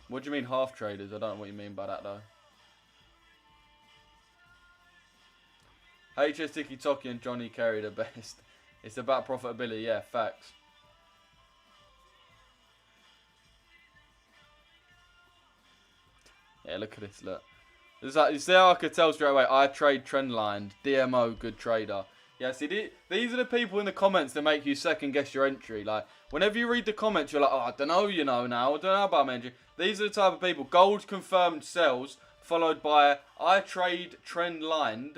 What do you mean half traders? I don't know what you mean by that, though. HS Tiki Toki and Johnny Carey the best. It's about profitability, yeah, facts. Yeah, look at this, look. You see how I could tell straight away, I trade trendlined, DMO, good trader. Yeah, see, these are the people in the comments that make you second guess your entry. Like, whenever you read the comments, you're like, oh, I don't know, you know, now. I don't know about my entry. These are the type of people. Gold confirmed sells, followed by I trade trendlined.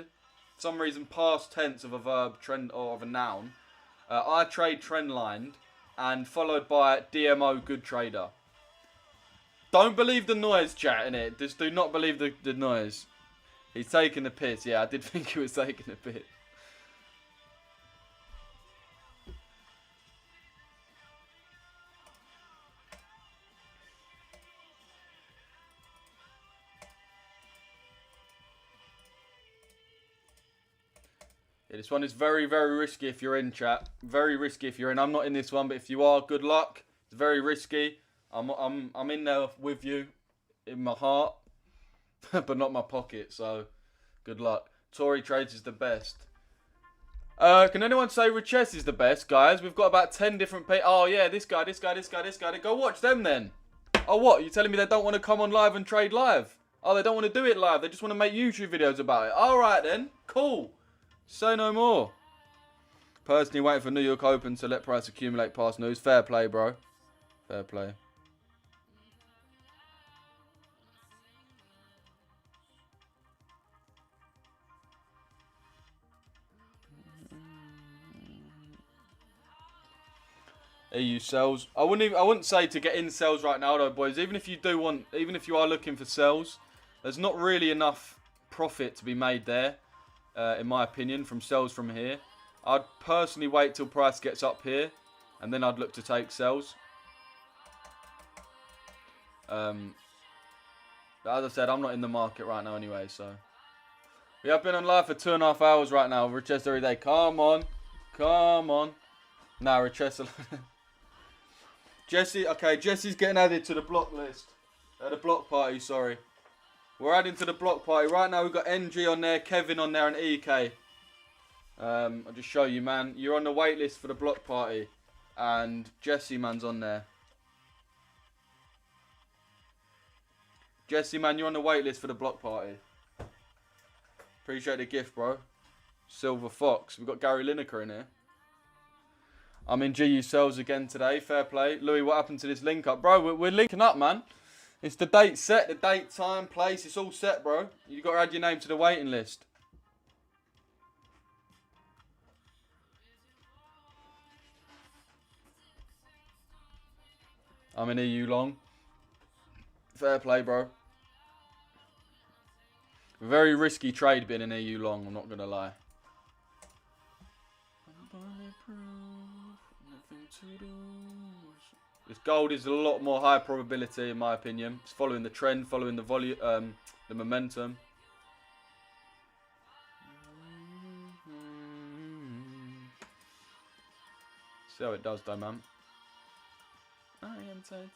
For some reason, past tense of a verb, trend, or of a noun. I trade trendlined, and followed by DMO, good trader. Don't believe the noise, chat, in it. Just do not believe the noise. He's taking the piss. Yeah, I did think he was taking the piss. Yeah, this one is very, very risky if you're in, chat. Very risky if you're in. I'm not in this one, but if you are, good luck. It's very risky. I'm in there with you, in my heart, but not my pocket. So, good luck. Tory Trades is the best. Can anyone say Richesse is the best, guys? We've got about 10 different people. Oh yeah, this guy. Go watch them then. Oh what? You telling me they don't want to come on live and trade live? Oh, they don't want to do it live. They just want to make YouTube videos about it. All right then. Cool. Say no more. Personally waiting for New York Open to let price accumulate past news. Fair play, bro. Fair play. EU sells. I wouldn't say to get in sells right now though, boys. Even if you are looking for sells, there's not really enough profit to be made there. In my opinion, from sells from here. I'd personally wait till price gets up here, and then I'd look to take sells. As I said, I'm not in the market right now anyway, so. We have been on live for 2.5 hours right now. Richesse every day. Come on. Come on. Nah, Richesse. Jesse, okay, Jesse's getting added to the block list. The block party, sorry. We're adding to the block party. Right now we've got NG on there, Kevin on there, and EK. I'll just show you, man. You're on the wait list for the block party. And Jesse, man's on there. Jesse, man, you're on the wait list for the block party. Appreciate the gift, bro. Silver Fox. We've got Gary Lineker in here. I'm in GU Cells again today. Fair play. Louis, what happened to this link up? Bro, we're linking up, man. It's the date set, the date, time, place. It's all set, bro. You got to add your name to the waiting list. I'm in EU long. Fair play, bro. Very risky trade being in EU long, I'm not going to lie. This gold is a lot more high probability in my opinion. It's following the trend, following the volume, the momentum. See how it does though, man. I am titanium.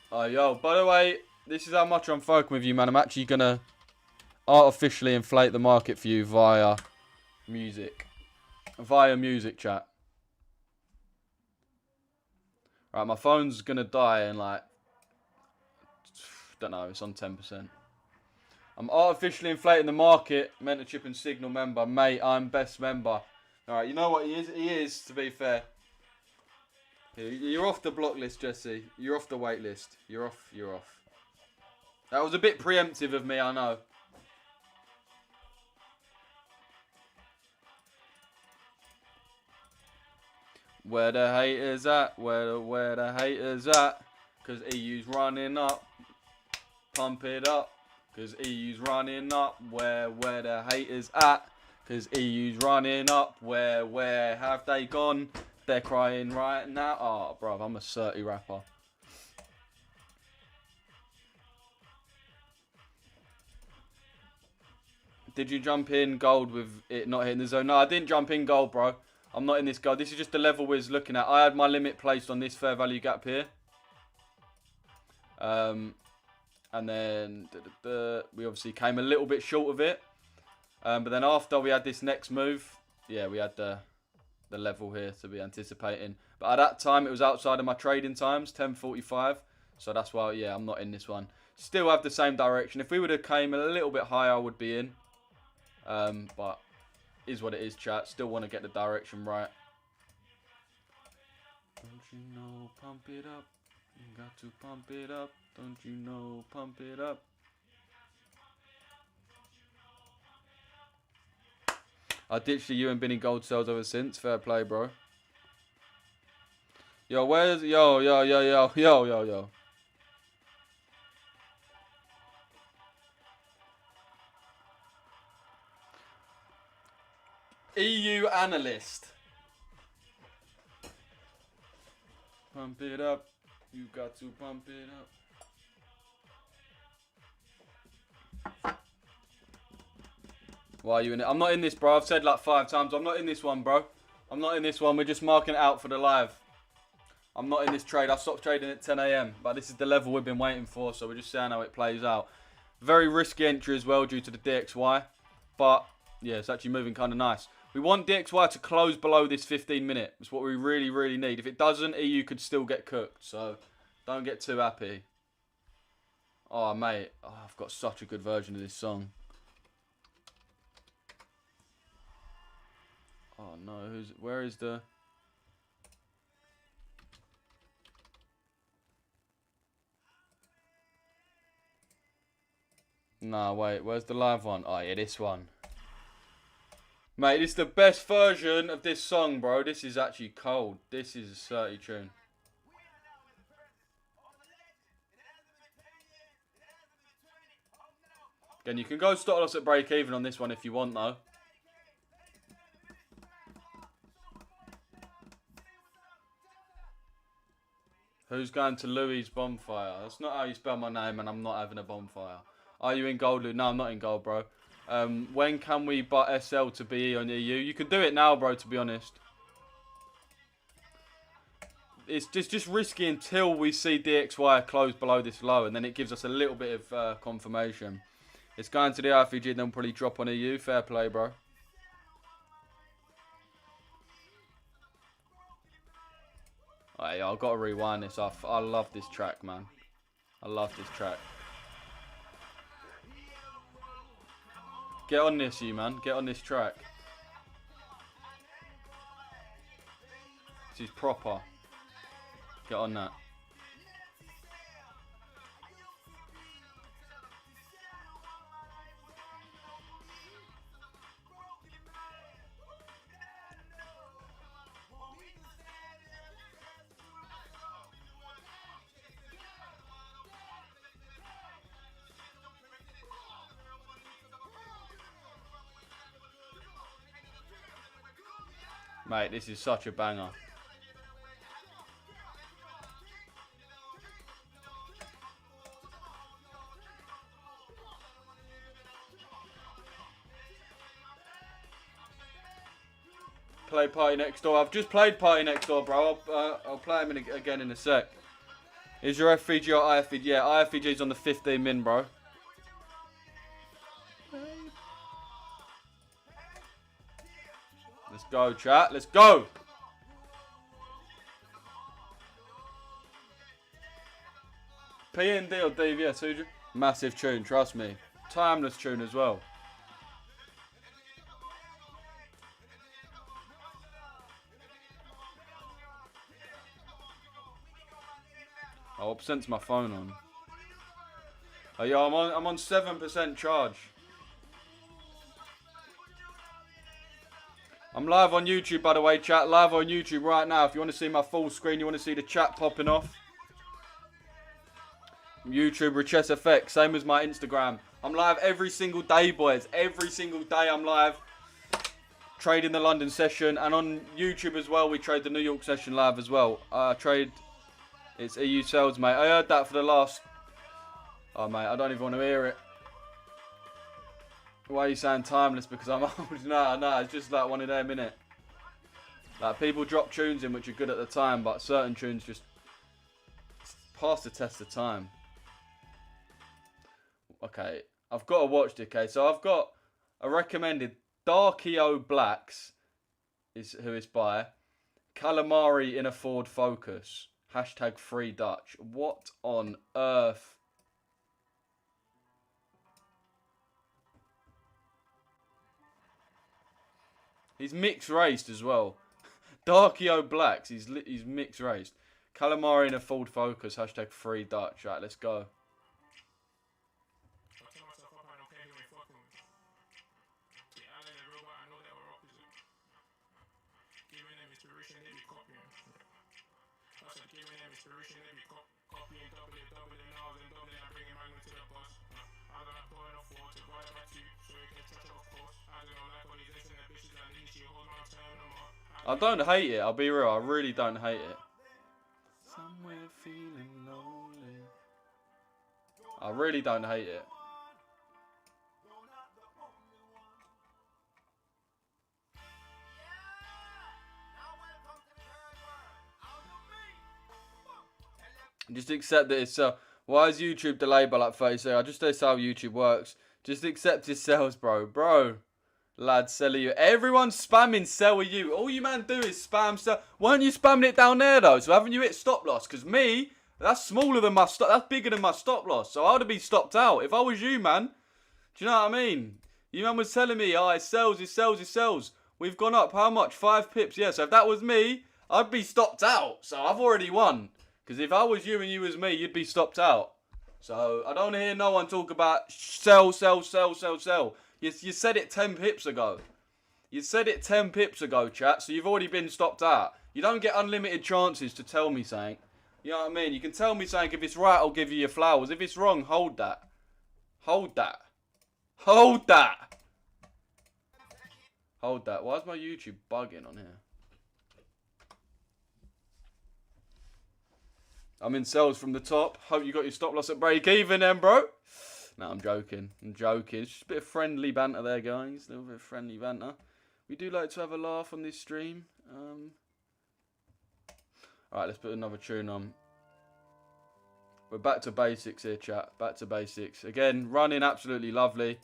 Oh, yo, by the way, this is how much I'm fucking with you, man. I'm actually going to artificially inflate the market for you via music. Via music, chat. Right, my phone's going to die in like, don't know, it's on 10%. I'm artificially inflating the market. Mentorship and Signal member. Mate, I'm best member. Alright, you know what he is? He is, to be fair. You're off the block list, Jesse. You're off the wait list. You're off. You're off. That was a bit preemptive of me, I know. Where the haters at? Where the haters at? Because EU's running up. Pump it up. Because EU's running up. Where the haters at? Because EU's running up. Where have they gone? They're crying right now. Oh, bruv, I'm a 30 rapper. Did you jump in gold with it not hitting the zone? No, I didn't jump in gold, bro. I'm not in this gold. This is just the level we're looking at. I had my limit placed on this fair value gap here. And then we obviously came a little bit short of it. But then after we had this next move, yeah, we had the the level here to be anticipating. But at that time, it was outside of my trading times, 10:45. So that's why, yeah, I'm not in this one. Still have the same direction. If we would have came a little bit higher, I would be in. But is what it is, chat. Still want to get the direction right. Don't you know, pump it up. You got to pump it up. Don't you know, pump it up. I ditched you and been in gold sales ever since. Fair play, bro. Yo, where's... Yo. EU analyst. Pump it up. You got to pump it up. Why are you in it? I'm not in this, bro. I've said like 5 times. I'm not in this one, bro. I'm not in this one. We're just marking it out for the live. I'm not in this trade. I stopped trading at 10 AM. But this is the level we've been waiting for. So we're just seeing how it plays out. Very risky entry as well due to the DXY. But, yeah, it's actually moving kind of nice. We want DXY to close below this 15-minute. It's what we really, really need. If it doesn't, EU could still get cooked. So don't get too happy. Oh, mate. Oh, I've got such a good version of this song. Oh, no. Where is the... Nah, wait. Where's the live one? Oh, yeah, this one. Mate, this is the best version of this song, bro. This is actually cold. This is a 30 tune. Again, you can go stop loss at break even on this one if you want, though. Who's going to Louis' bonfire? That's not how you spell my name, and I'm not having a bonfire. Are you in gold, Lou? No, I'm not in gold, bro. When can we butt SL to BE on EU? You can do it now, bro, to be honest. It's just risky until we see DXY close below this low, and then it gives us a little bit of confirmation. It's going to the RFG, and then probably drop on EU. Fair play, bro. Alright, I've got to rewind this off. I love this track, man. I love this track. Get on this, you, man. Get on this track. This is proper. Get on that. Mate, this is such a banger. Play Party Next Door. I've just played Party Next Door, bro. I'll play him again in a sec. Is your FVG or IFVG? Yeah, IFVG's on the 15 min, bro. Let's go, chat. Let's go. PND or DVS? Massive tune, trust me. Timeless tune as well. Oh, what percent's my phone on? Oh, yeah, I'm on 7% charge. I'm live on YouTube, by the way, chat. Live on YouTube right now. If you want to see my full screen, you want to see the chat popping off. YouTube, Richesse Effect, same as my Instagram. I'm live every single day, boys. Every single day I'm live. Trading the London session. And on YouTube as well, we trade the New York session live as well. Trade... It's EU sales, mate. I heard that for the last... Oh, mate, I don't even want to hear it. Why are you saying timeless? Because I'm old? No, it's just like one of them, innit? Like, people drop tunes in which are good at the time, but certain tunes just pass the test of time. Okay, I've got to watch it, okay? So I've got a recommended Dark EO Blacks is who it's by. Calamari in a Ford Focus. Hashtag free Dutch. What on earth? He's mixed raced as well. Darkio Blacks. He's mixed raced. Calamari in a Ford Focus. Hashtag free Dutch. Right, let's go. I don't hate it, I'll be real, I really don't hate it. Somewhere feeling lonely. I really don't hate it. Just accept that it's why is YouTube delayed by like 30 seconds? I just know how YouTube works. Just accept it sells, bro. Bro. Lad, sell you. Everyone's spamming sell you. All you man do is spam sell. Why aren't you spamming it down there though? So haven't you hit stop loss? Because me, that's smaller than my stop. That's bigger than my stop loss. So I would have been stopped out. If I was you, man. Do you know what I mean? You man was telling me, oh, it sells, it sells, it sells. We've gone up, how much? 5 pips. Yeah, so if that was me, I'd be stopped out. So I've already won. Because if I was you and you was me, you'd be stopped out. So I don't want to hear no one talk about sell, sell, sell, sell, sell. You said it 10 pips ago. You said it 10 pips ago, chat. So you've already been stopped out. You don't get unlimited chances to tell me something. You know what I mean? You can tell me something. If it's right, I'll give you your flowers. If it's wrong, hold that. Hold that. Hold that. Hold that. Why is my YouTube bugging on here? I'm in sales from the top. Hope you got your stop loss at break even then, bro. No, I'm joking. I'm joking. It's just a bit of friendly banter there, guys. A little bit of friendly banter. We do like to have a laugh on this stream. Alright, let's put another tune on. We're back to basics here, chat. Back to basics. Again, running absolutely lovely.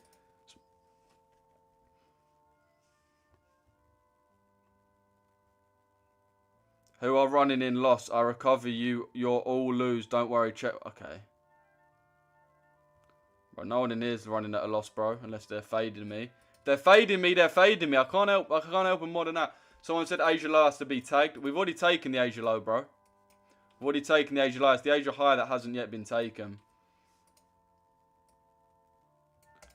Who are running in loss? I recover you. You're all lose. Don't worry. Check. Okay. Bro, no one in here is running at a loss, bro. Unless they're fading me. They're fading me. They're fading me. I can't help them more than that. Someone said Asia low has to be tagged. We've already taken the Asia low, bro. We've already taken the Asia low. It's the Asia high that hasn't yet been taken.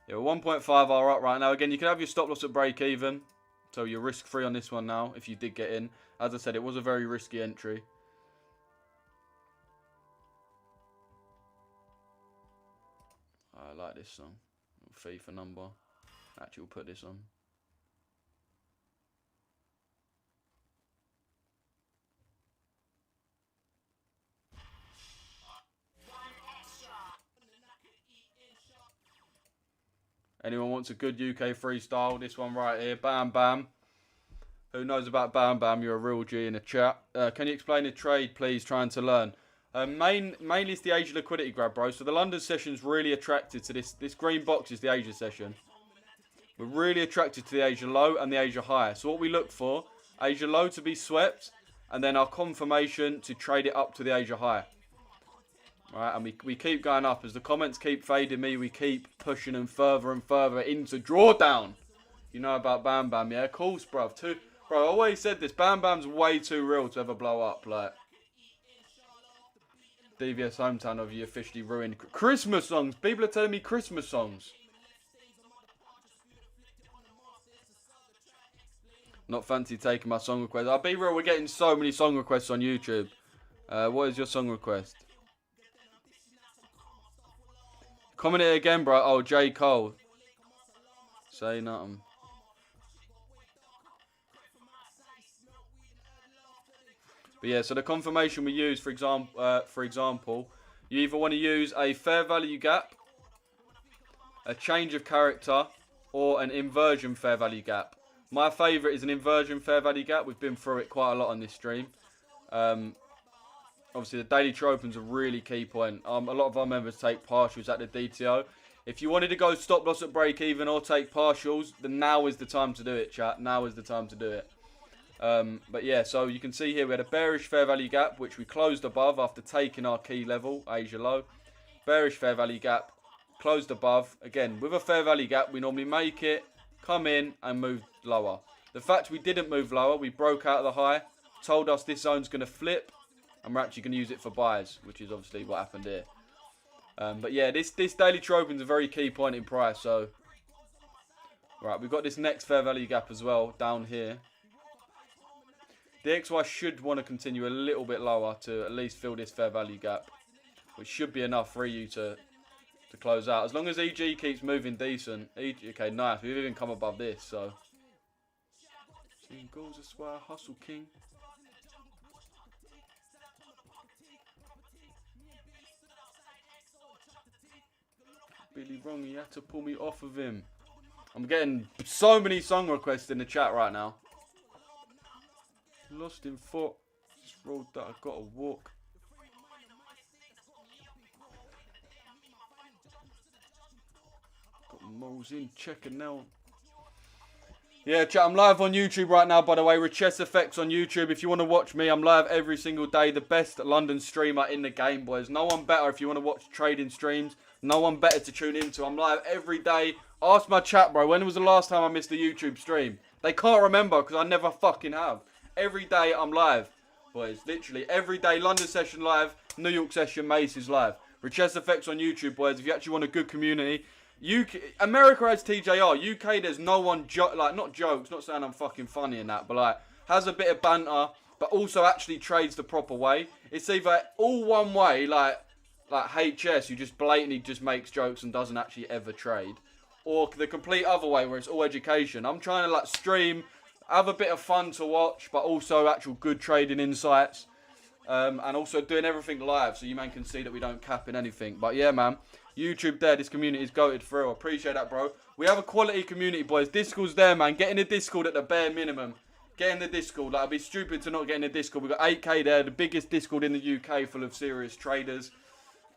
Yeah, we're 1.5 are up right now. Again, you can have your stop loss at break even. So you're risk free on this one now if you did get in. As I said, it was a very risky entry. I like this song. FIFA number. Actually, we'll put this on. Anyone wants a good UK freestyle? This one right here. Bam Bam. Who knows about Bam Bam? You're a real G in the chat. Can you explain the trade, please? Trying to learn. Mainly it's the Asia liquidity grab, bro. So the London session's really attracted to this. This green box is the Asia session. We're really attracted to the Asia low and the Asia high. So what we look for, Asia low to be swept, and then our confirmation to trade it up to the Asia high. Alright, and we keep going up. As the comments keep fading me, we keep pushing them further and further into drawdown. You know about Bam Bam, yeah? Of course, bruv. Bro, I always said this. Bam Bam's way too real to ever blow up. Like, DVS hometown of you officially ruined. Christmas songs. People are telling me Christmas songs. Not fancy taking my song request. I'll be real, we're getting so many song requests on YouTube. What is your song request? Comment it again, bro. Oh, J. Cole. Say nothing. But yeah, so the confirmation we use, for example, you either want to use a fair value gap, a change of character, or an inversion fair value gap. My favourite is an inversion fair value gap. We've been through it quite a lot on this stream. Obviously, the daily trade open's a really key point. A lot of our members take partials at the DTO. If you wanted to go stop loss at break even or take partials, then now is the time to do it, chat. Now is the time to do it. But yeah, so you can see here we had a bearish fair value gap, which we closed above after taking our key level, Asia low. Bearish fair value gap, closed above. Again, with a fair value gap, we normally make it, come in and move lower. The fact we didn't move lower, we broke out of the high, told us this zone's going to flip, and we're actually going to use it for buys, which is obviously what happened here. But yeah, this daily trade open is a very key point in price. So, right, we've got this next fair value gap as well down here. The XY should want to continue a little bit lower to at least fill this fair value gap, which should be enough for EU to close out. As long as EG keeps moving decent. Okay, nice. We've even come above this, so. Team goals, that's why I hustle, king. Really wrong, he had to pull me off of him. I'm getting so many song requests in the chat right now. Lost in thought. This road that I gotta walk. Got morals in checker now. Yeah, chat, I'm live on YouTube right now, by the way. Richesse Effects on YouTube. If you want to watch me, I'm live every single day. The best London streamer in the game, boys. No one better if you want to watch trading streams. No one better to tune into. I'm live every day. Ask my chat, bro. When was the last time I missed a YouTube stream? They can't remember because I never fucking have. Every day I'm live, boys. Literally every day. London session live. New York session. Mace is live. Richesse Effects on YouTube, boys. If you actually want a good community. America has TJR. UK, there's no one, not jokes. Not saying I'm fucking funny in that. But like, has a bit of banter. But also actually trades the proper way. It's either all one way, like HS, who just blatantly just makes jokes and doesn't actually ever trade. Or the complete other way, where it's all education. I'm trying to like stream, have a bit of fun to watch, but also actual good trading insights. And also doing everything live, so you man can see that we don't cap in anything. But yeah, man, YouTube there, this community is goated through. I appreciate that, bro. We have a quality community, boys. Discord's there, man. Get in the Discord at the bare minimum. Get in the Discord. Like, I'd be stupid to not get in the Discord. We've got 8K there, the biggest Discord in the UK, full of serious traders.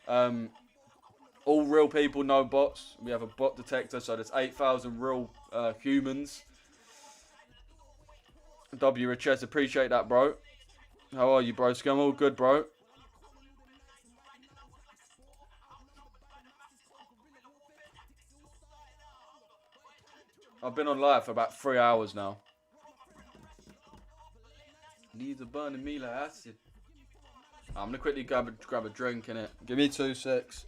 All real people, no bots. We have a bot detector, so there's 8,000 real humans. Richesse, appreciate that, bro. How are you, bro? I'm all good, bro. I've been on live for about 3 hours now. Needs are burning me like acid. I'm gonna quickly grab a drink in it. Give me 2 secs.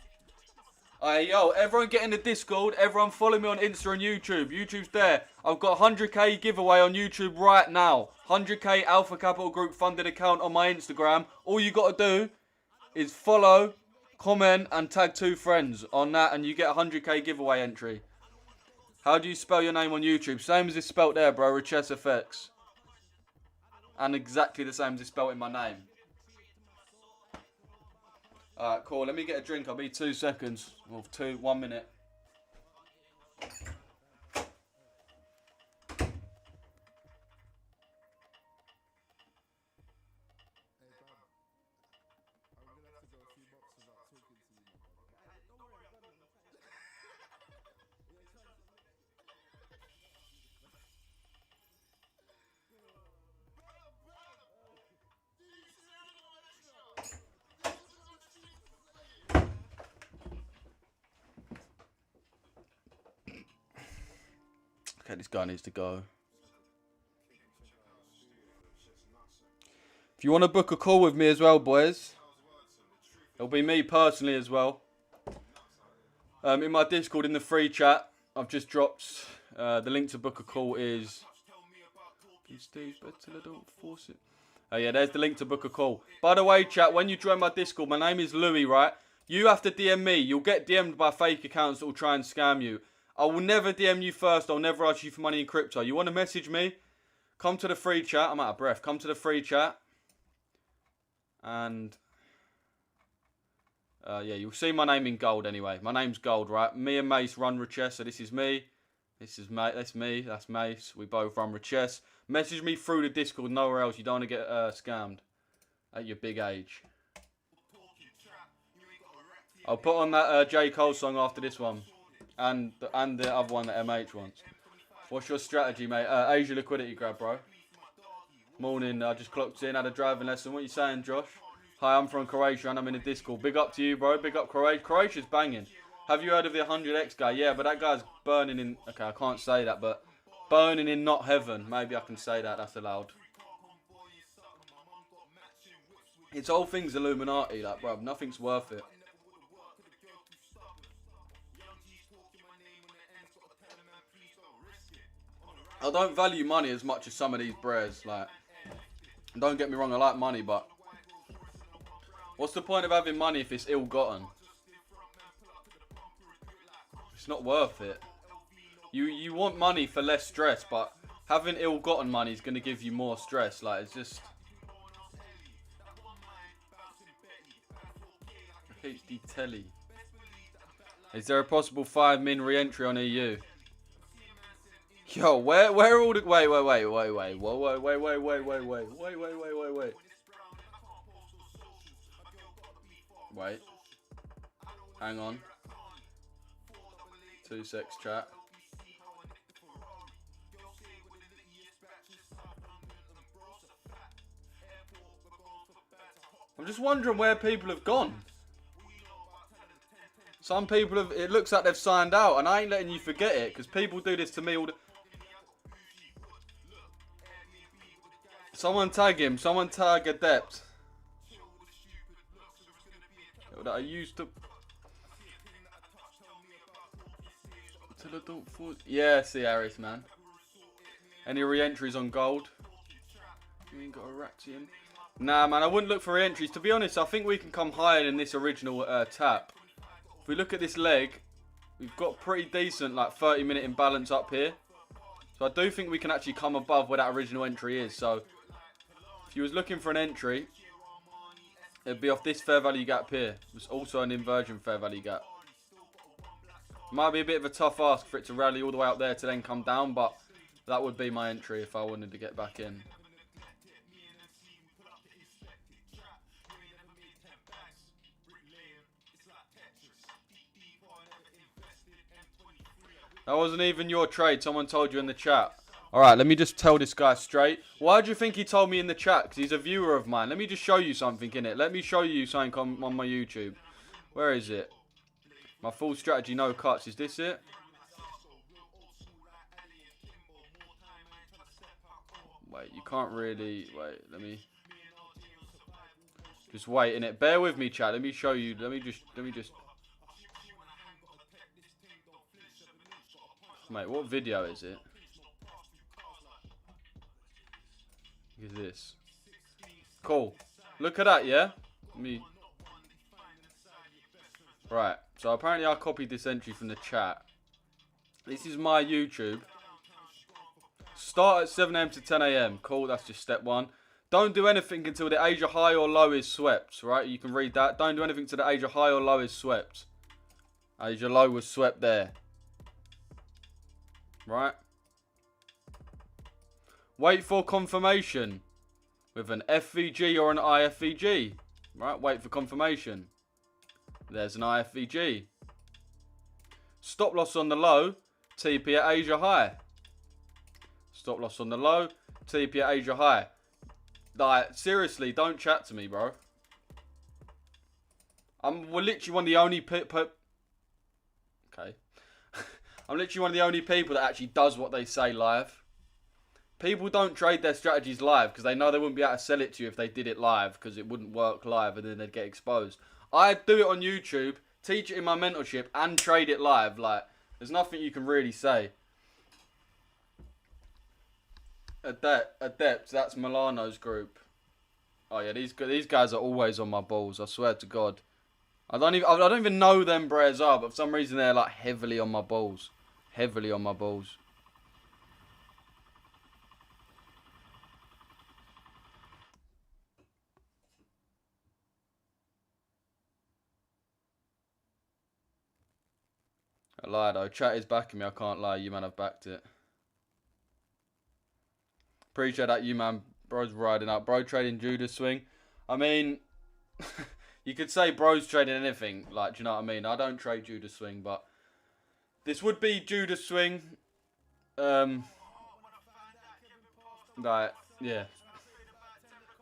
Alright, yo, everyone get in the Discord. Everyone follow me on Insta and YouTube. YouTube's there. I've got a 100k giveaway on YouTube right now. 100k Alpha Capital Group funded account on my Instagram. All you gotta do is follow, comment, and tag 2 friends on that, and you get a 100k giveaway entry. How do you spell your name on YouTube? Same as it's spelt there, bro. Richesse Effects. And exactly the same as it's spelt in my name. Alright, cool. Let me get a drink. I'll be 2 seconds. Or 1 minute. Okay, this guy needs to go. If you want to book a call with me as well, boys, it'll be me personally as well. In my Discord, in the free chat, I've just dropped the link to book a call is... Don't force it. Oh yeah, there's the link to book a call. By the way, chat, when you join my Discord, my name is Louis, right? You have to DM me. You'll get DM'd by fake accounts that will try and scam you. I will never DM you first. I'll never ask you for money in crypto. You want to message me? Come to the free chat. I'm out of breath. Come to the free chat. And... yeah, you'll see my name in gold anyway. My name's gold, right? Me and Mace run Richesse. So this is me. This is Mace. That's me. That's Mace. We both run Richesse. Message me through the Discord. Nowhere else. You don't want to get scammed at your big age. I'll put on that J. Cole song after this one. And the other one that MH wants. What's your strategy, mate? Asia liquidity grab, bro. Morning, I just clocked in, had a driving lesson. What you saying, Josh? Hi, I'm from Croatia and I'm in a Discord. Big up to you, bro. Big up Croatia. Croatia's banging. Have you heard of the 100x guy? Yeah, but that guy's burning in... Okay, I can't say that, but... Burning in not heaven. Maybe I can say that. That's allowed. It's all things Illuminati, like, bro. Nothing's worth it. I don't value money as much as some of these bres. Like, don't get me wrong, I like money, but what's the point of having money if it's ill-gotten? It's not worth it. You want money for less stress, but having ill-gotten money is going to give you more stress. Like, it's just... HD telly. Is there a possible 5 min re-entry on EU? Yo, where are all the... Wait. Wait. Hang on. 2 secs, chat. I'm just wondering where people have gone. Some people have... It looks like they've signed out, and I ain't letting you forget it, because people do this to me all the... Someone tag him. Someone tag Adept. That I used to... Till I don't fall... Yeah, see Harris, man. Any re-entries on gold? You ain't got a Ratzian. Nah, man, I wouldn't look for re-entries. To be honest, I think we can come higher than this original tap. If we look at this leg, we've got pretty decent, like, 30-minute imbalance up here. So I do think we can actually come above where that original entry is. So if you was looking for an entry, it'd be off this fair value gap here. There's also an inversion fair value gap. Might be a bit of a tough ask for it to rally all the way up there to then come down, but that would be my entry if I wanted to get back in. That wasn't even your trade. Someone told you in the chat. Alright, let me just tell this guy straight. Why do you think he told me in the chat? Because he's a viewer of mine. Let me just show you something in it. Let me show you something on my YouTube. Where is it? My full strategy, no cuts. Is this it? Wait, you can't really... Wait, let me... Just wait, innit? Bear with me, chat. Let me show you. Let me just... Mate, what video is it? Look at this. Cool. Look at that, yeah? Right. So apparently I copied this entry from the chat. This is my YouTube. Start at 7 AM to 10 AM. Cool, that's just step one. Don't do anything until the Asia high or low is swept. Right? You can read that. Don't do anything until the Asia high or low is swept. Asia low was swept there. Right? Wait for confirmation with an FVG or an IFVG. Right? Wait for confirmation. There's an IFVG. Stop loss on the low. TP at Asia high. Stop loss on the low. TP at Asia high. Like, seriously, don't chat to me, bro. We're literally one of the only people... Okay. I'm literally one of the only people that actually does what they say live. People don't trade their strategies live because they know they wouldn't be able to sell it to you if they did it live because it wouldn't work live and then they'd get exposed. I do it on YouTube, teach it in my mentorship and trade it live. Like, there's nothing you can really say. Adept, that's Milano's group. Oh yeah, these guys are always on my balls, I swear to God. I don't even know them bres are, but for some reason they're like heavily on my balls. Heavily on my balls. I lie though. Chat is backing me, I can't lie. You man have backed it. Appreciate that, you man. Bro's riding up. Bro trading Judas swing. I mean, you could say bro's trading anything. Like, do you know what I mean? I don't trade Judas swing, but this would be Judas swing. Like, yeah.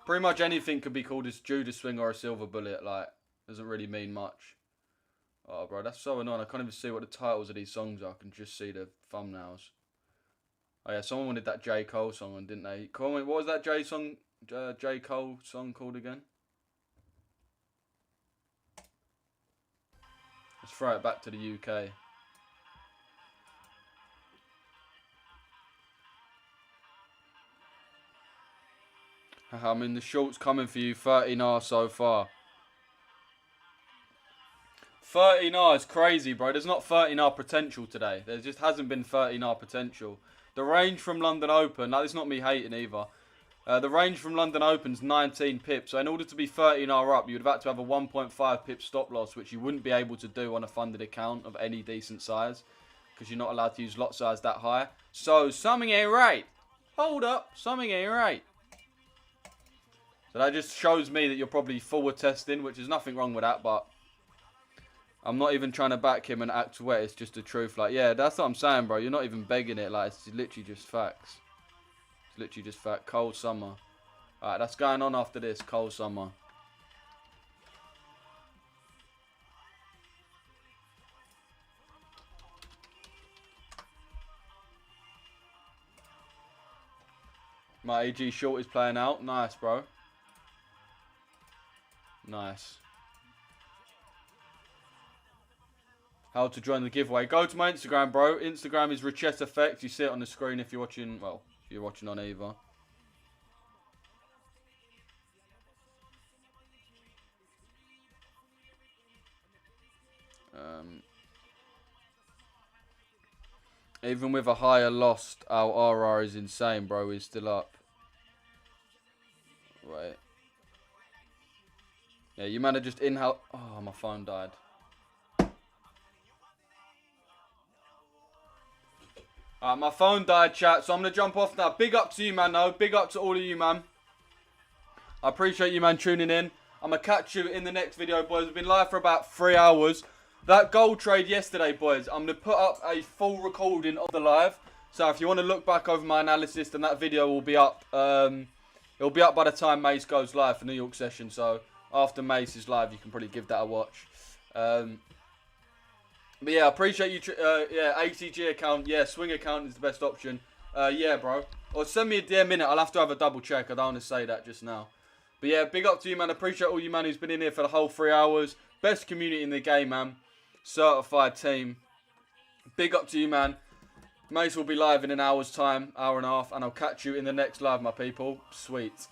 Pretty much anything could be called a Judas swing or a silver bullet. Like, doesn't really mean much. Oh, bro, that's so annoying. I can't even see what the titles of these songs are. I can just see the thumbnails. Oh, yeah, someone wanted that J. Cole song, didn't they? Comment, what was that J. Cole song called again? Let's throw it back to the UK. I mean, the short's coming for you. 13R so far. 13R is crazy, bro. There's not 13R potential today. There just hasn't been 13R potential. The range from London Open, now it's not me hating either. The range from London Open's 19 pips. So in order to be 13R up, you would have had to have a 1.5 pip stop loss, which you wouldn't be able to do on a funded account of any decent size, because you're not allowed to use lot size that high. So something ain't right. Hold up, something ain't right. So that just shows me that you're probably forward testing, which is nothing wrong with that, but I'm not even trying to back him and act wet. It's just the truth. Like, yeah, that's what I'm saying, bro. You're not even begging it. Like, it's literally just facts. It's literally just fact. Cold summer. Alright, that's going on after this. Cold summer. My AG short is playing out. Nice, bro. Nice. How to join the giveaway. Go to my Instagram, bro. Instagram is Richesse Effects. You see it on the screen if you're watching, well, if you're watching on either. Even with a higher loss, our RR is insane, bro. He's still up. Wait. Yeah, you man are just in-house. Oh, my phone died. Alright, my phone died, chat, so I'm going to jump off now. Big up to you, man, though. Big up to all of you, man. I appreciate you, man, tuning in. I'm going to catch you in the next video, boys. We've been live for about 3 hours. That gold trade yesterday, boys, I'm going to put up a full recording of the live. So if you want to look back over my analysis, then that video will be up. It'll be up by the time Mace goes live for New York session. So after Mace is live, you can probably give that a watch. But yeah, I appreciate you. Yeah, ATG account. Yeah, swing account is the best option. Yeah, bro. Or send me a DM in it. I'll have to have a double check. I don't want to say that just now. But yeah, big up to you, man. Appreciate all you, man, who's been in here for the whole 3 hours. Best community in the game, man. Certified team. Big up to you, man. Mace will be live in an hour's time, hour and a half, and I'll catch you in the next live, my people. Sweet.